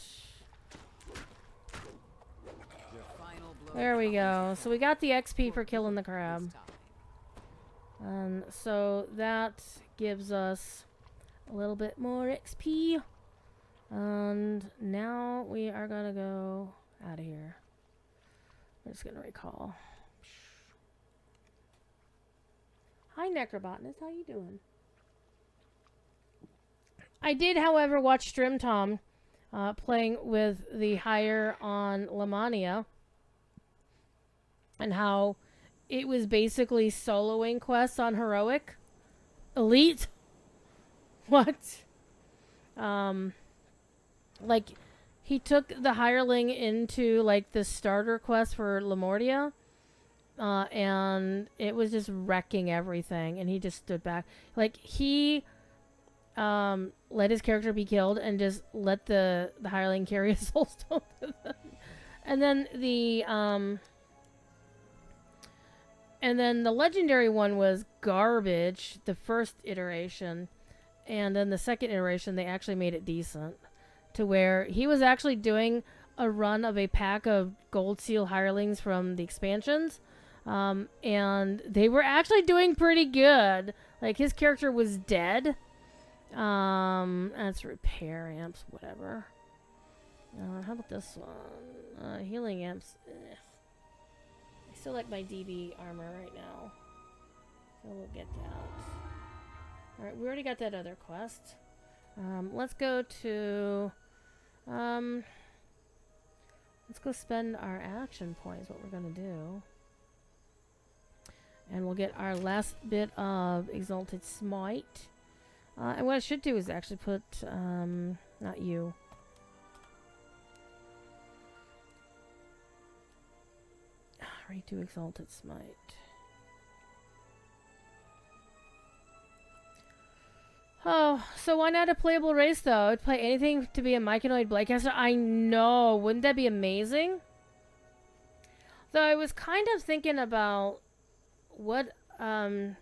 Your final blow There we covers go. the So we got the XP crab for killing the this crab. time. So that gives us a little bit more XP. And now we are gonna go out of here. I'm just gonna recall. Hi Necrobotanist, how you doing? I did, however, watch Strim Tom playing with the hire on Lamania, and how it was basically soloing quests on Heroic. Elite? What? Like, he took the hireling into, like, the starter quest for Lamortia, and it was just wrecking everything, and he just stood back. Like, he let his character be killed and just let the hireling carry a soulstone with him. And then the legendary one was garbage, the first iteration. And then the second iteration, they actually made it decent. To where he was actually doing a run of a pack of gold seal hirelings from the expansions. And they were actually doing pretty good. Like, his character was dead. That's repair amps, whatever. How about this one? Healing amps. I still like my DB armor right now. So we'll get that. Alright, we already got that other quest. Let's go to Let's go spend our action points, what we're gonna do. And we'll get our last bit of Exalted Smite. And what I should do is actually put, not you. Redo Exalted Smite. Oh, so why not a playable race, though? I'd play anything to be a Myconoid Bladecaster. I know. Wouldn't that be amazing? Though I was kind of thinking about what, because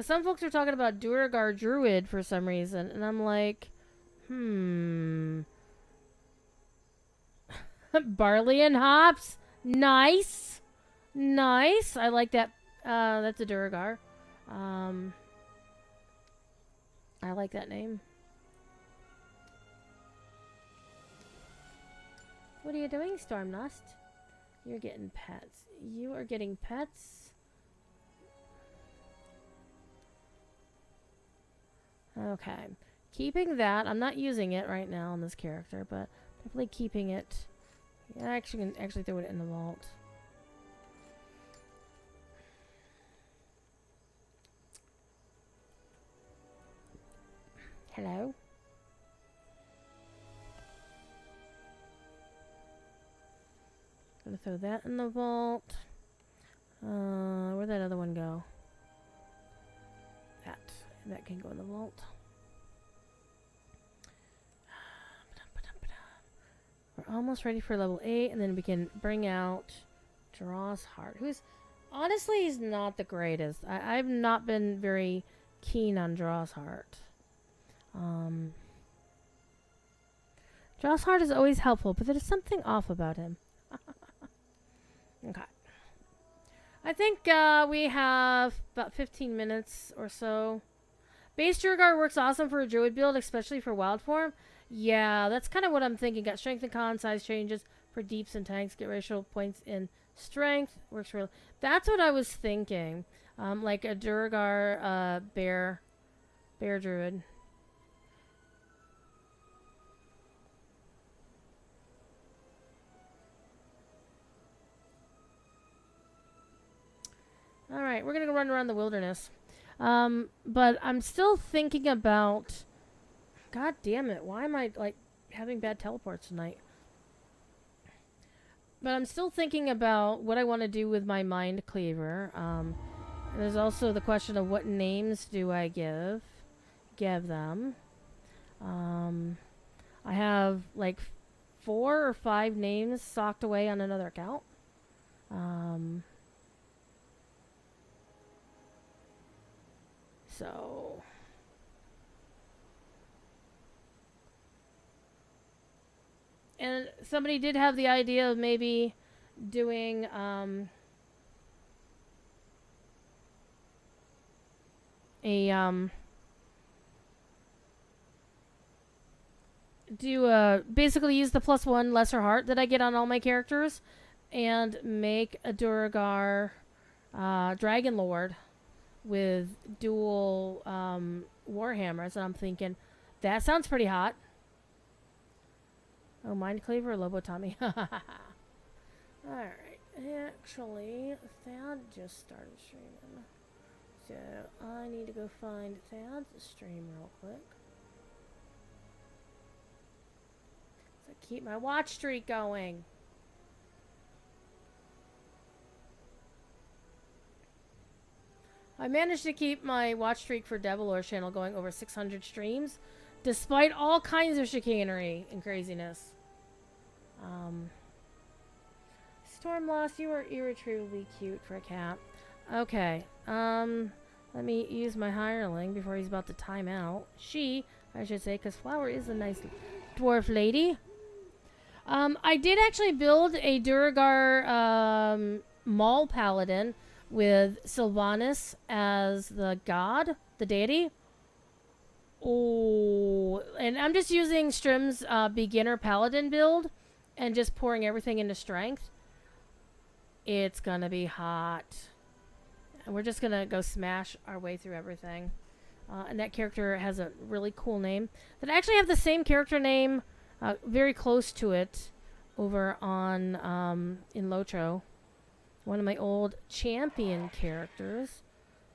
some folks are talking about Duergar Druid for some reason, and I'm like, barley and hops? Nice. Nice. I like that. That's a Duergar. I like that name. What are you doing, Stormlust? You're getting pets. You are getting pets. Okay. Keeping that. I'm not using it right now on this character, but definitely keeping it. Yeah, I actually can actually throw it in the vault. Hello? Gonna throw that in the vault. Where'd that other one go? That can go in the vault. We're almost ready for level 8, and then we can bring out Draw's Heart, who's honestly he's not the greatest. I've not been very keen on Draw's Heart. Draw's Heart is always helpful, but there's something off about him. Okay. I think we have about 15 minutes or so. Base Duergar works awesome for a Druid build, especially for wild form. Yeah, that's kind of what I'm thinking. Got strength and con size changes for deeps and tanks. Get racial points in strength. Works really. That's what I was thinking. Like a Duergar bear Druid. Alright, we're going to go run around the wilderness. But I'm still thinking about... God damn it, why am I, like, having bad teleports tonight? But I'm still thinking about what I want to do with my Mind Cleaver. There's also the question of what names do I give them. I have, like, 4 or 5 names socked away on another account. So... And somebody did have the idea of maybe doing basically use the +1 lesser heart that I get on all my characters and make a Duergar Dragon Lord with dual Warhammers, and I'm thinking that sounds pretty hot. Oh, Mind Cleaver or Lobotomy? Alright. Actually, Thad just started streaming. So, I need to go find Thad's stream real quick. So, keep my watch streak going. I managed to keep my watch streak for Devilor channel going over 600 streams, despite all kinds of chicanery and craziness. Stormlost, you are irretrievably cute for a cat. Okay, let me use my hireling before he's about to time out. She, I should say, because Flower is a nice dwarf lady. I did actually build a Duergar Maul Paladin with Sylvanas as the god, the deity. Oh, and I'm just using Strim's beginner paladin build and just pouring everything into strength. It's gonna be hot. And we're just gonna go smash our way through everything. And that character has a really cool name. That I actually have the same character name very close to it over on in Lotro. One of my old champion characters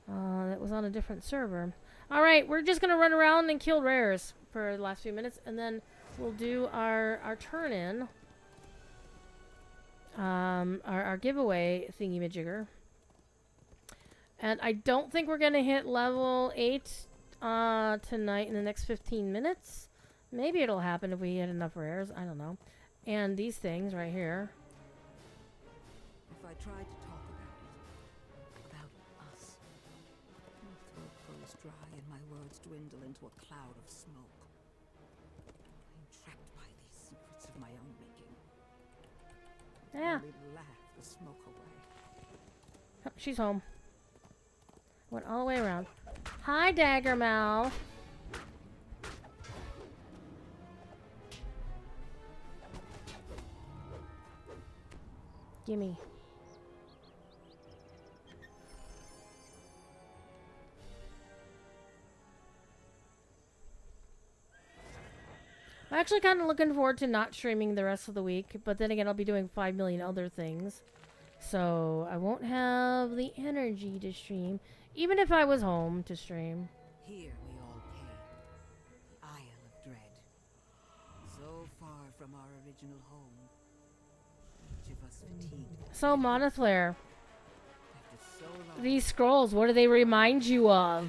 that was on a different server. Alright, we're just going to run around and kill rares for the last few minutes, and then we'll do our turn-in. Our giveaway thingy-majigger. And I don't think we're going to hit level 8 tonight in the next 15 minutes. Maybe it'll happen if we hit enough rares. I don't know. And these things right here. If I tried to talk about us, my throat goes dry and my words dwindle into a cloud of smoke. I'm trapped by these secrets of my own making. Yeah. Only laugh the smoke away. Oh, she's home. Went all the way around. Hi, Daggermouth. Gimme. I'm actually kind of looking forward to not streaming the rest of the week, but then again, I'll be doing 5 million other things. So I won't have the energy to stream, even if I was home to stream. Here we all came. Isle of Dread. So far from our original home. Each of us fatigued. So, Monothlare, After so long. these scrolls, what do they remind you of?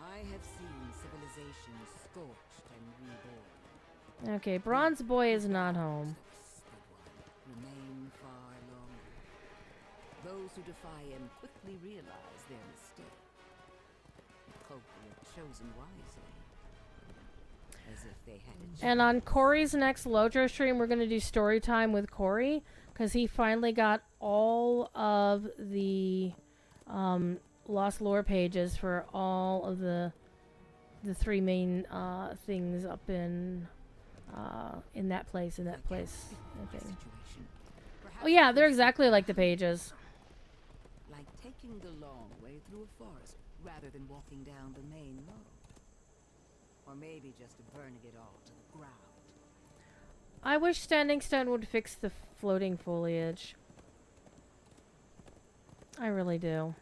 I have seen civilizations scorched and reborn. Okay, Bronze Boy is not home. Remain far longer. Those who defy him quickly realize their mistake. The folk were chosen wisely. As if they had a And on Corey's next Lotro stream, we're going to do story time with Corey, because he finally got all of the Lost Lore pages for all of the 3 main things up in that place, I think. situation. Oh yeah, they're exactly like the pages. Like taking the long way through a forest rather than walking down the main road. Or maybe just burning it all to the ground. I wish Standing Stone would fix the floating foliage. I really do.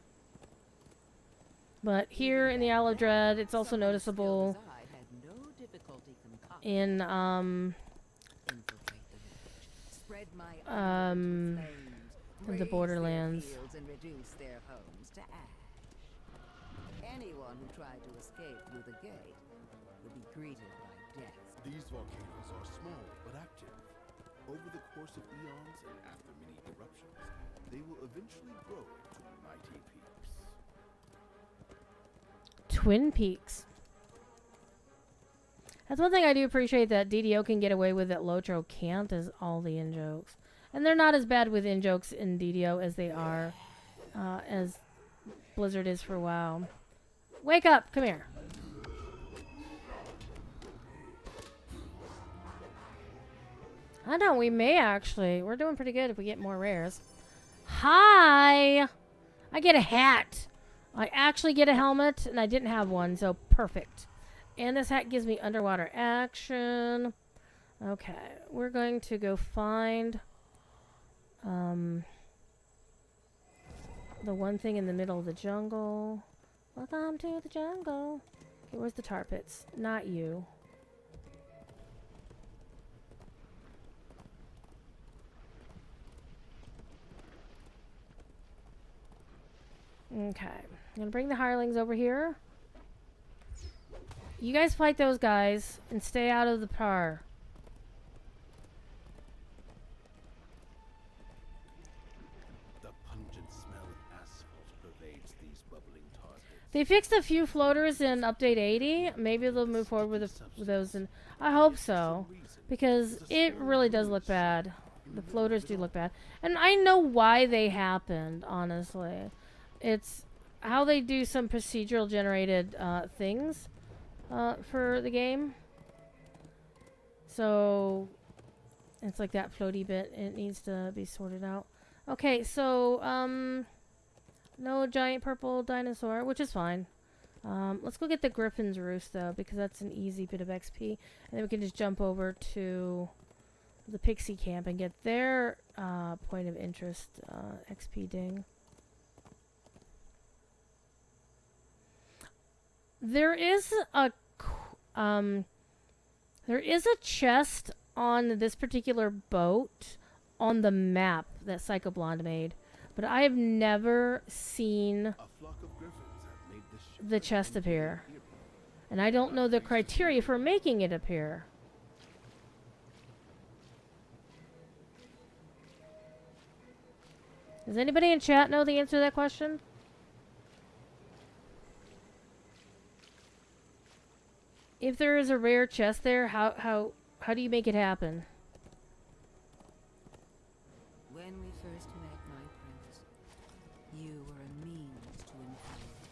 But here in the Isle of Dread, it's also noticeable in the Borderlands. And reduce their homes to ash. Anyone who tried to escape through the gate would be greeted by death. These volcanoes are small but active. Over the course of eons and after many eruptions, they will eventually grow to mighty peaks. Twin Peaks. That's one thing I do appreciate that DDO can get away with that Lotro can't, is all the in-jokes. And they're not as bad with in-jokes in DDO as they are as Blizzard is for WoW. Wake up! Come here. I know, we may actually. We're doing pretty good if we get more rares. Hi! I get a hat. I actually get a helmet, and I didn't have one, so perfect. And this hat gives me underwater action. Okay, we're going to go find the one thing in the middle of the jungle. Welcome to the jungle. Okay, where's the tar pits? Not you. Okay, I'm gonna bring the hirelings over here. You guys fight those guys and stay out of the tar. The pungent smell of asphalt pervades these bubbling tar pits. They fixed a few floaters in update 80. Maybe they'll move forward with those, and I hope so, because it really does look bad. The floaters do look bad, and I know why they happened. Honestly, it's how they do some procedural generated things for the game. So it's like that floaty bit. It needs to be sorted out. Okay, so no giant purple dinosaur, which is fine. Let's go get the Griffin's Roost, though, because that's an easy bit of XP. And then we can just jump over to the Pixie Camp and get their point of interest XP ding. There is a chest on this particular boat on the map that Psycho Blonde made, but I have never seen A flock of griffins have made this ship the chest appear, and I don't know the criteria for making it appear. Does anybody in chat know the answer to that question? If there is a rare chest there, how do you make it happen? When we first met, my prince, you were a means to an end.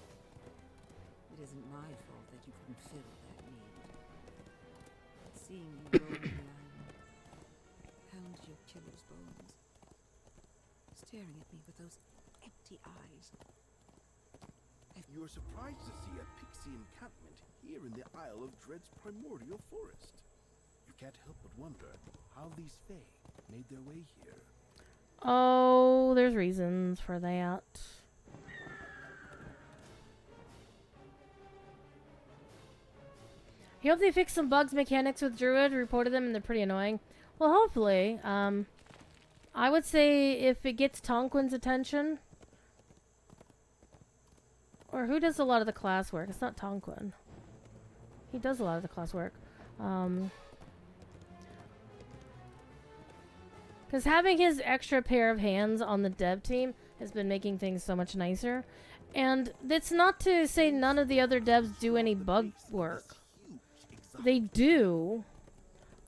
It isn't my fault that you couldn't fill that need. Seeing you roam the island, pound your killer's bones, staring at me with those empty eyes. You are surprised to see a pixie encampment here in the Isle of Dread's primordial forest. You can't help but wonder how these Fae made their way here. Oh, there's reasons for that. You hope they fix some bugs mechanics with Druid, reported them, and they're pretty annoying. Well, hopefully. I would say if it gets Tonquin's attention. Or who does a lot of the class work? It's not Tonquin. He does a lot of the class work. Because having his extra pair of hands on the dev team has been making things so much nicer. And that's not to say none of the other devs do any bug work. They do,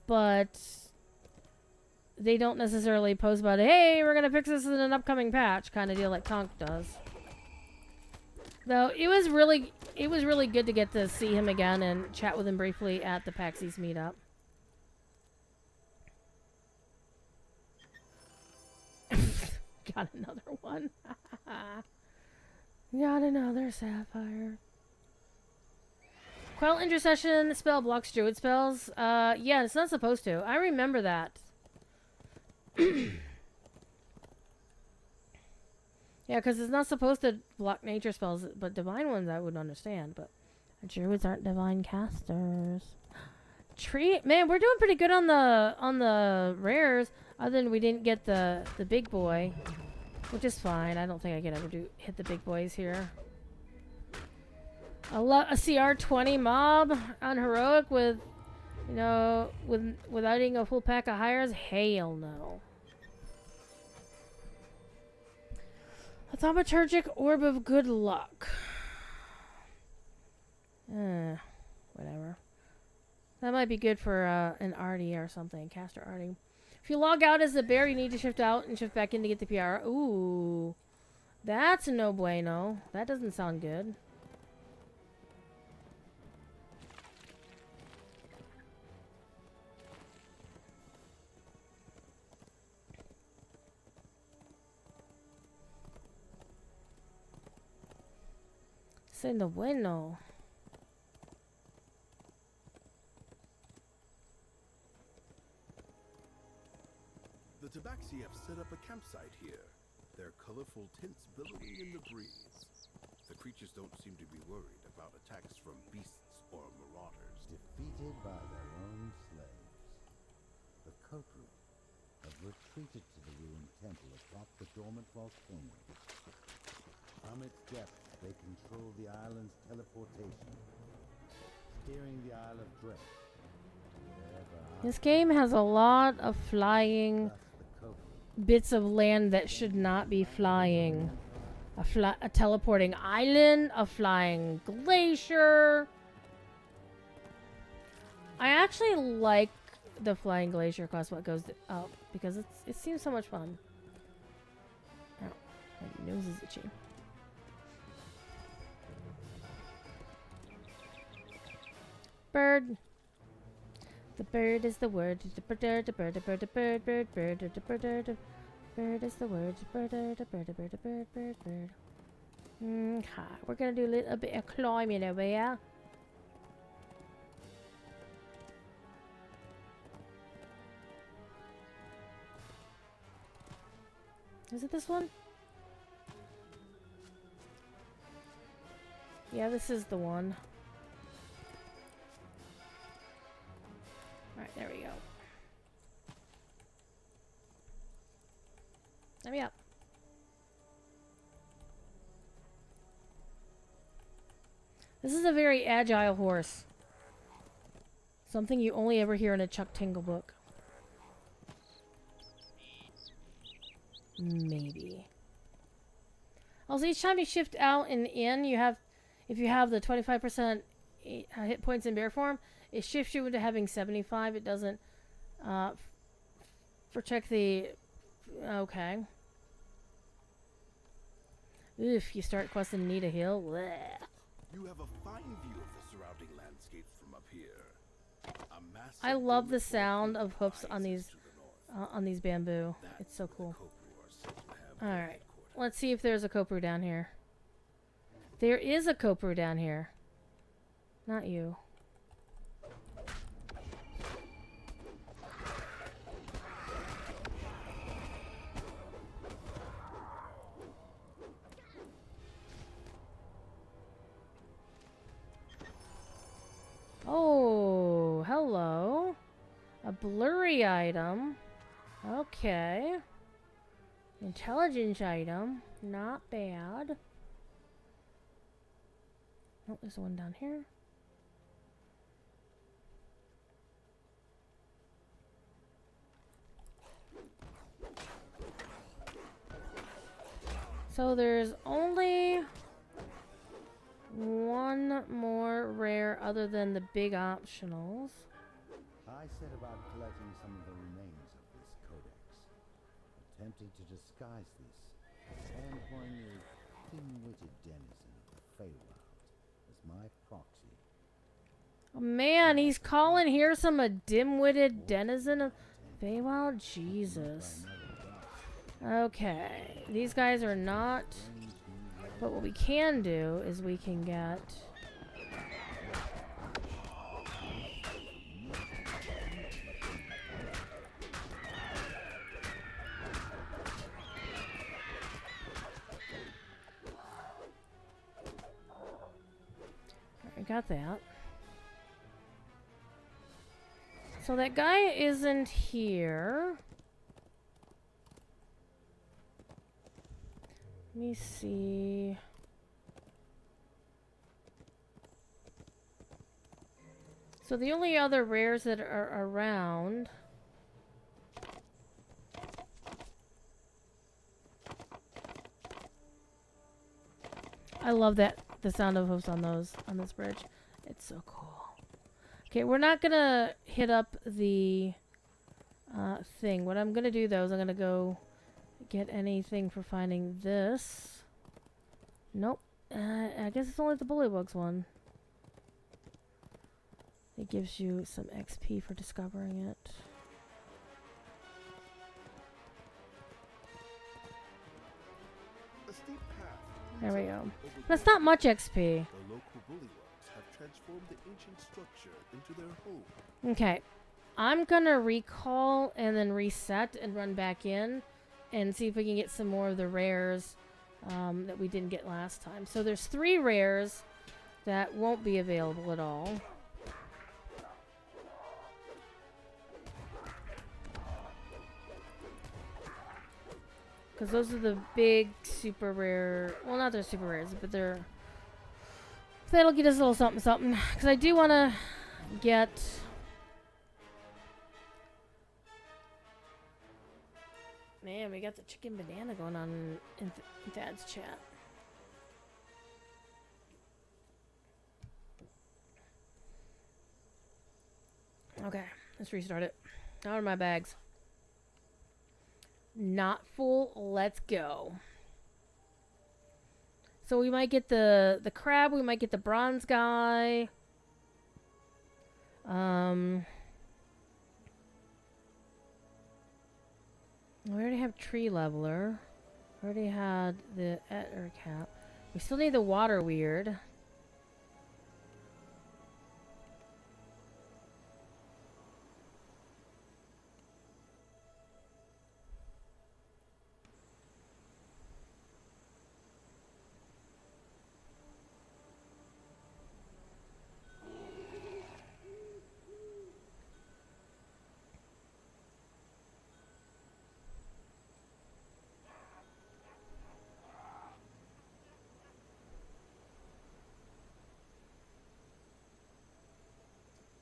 but they don't necessarily post about, hey, we're going to fix this in an upcoming patch kind of deal like Tonk does. Though it was really good to get to see him again and chat with him briefly at the PAX East meetup. Got another one. Got another sapphire. Quell intercession spell blocks druid spells. Yeah, it's not supposed to. I remember that. Yeah, because it's not supposed to block nature spells, but divine ones I would understand. But druids aren't divine casters. Tree, man, we're doing pretty good on the rares. Other than we didn't get the big boy, which is fine. I don't think I can ever hit the big boys here. A CR 20 mob on heroic with, you know, without eating a full pack of hires. Hell no. A thaumaturgic orb of good luck. Whatever. That might be good for an arty or something, caster arty. If you log out as a bear, you need to shift out and shift back in to get the PR. Ooh, that's no bueno. That doesn't sound good. Say no bueno. The Tabaxi have set up a campsite here, their colorful tints billowing in the breeze. The creatures don't seem to be worried about attacks from beasts or marauders. Defeated by their own slaves, the Kotru have retreated to the ruined temple atop the dormant volcano. From its depths, they control the island's teleportation, steering the Isle of Dread. This game has a lot of flying bits of land that should not be flying. A teleporting island, a flying glacier. I actually like the flying glacier across what goes up because it seems so much fun. Ow, my nose is itchy. Bird. The bird is the word. The bird, the bird, the bird, the bird, bird, bird, the bird, the bird is the word. The bird, the bird, the bird, the bird, bird, bird. Okay, we're gonna do a little bit of climbing over here. Is it this one? Yeah, this is the one. Alright, there we go. Let me up. This is a very agile horse. Something you only ever hear in a Chuck Tingle book. Maybe. Also, each time you shift out and in, you have, if you have the 25% hit points in bear form, it shifts you into having 75. It doesn't protect the. Okay. Oof, you start questing Anita Hill. Blech. You have a fine view of the surrounding landscapes from up here. A massive I love the dormant sound of volcano hoofs on rises these to the north. bamboo. That's It's so where the cool. Kopru are said to have their Alright, headquarters. let's see if there's a Kopru down here. There is a Kopru down here. Not you. Oh, hello. A blurry item. Okay. Intelligence item. Not bad. Oh, there's one down here. So there's only one more rare other than the big optionals. I set about collecting some of the remains of this codex, attempting to disguise this and employing a dim-witted denizen of the Feywild as my proxy. Oh man, he's calling here some a dim-witted denizen of Feywild? Jesus. Okay, these guys are not. But what we can do is we can get. I got that. So that guy isn't here. Let me see. So the only other rares that are around. I love that the sound of hooves on this bridge. It's so cool. Okay, we're not gonna hit up the thing. What I'm gonna do though is I'm gonna go get anything for finding this. Nope. I guess it's only the Bullywugs one. It gives you some XP for discovering it. A steep path There we leads go. up That's not much XP. The local bullywugs have transformed the ancient structure into their home. Okay. I'm gonna recall and then reset and run back in and see if we can get some more of the rares that we didn't get last time. So there's 3 rares that won't be available at all. Because those are the big super rare. Well, not they're super rares, but they're. That'll get us a little something something. Because I do want to get. Man, we got the chicken banana going on in Thad's chat. Okay, let's restart it. Out of my bags. Not full. Let's go. So we might get the crab. We might get the bronze guy. We already have tree leveler. Already had the Etter cap. We still need the water weird.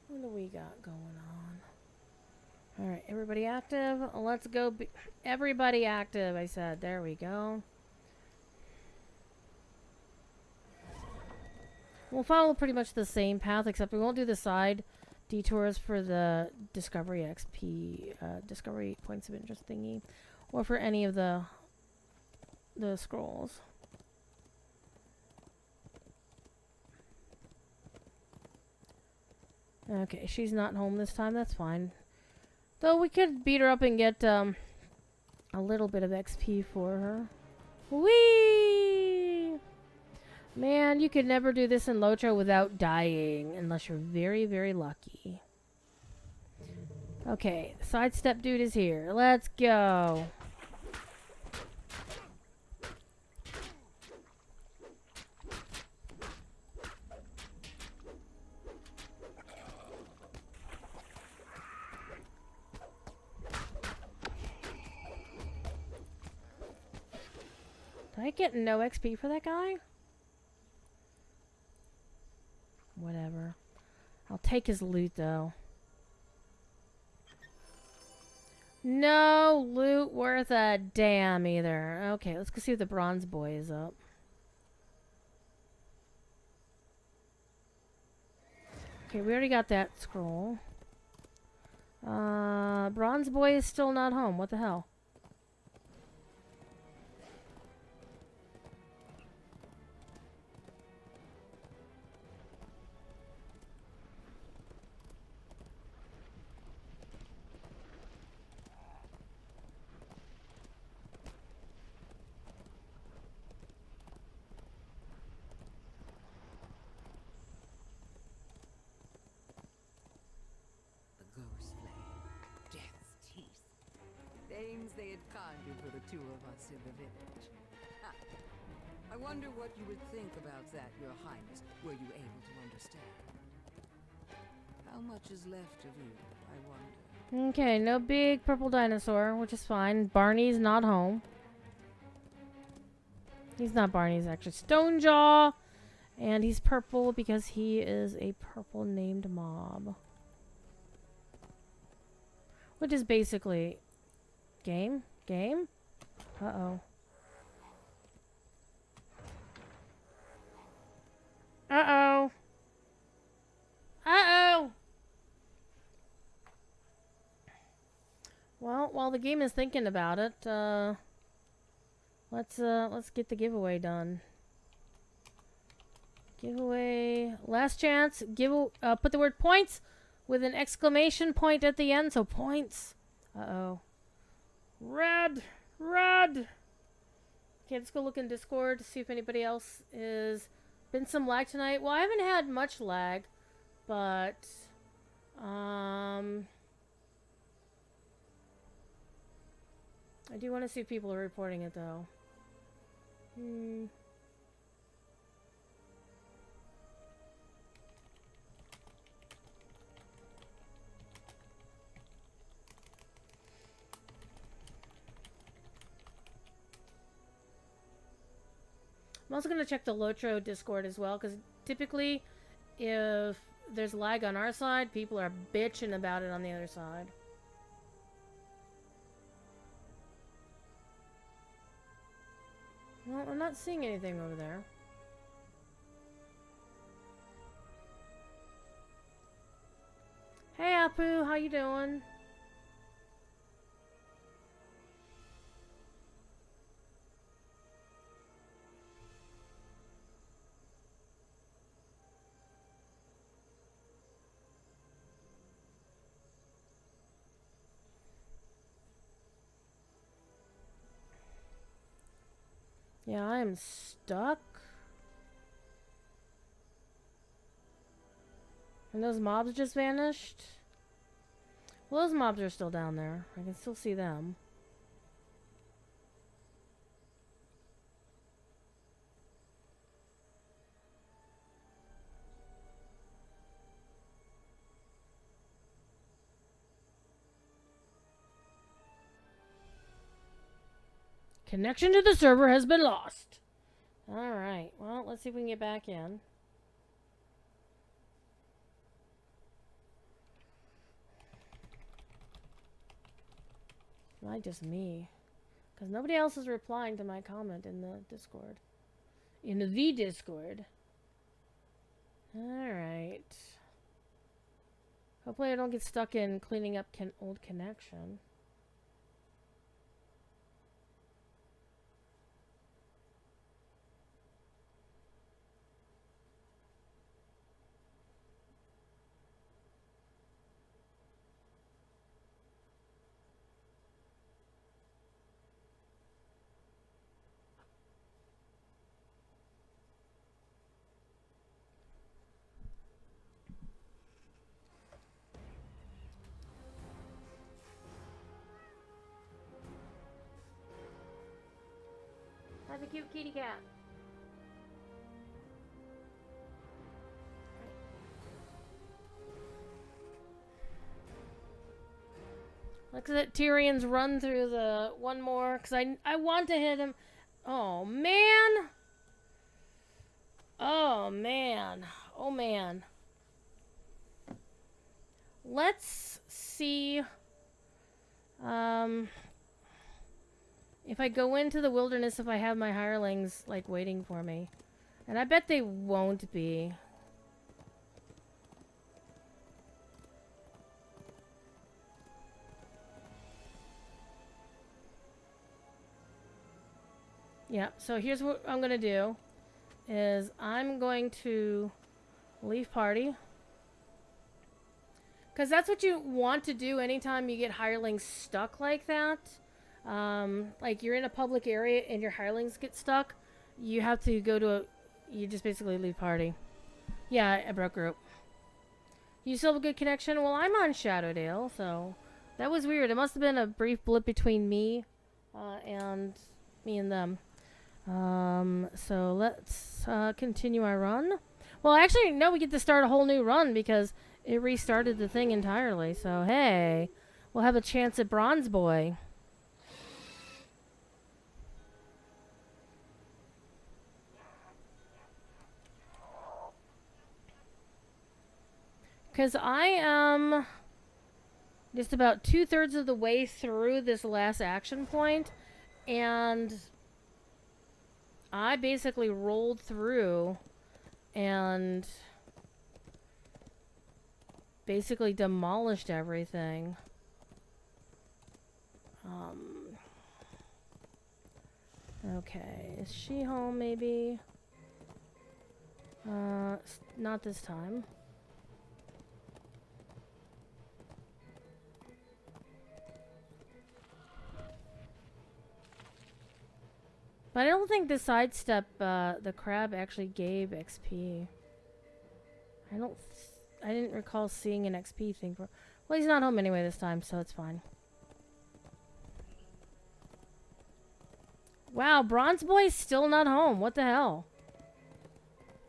What do we got going on? Alright, everybody active? Let's go. Everybody active, I said. There we go. We'll follow pretty much the same path, except we won't do the side detours for the Discovery XP, Discovery Points of Interest thingy, or for any of the scrolls. Okay, she's not home this time. That's fine. Though we could beat her up and get a little bit of XP for her. Whee! Man, you could never do this in Lotro without dying, unless you're very, very lucky. Okay, the sidestep dude is here. Let's go. Did I get no XP for that guy? Whatever. I'll take his loot, though. No loot worth a damn either. Okay, let's go see if the bronze boy is up. Okay, we already got that scroll. Bronze boy is still not home. What the hell? They had conjured for the two of us in the village. Ha. I wonder what you would think about that, Your Highness, were you able to understand. How much is left of you, I wonder? Okay, no big purple dinosaur, which is fine. Barney's not home. He's not Barney, he's actually Stonejaw. And he's purple because he is a purple named mob. Which is basically... Game? Uh-oh. Uh-oh. Uh-oh! Well, while the game is thinking about it, let's get the giveaway done. Giveaway, last chance, put the word points with an exclamation point at the end, so points. Uh-oh. Red! Okay, let's go look in Discord to see if anybody else is... Been some lag tonight. Well, I haven't had much lag, but... I do want to see if people are reporting it, though. I'm also going to check the Lotro Discord as well, because typically, if there's lag on our side, people are bitching about it on the other side. Well, I'm not seeing anything over there. Hey, Apu, how you doing? Yeah, I am stuck. And those mobs just vanished? Well, those mobs are still down there. I can still see them. Connection to the server has been lost. Alright, well, let's see if we can get back in. Why just me? Because nobody else is replying to my comment in the Discord. In the Discord. Alright. Hopefully I don't get stuck in cleaning up old connection. That's a cute kitty cat. Looks at Tyrion's run through the one more, because I want to hit him. Oh, man. Oh, man. Oh, man. Let's see. If I go into the wilderness, if I have my hirelings, like, waiting for me. And I bet they won't be. Yeah, so here's what I'm going to do. Is I'm going to leave party. Because that's what you want to do anytime you get hirelings stuck like that. Like you're in a public area and your hirelings get stuck. You have to go to a... You just basically leave party. Yeah, I broke group. You still have a good connection? Well, I'm on Shadowdale, so... That was weird. It must have been a brief blip between me and them. So let's continue our run. Well, actually, no, we get to start a whole new run because it restarted the thing entirely. So, hey, we'll have a chance at Bronze Boy. Because I am just about 2/3 of the way through this last action point, and I basically rolled through and basically demolished everything. Okay, is she home maybe? Not this time. But I don't think the sidestep, the crab actually gave XP. I didn't recall seeing an XP thing for... Well, he's not home anyway this time, so it's fine. Wow, Bronze Boy's still not home. What the hell?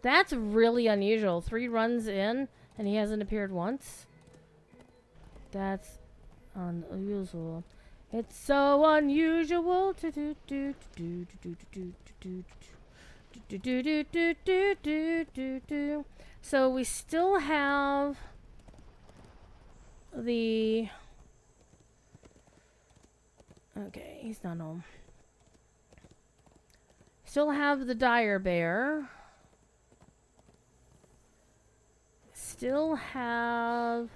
That's really unusual. 3 runs in, and he hasn't appeared once. That's unusual. It's so unusual to do. So we still have the... Okay, he's not home. Still have the dire bear. Still have...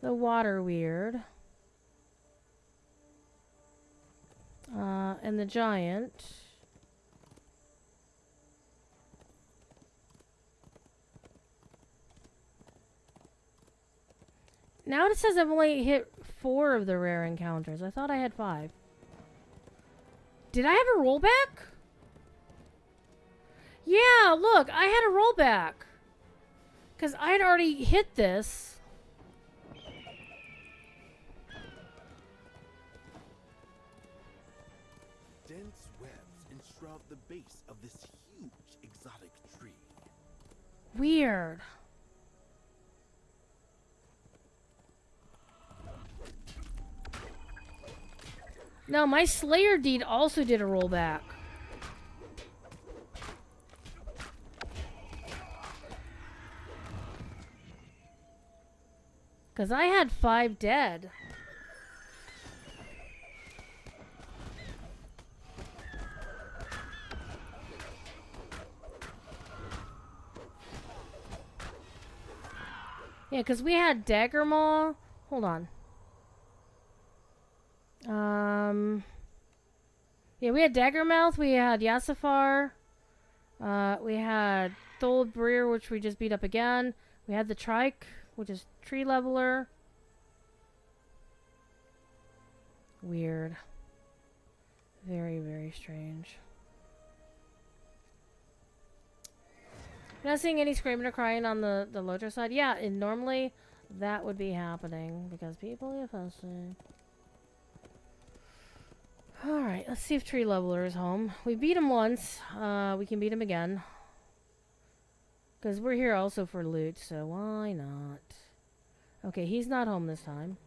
the water weird. And the giant. Now it says I've only hit 4 of the rare encounters. I thought I had 5. Did I have a rollback? Yeah, look, I had a rollback. Because I'd already hit this. Dense webs enshroud the base of this huge exotic tree. Weird. No, my Slayer deed also did a rollback. Because I had 5 dead. Yeah, because we had Dagger Maw. Hold on. Yeah, we had Daggermouth, we had Yassafar, we had Thol Breer, which we just beat up again. We had the Trike, which is Tree Leveler. Weird. Very, very strange. You're not seeing any screaming or crying on the Lotro side? Yeah, and normally that would be happening because people are fussing. Alright, let's see if Tree Leveler is home. We beat him once. We can beat him again. Because we're here also for loot, so why not? Okay, he's not home this time.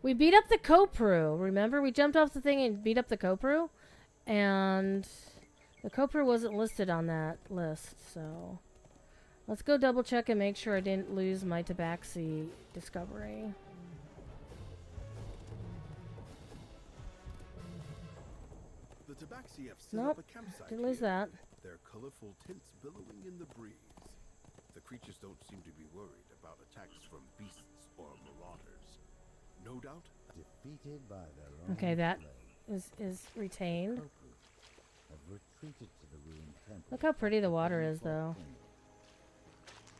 We beat up the Kopru. Remember? We jumped off the thing and beat up the Kopru. And the Kopru wasn't listed on that list, so... Let's go double check and make sure I didn't lose my Tabaxi discovery. The Tabaxi have set Nope, up a campsite didn't lose here, that. their colorful tints billowing in the breeze. The creatures don't seem to be worried about attacks from beasts or marauders. No doubt. Defeated by their own Okay, that slaves, is retained. Kopru have retreated to the ruined temple. Look how pretty the water is, though.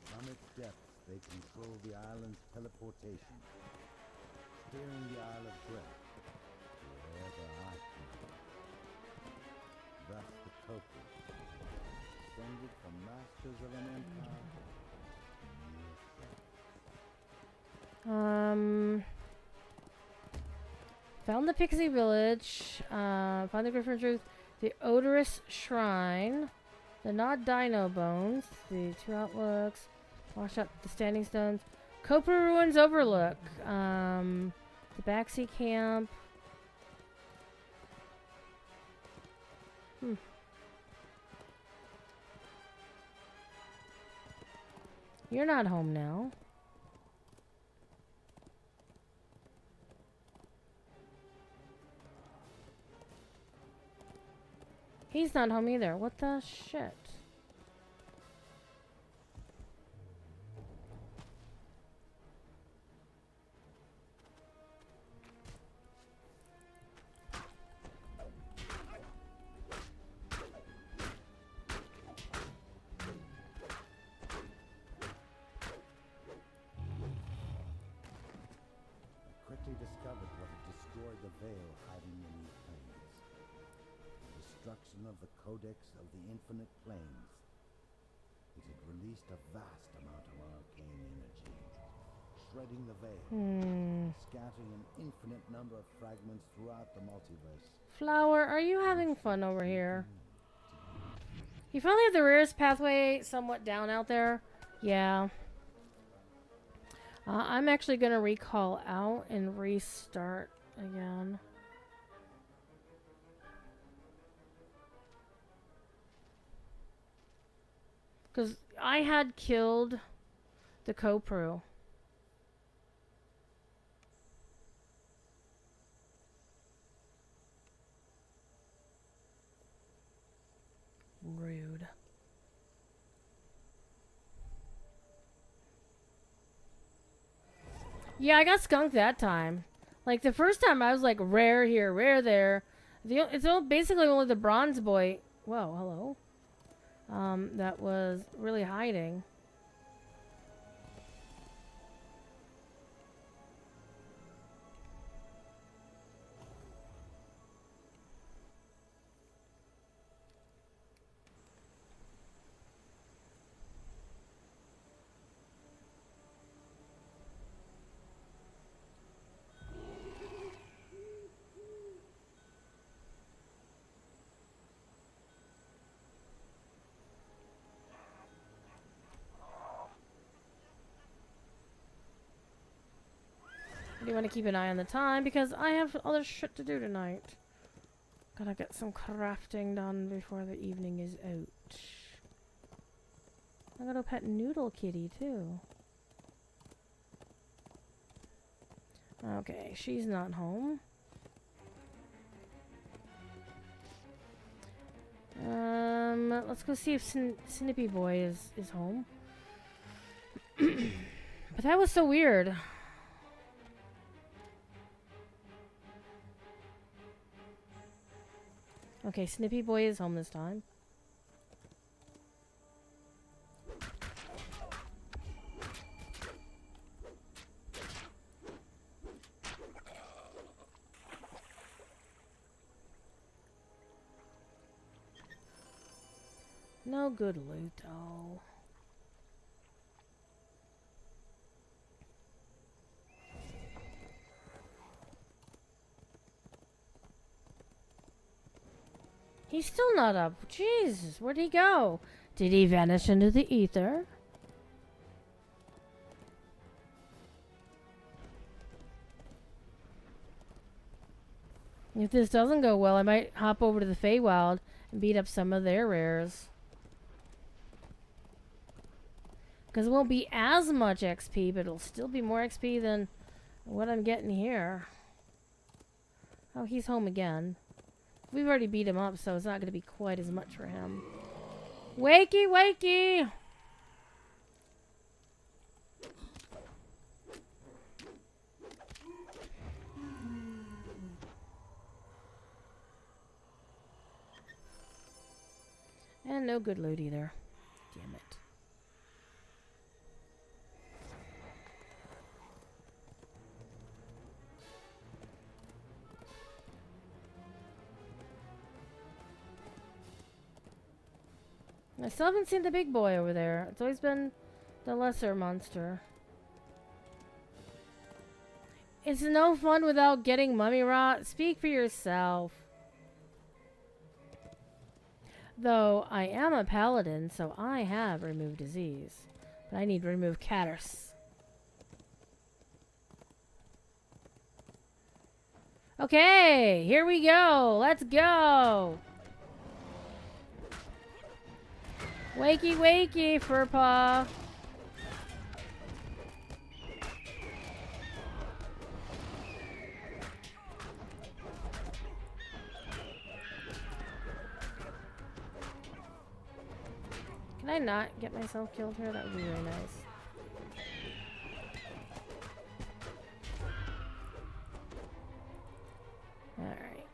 From its depths, they control the island's teleportation, steering the Isle of Breath wherever I can. Thus the Kopru, descended from masters of an empire, near threat. Found the Pixie Village. Found the Griffin Truth. The Odorous Shrine. The Not Dino Bones. The 2 Outlooks. Wash up the Standing Stones. Kopru Ruins Overlook. The Backseat Camp. You're not home now. He's not home either. What the shit? I quickly discovered what had destroyed the veil hiding in these plains. The destruction of the Codex of the Infinite Planes. It had released a vast amount of arcane energy, shredding the veil, scattering an infinite number of fragments throughout the multiverse. Flower, are you having fun over here? You finally have the rarest pathway somewhat down out there. Yeah. I'm actually going to recall out and restart again. Because I had killed the Kopru. Rude. Yeah, I got skunked that time. Like, the first time I was like, rare here, rare there. It's basically only the bronze boy. Whoa, hello. That was really hiding. do want to keep an eye on the time because I have other shit to do tonight. Gotta get some crafting done before the evening is out. I got a pet noodle kitty too. Okay, she's not home. Let's go see if Snippy Boy is home. But that was so weird. Okay, Snippy Boy is home this time. No good loot, though. He's still not up. Jesus, where'd he go? Did he vanish into the ether? If this doesn't go well, I might hop over to the Feywild and beat up some of their rares. Because it won't be as much XP, but it'll still be more XP than what I'm getting here. Oh, he's home again. We've already beat him up, so it's not going to be quite as much for him. Wakey, wakey! And no good loot either. Damn it. I still haven't seen the big boy over there. It's always been the lesser monster. It's no fun without getting mummy rot. Speak for yourself. Though I am a paladin, so I have removed disease. But I need to remove Caddis. Okay, here we go. Let's go. Wakey, wakey, Furpaw. Can I not get myself killed here? That would be really nice. Alright.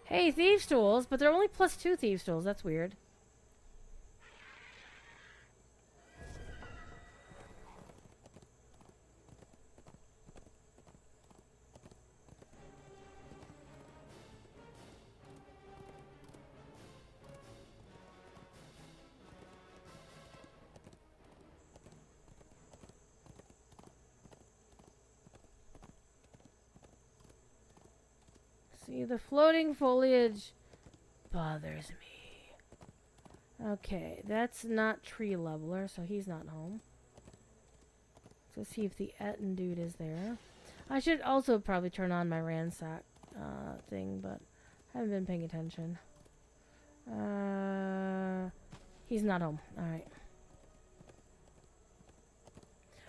Hey, Thieves' Tools, but they're only +2 Thieves' Tools. That's weird. See, the floating foliage bothers me. Okay, that's not tree leveler, so he's not home. Let's see if the Etten dude is there. I should also probably turn on my ransack thing, but I haven't been paying attention. He's not home. Alright.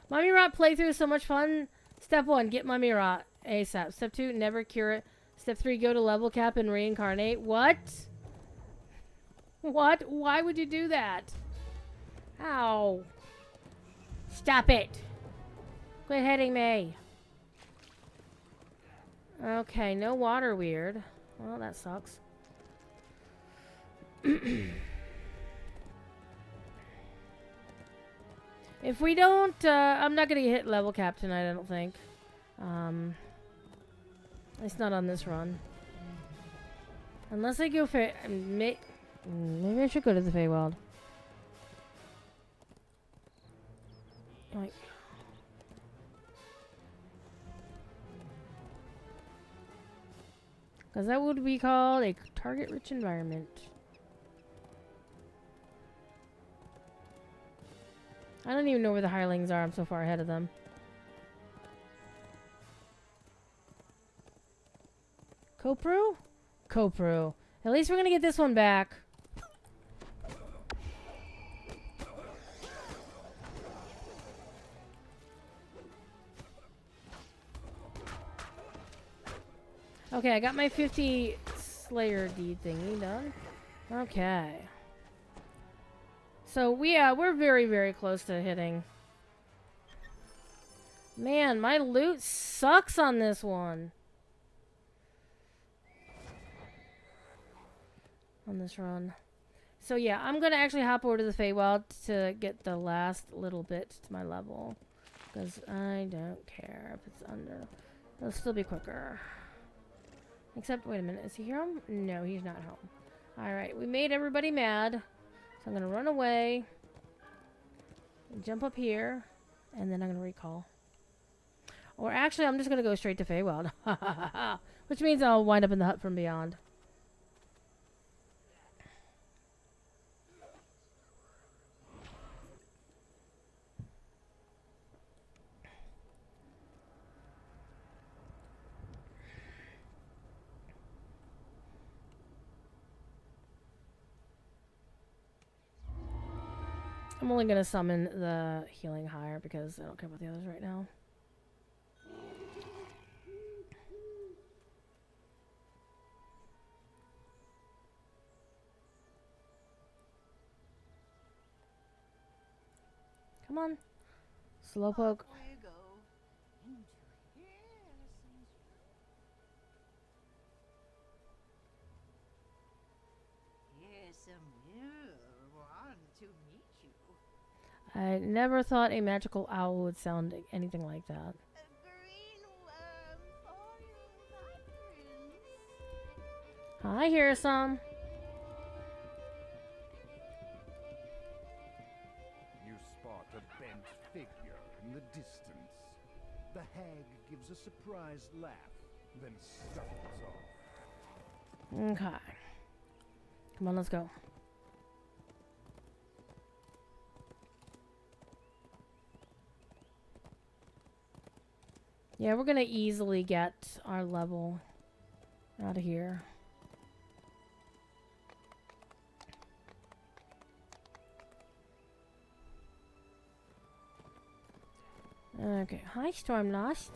Mummy Rot playthrough is so much fun. Step 1, get Mummy Rot ASAP. Step 2, never cure it. Step 3, go to level cap and reincarnate. What? What? Why would you do that? Ow. Stop it. Quit hitting me. Okay, no water weird. Well, that sucks. If we don't, I'm not gonna hit level cap tonight, I don't think. It's not on this run. Unless I go for... maybe I should go to the Feywild. Like... because that would be called a target-rich environment. I don't even know where the hirelings are. I'm so far ahead of them. Kopru? Kopru. At least we're gonna get this one back. Okay, I got my 50 Slayer deed thingy done. Okay. So we're very, very close to hitting. Man, my loot sucks on this one. On this run. So yeah, I'm gonna actually hop over to the Feywild to get the last little bit to my level. Because I don't care if it's under. It'll still be quicker. Except, wait a minute, is he here home? No, he's not home. Alright, we made everybody mad. So I'm gonna run away. Jump up here. And then I'm gonna recall. Or actually, I'm just gonna go straight to Feywild. Which means I'll wind up in the hut from beyond. I'm only gonna summon the healing higher because I don't care about the others right now. Come on. Slowpoke. I never thought a magical owl would sound anything like that. I hear some. You spot a bent figure in the distance. The hag gives a surprised laugh, then stumbles off. Okay. Come on, let's go. Yeah, we're gonna easily get our level out of here. Okay, hi Stormlost.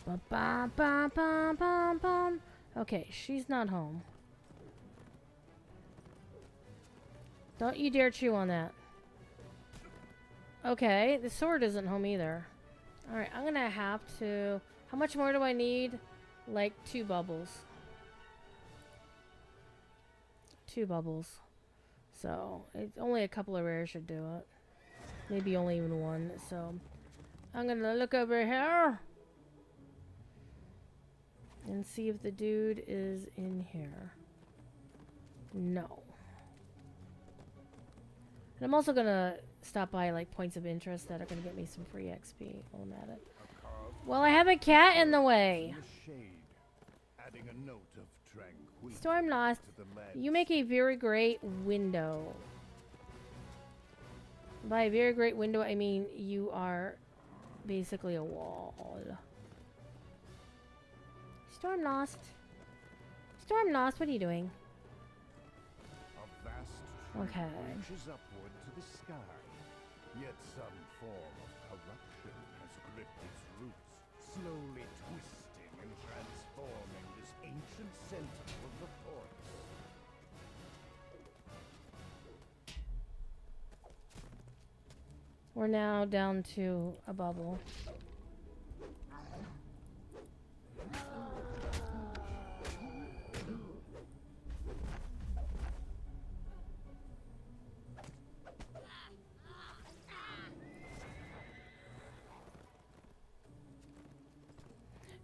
Ba ba ba ba ba ba. Okay, she's not home. Don't you dare chew on that. Okay, the sword isn't home either. Alright, I'm gonna have to... How much more do I need? Like 2 bubbles. 2 bubbles. So, it's only a couple of rares should do it. Maybe only even 1. So, I'm gonna look over here. And see if the dude is in here. No. And I'm also gonna stop by like points of interest that are gonna get me some free XP while I'm at it. Well, I have a cat in the way. Stormlost, you make a very great window. By a very great window, I mean you are basically a wall. Stormlost. Stormlost, what are you doing? Okay. Reaches upward to the sky. Yet some form of corruption has gripped its roots, slowly twisting and transforming this ancient center of the forest. We're now down to a bubble.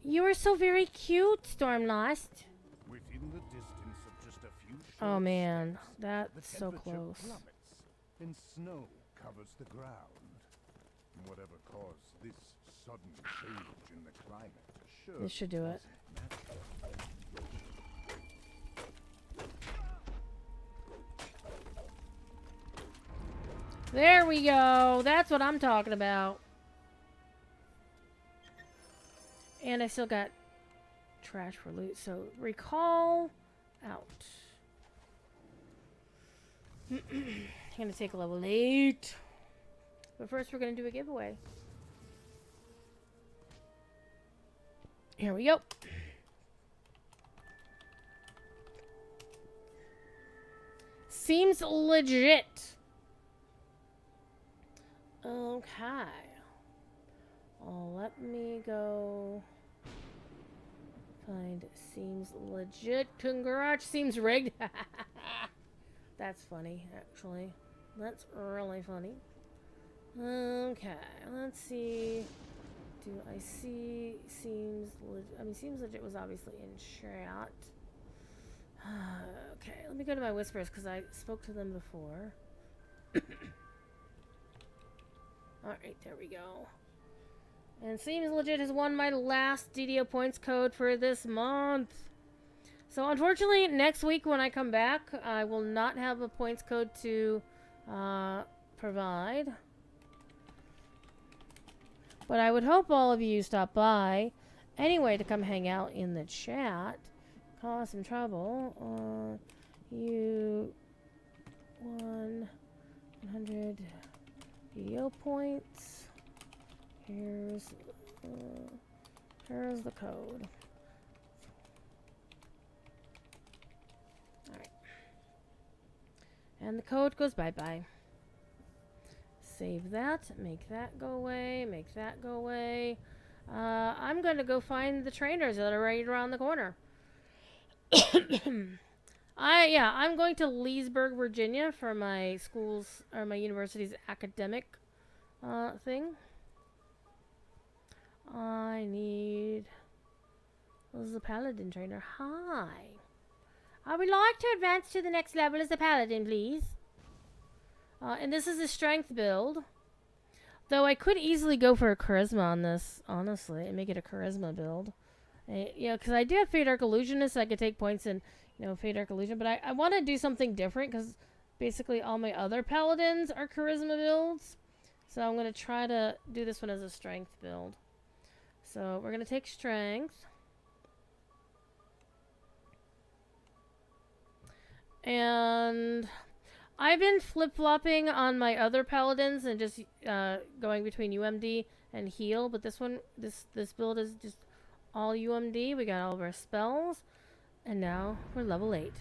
You are so very cute, Stormlost. Within the distance of just a few short Oh man, steps, that's the so temperature close. plummets, and snow covers the ground. Whatever caused this sudden change in the climate sure This should do it. wasn't natural. There we go. That's what I'm talking about. And I still got trash for loot. So recall out. Gonna take a level 8. But first we're gonna do a giveaway. Here we go. Seems legit. Okay. Oh, let me go find seems legit. Congrats, seems rigged. That's funny, actually. That's really funny. Okay, let's see. Do I see seems legit? I mean, seems legit was obviously in chat. Okay, let me go to my whispers because I spoke to them before. Alright, there we go. And seems legit has won my last DDO points code for this month. So unfortunately, next week when I come back, I will not have a points code to provide. But I would hope all of you stop by anyway to come hang out in the chat. Cause some trouble. You won 100 DDO points. Here's the code. Alright. And the code goes bye-bye. Save that. Make that go away. Make that go away. I'm going to go find the trainers that are right around the corner. I'm going to Leesburg, Virginia for my school's or my university's academic thing. I need. This is a paladin trainer. Hi. I would like to advance to the next level as a paladin, please. And this is a strength build. Though I could easily go for a charisma on this, honestly, and make it a charisma build. Because I do have Fade Arc Illusionist, so I could take points in, Fade Arc Illusion. But I want to do something different, because basically all my other paladins are charisma builds. So I'm going to try to do this one as a strength build. So we're going to take strength. And I've been flip-flopping on my other paladins and just going between UMD and heal. But this one, this build is just all UMD. We got all of our spells. And now we're level 8.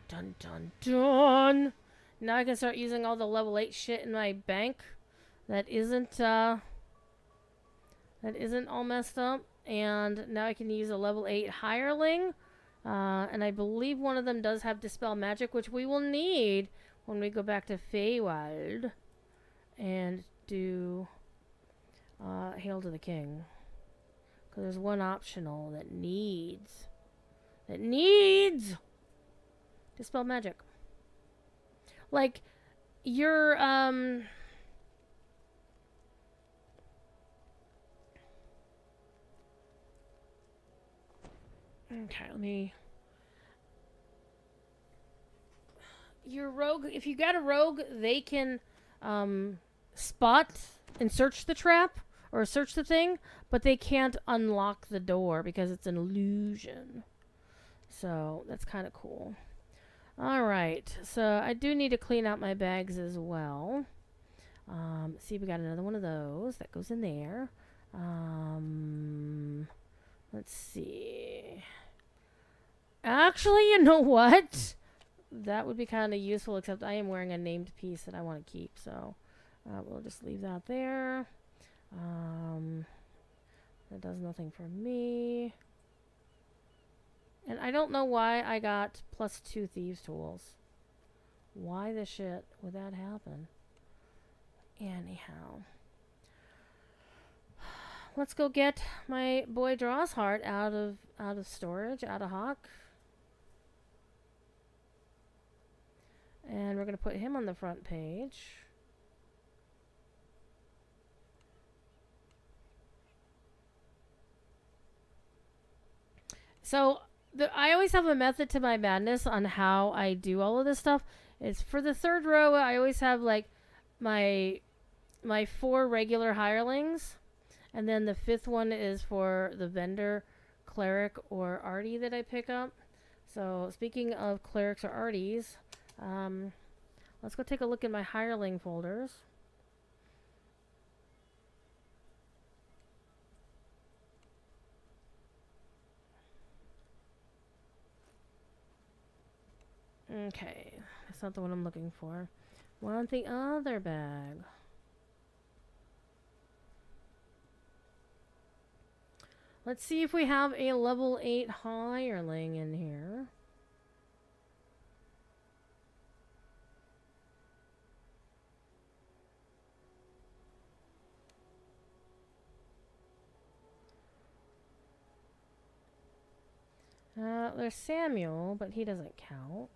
Dun dun dun! Now I can start using all the level 8 shit in my bank. That isn't all messed up. And now I can use a level 8 hireling. And I believe one of them does have Dispel Magic, which we will need when we go back to Feywild and do Hail to the King. Because there's one optional that needs Dispel Magic. Like, your, okay, let me... Your rogue, if you got a rogue, they can spot and search the trap or search the thing, but they can't unlock the door because it's an illusion. So that's kind of cool. Alright, so I do need to clean out my bags as well. See, we got another one of those that goes in there. Let's see. Actually, you know what? That would be kind of useful, except I am wearing a named piece that I want to keep, so we'll just leave that there. That does nothing for me. And I don't know why I got +2 Thieves' Tools. Why the shit would that happen? Anyhow. Let's go get my boy Drawsheart out of storage, out of Hawk. And we're going to put him on the front page. So, I always have a method to my madness on how I do all of this stuff. It's for the third row, I always have, like, my 4 regular hirelings, and then the 5th one is for the vendor, cleric, or arty that I pick up. So speaking of clerics or arties, let's go take a look at my hireling folders. Okay, that's not the one I'm looking for. Want the other bag. Let's see if we have a level 8 hireling in here. There's Samuel, but he doesn't count.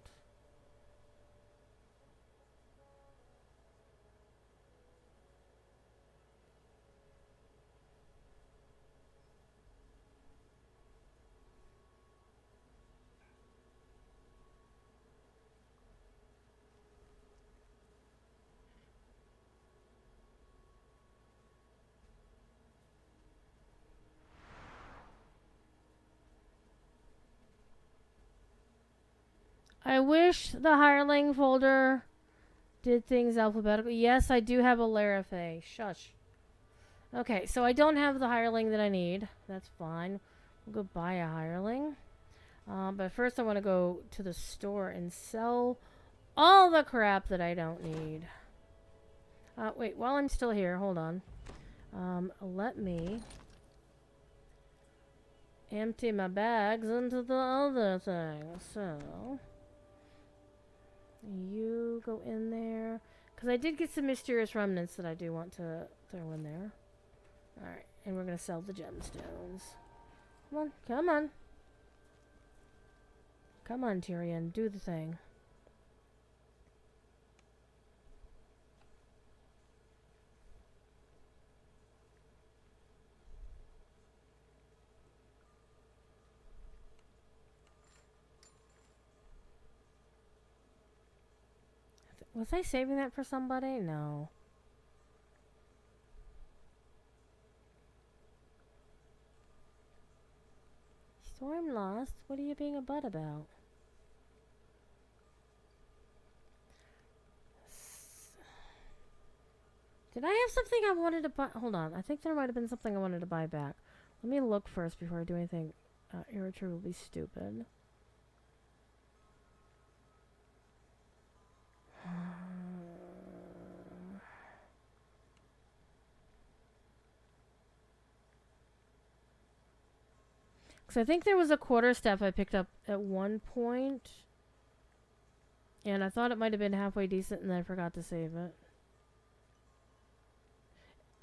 I wish the hireling folder did things alphabetically. Yes, I do have a Larafe. Shush. Okay, so I don't have the hireling that I need. That's fine. We'll go buy a hireling. But first I want to go to the store and sell all the crap that I don't need. Wait, while I'm still here, hold on. Let me empty my bags into the other thing. So you go in there. Because I did get some mysterious remnants that I do want to throw in there. Alright, and we're going to sell the gemstones. Come on, come on. Come on, Tirion, do the thing. Was I saving that for somebody? No. Storm lost? What are you being a butt about? Did I have something I wanted to buy? Hold on. I think there might have been something I wanted to buy back. Let me look first before I do anything irretrievably stupid. Because I think there was a quarterstaff I picked up at one point. And I thought it might have been halfway decent and I forgot to save it.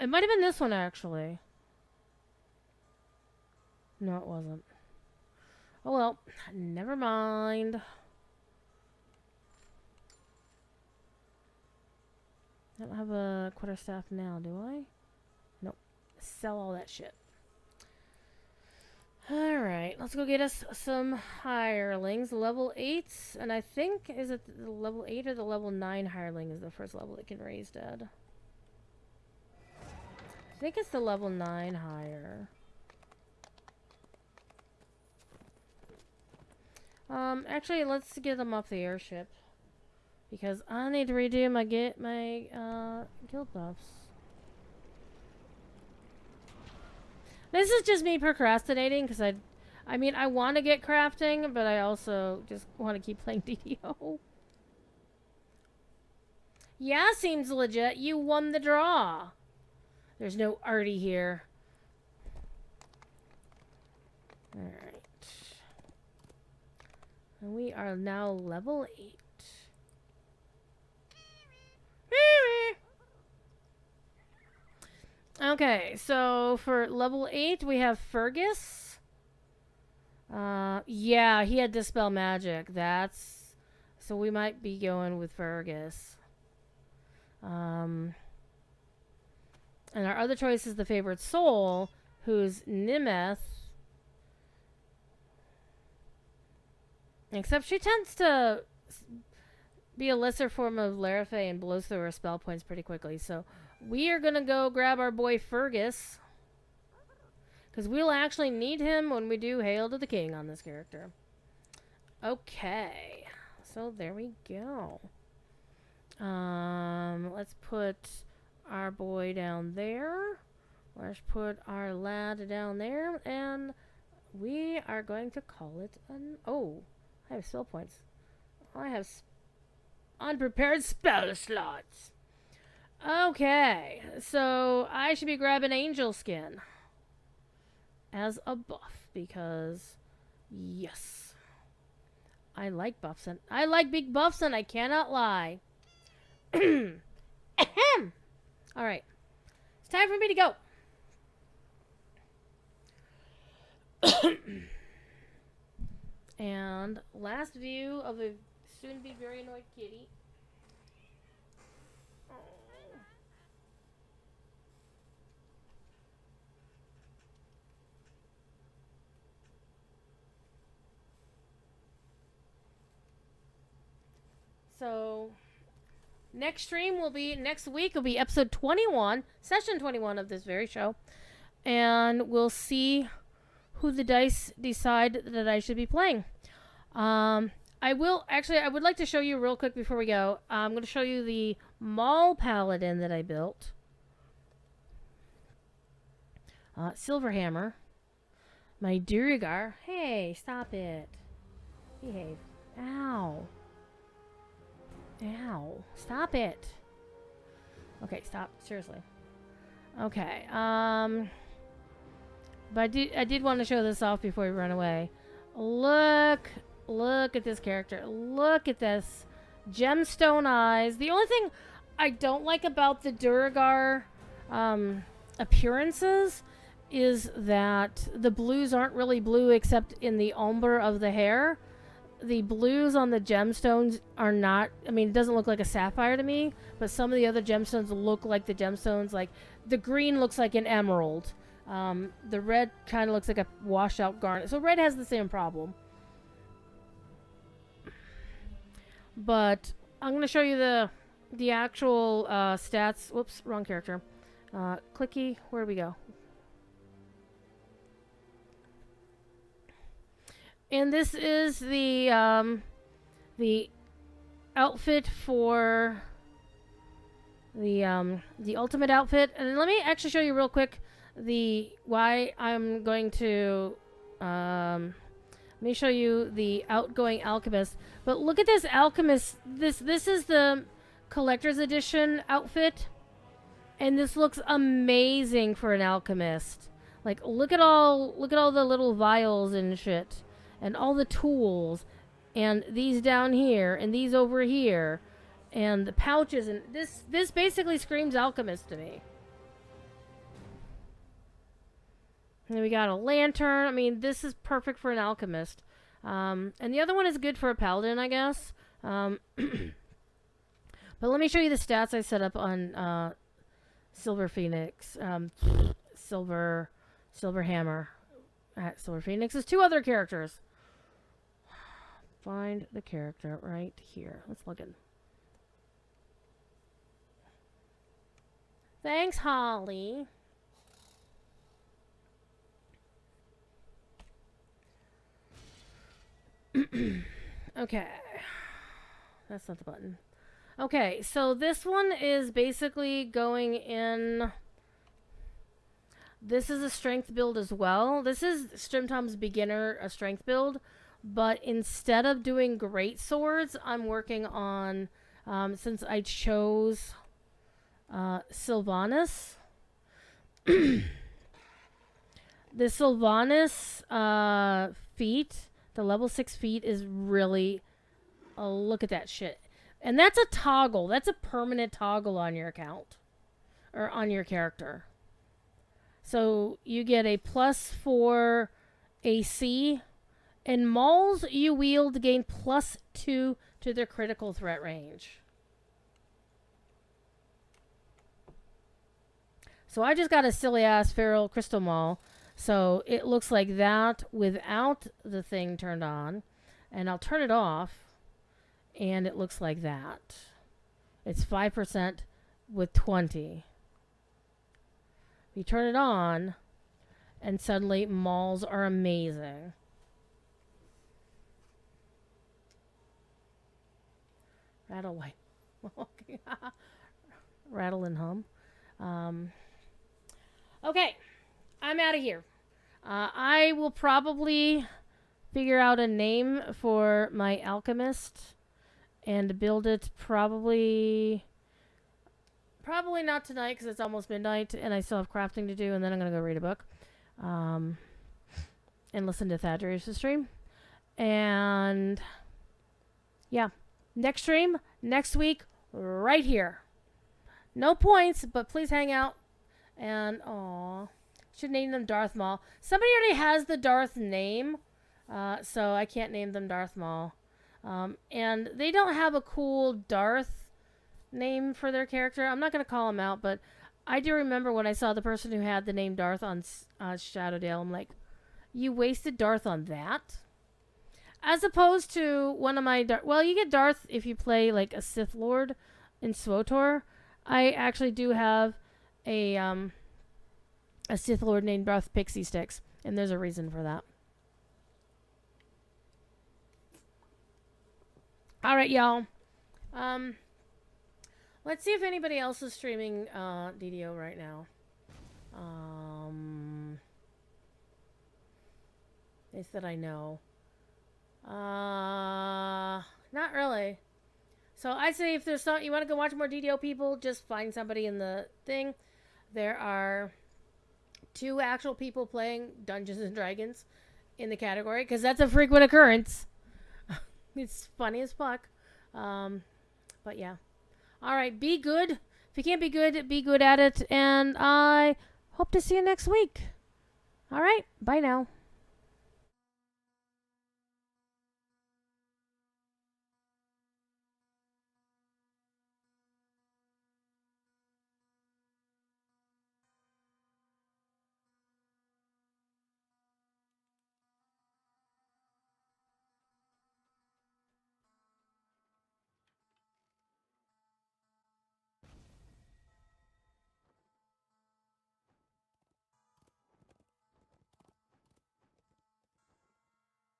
It might have been this one, actually. No, it wasn't. Oh well, never mind. I don't have a quarterstaff now, do I? Nope. Sell all that shit. Alright, let's go get us some hirelings. Level 8s, and I think, is it the level 8 or the level 9 hireling is the first level that can raise dead? I think it's the level 9 hire. Actually, let's get them off the airship. Because I need to redo my guild buffs. This is just me procrastinating because I mean, I want to get crafting, but I also just want to keep playing DDO. Yeah, seems legit. You won the draw. There's no arty here. Alright. And we are now level 8. Okay, so for level 8, we have Fergus. Yeah, he had Dispel Magic. So we might be going with Fergus. And our other choice is the Favored Soul, who's Nimeth. Except she tends to be a lesser form of Larafay and blows through our spell points pretty quickly. So we are going to go grab our boy Fergus. Because we'll actually need him when we do Hail to the King on this character. Okay. So there we go. Let's put our boy down there. Let's put our lad down there. And we are going to call it an... Oh, I have spell points. I have unprepared spell slots. Okay, so I should be grabbing Angel Skin as a buff because, yes, I like buffs and I like big buffs and I cannot lie. Ahem. All right, it's time for me to go. And last view of a soon-to-be very annoyed kitty. Oh. So, next week will be episode 21, session 21 of this very show. And we'll see who the dice decide that I should be playing. I would like to show you real quick before we go. I'm going to show you the Maul Paladin that I built. Silverhammer. My Durigar. Hey, stop it. Behave. Ow. Ow. Stop it. Okay, stop. Seriously. Okay. But I did want to show this off before we run away. Look at this character. Look at this. Gemstone eyes. The only thing I don't like about the Durigar appearances is that the blues aren't really blue except in the ombre of the hair. The blues on the gemstones are not... I mean, it doesn't look like a sapphire to me, but some of the other gemstones look like the gemstones. Like, the green looks like an emerald. The red kind of looks like a washed out garnet. So red has the same problem. But I'm going to show you the actual stats. Whoops, wrong character. Clicky, where do we go? And this is the outfit for the ultimate outfit. And let me actually show you real quick why I'm going to let me show you the outgoing alchemist. But look at this alchemist. This is the collector's edition outfit, and this looks amazing for an alchemist. Like, look at all the little vials and shit, and all the tools, and these down here, and these over here, and the pouches, and this basically screams alchemist to me. And then we got a lantern. I mean, this is perfect for an alchemist. And the other one is good for a paladin, I guess. But let me show you the stats I set up on Silver Phoenix. Silver Hammer. Silver Phoenix is 2 other characters. Find the character right here. Let's look in. Thanks, Holly. Okay. That's not the button. Okay, so this one is basically going in... This is a strength build as well. This is Strimtom's beginner strength build, but instead of doing great swords, I'm working on, since I chose Sylvanas. The Sylvanas feat, the level 6 feat is really... look at that shit. And that's a toggle. That's a permanent toggle on your account. Or on your character. So you get a +4 AC. And mauls you wield gain +2 to their critical threat range. So I just got a silly ass feral crystal maul. So it looks like that without the thing turned on. And I'll turn it off. and it looks like that. It's 5% with 20. You turn it on, and suddenly malls are amazing. Rattle white. Rattle and hum. Okay, I'm out of here. I will probably figure out a name for my alchemist and build it probably not tonight because it's almost midnight and I still have crafting to do, and then I'm going to go read a book and listen to Thaddeus' stream. And yeah, next stream, next week, right here. No points, but please hang out. And, should name them Darth Maul. Somebody already has the Darth name, so I can't name them Darth Maul. And they don't have a cool Darth name for their character. I'm not going to call them out, but I do remember when I saw the person who had the name Darth on Shadowdale, I'm like, you wasted Darth on that? As opposed to one of my... well, you get Darth if you play like a Sith Lord in SWTOR. I actually do have a Sith Lord named Darth Pixie Sticks, and there's a reason for that. All right, y'all. Let's see if anybody else is streaming DDO right now. They said I know. Not really. So I say if there's you want to go watch more DDO people, just find somebody in the thing. There are 2 actual people playing Dungeons and Dragons in the category because that's a frequent occurrence. It's funny as fuck. But yeah. All right, be good. If you can't be good at it. And I hope to see you next week. All right, bye now.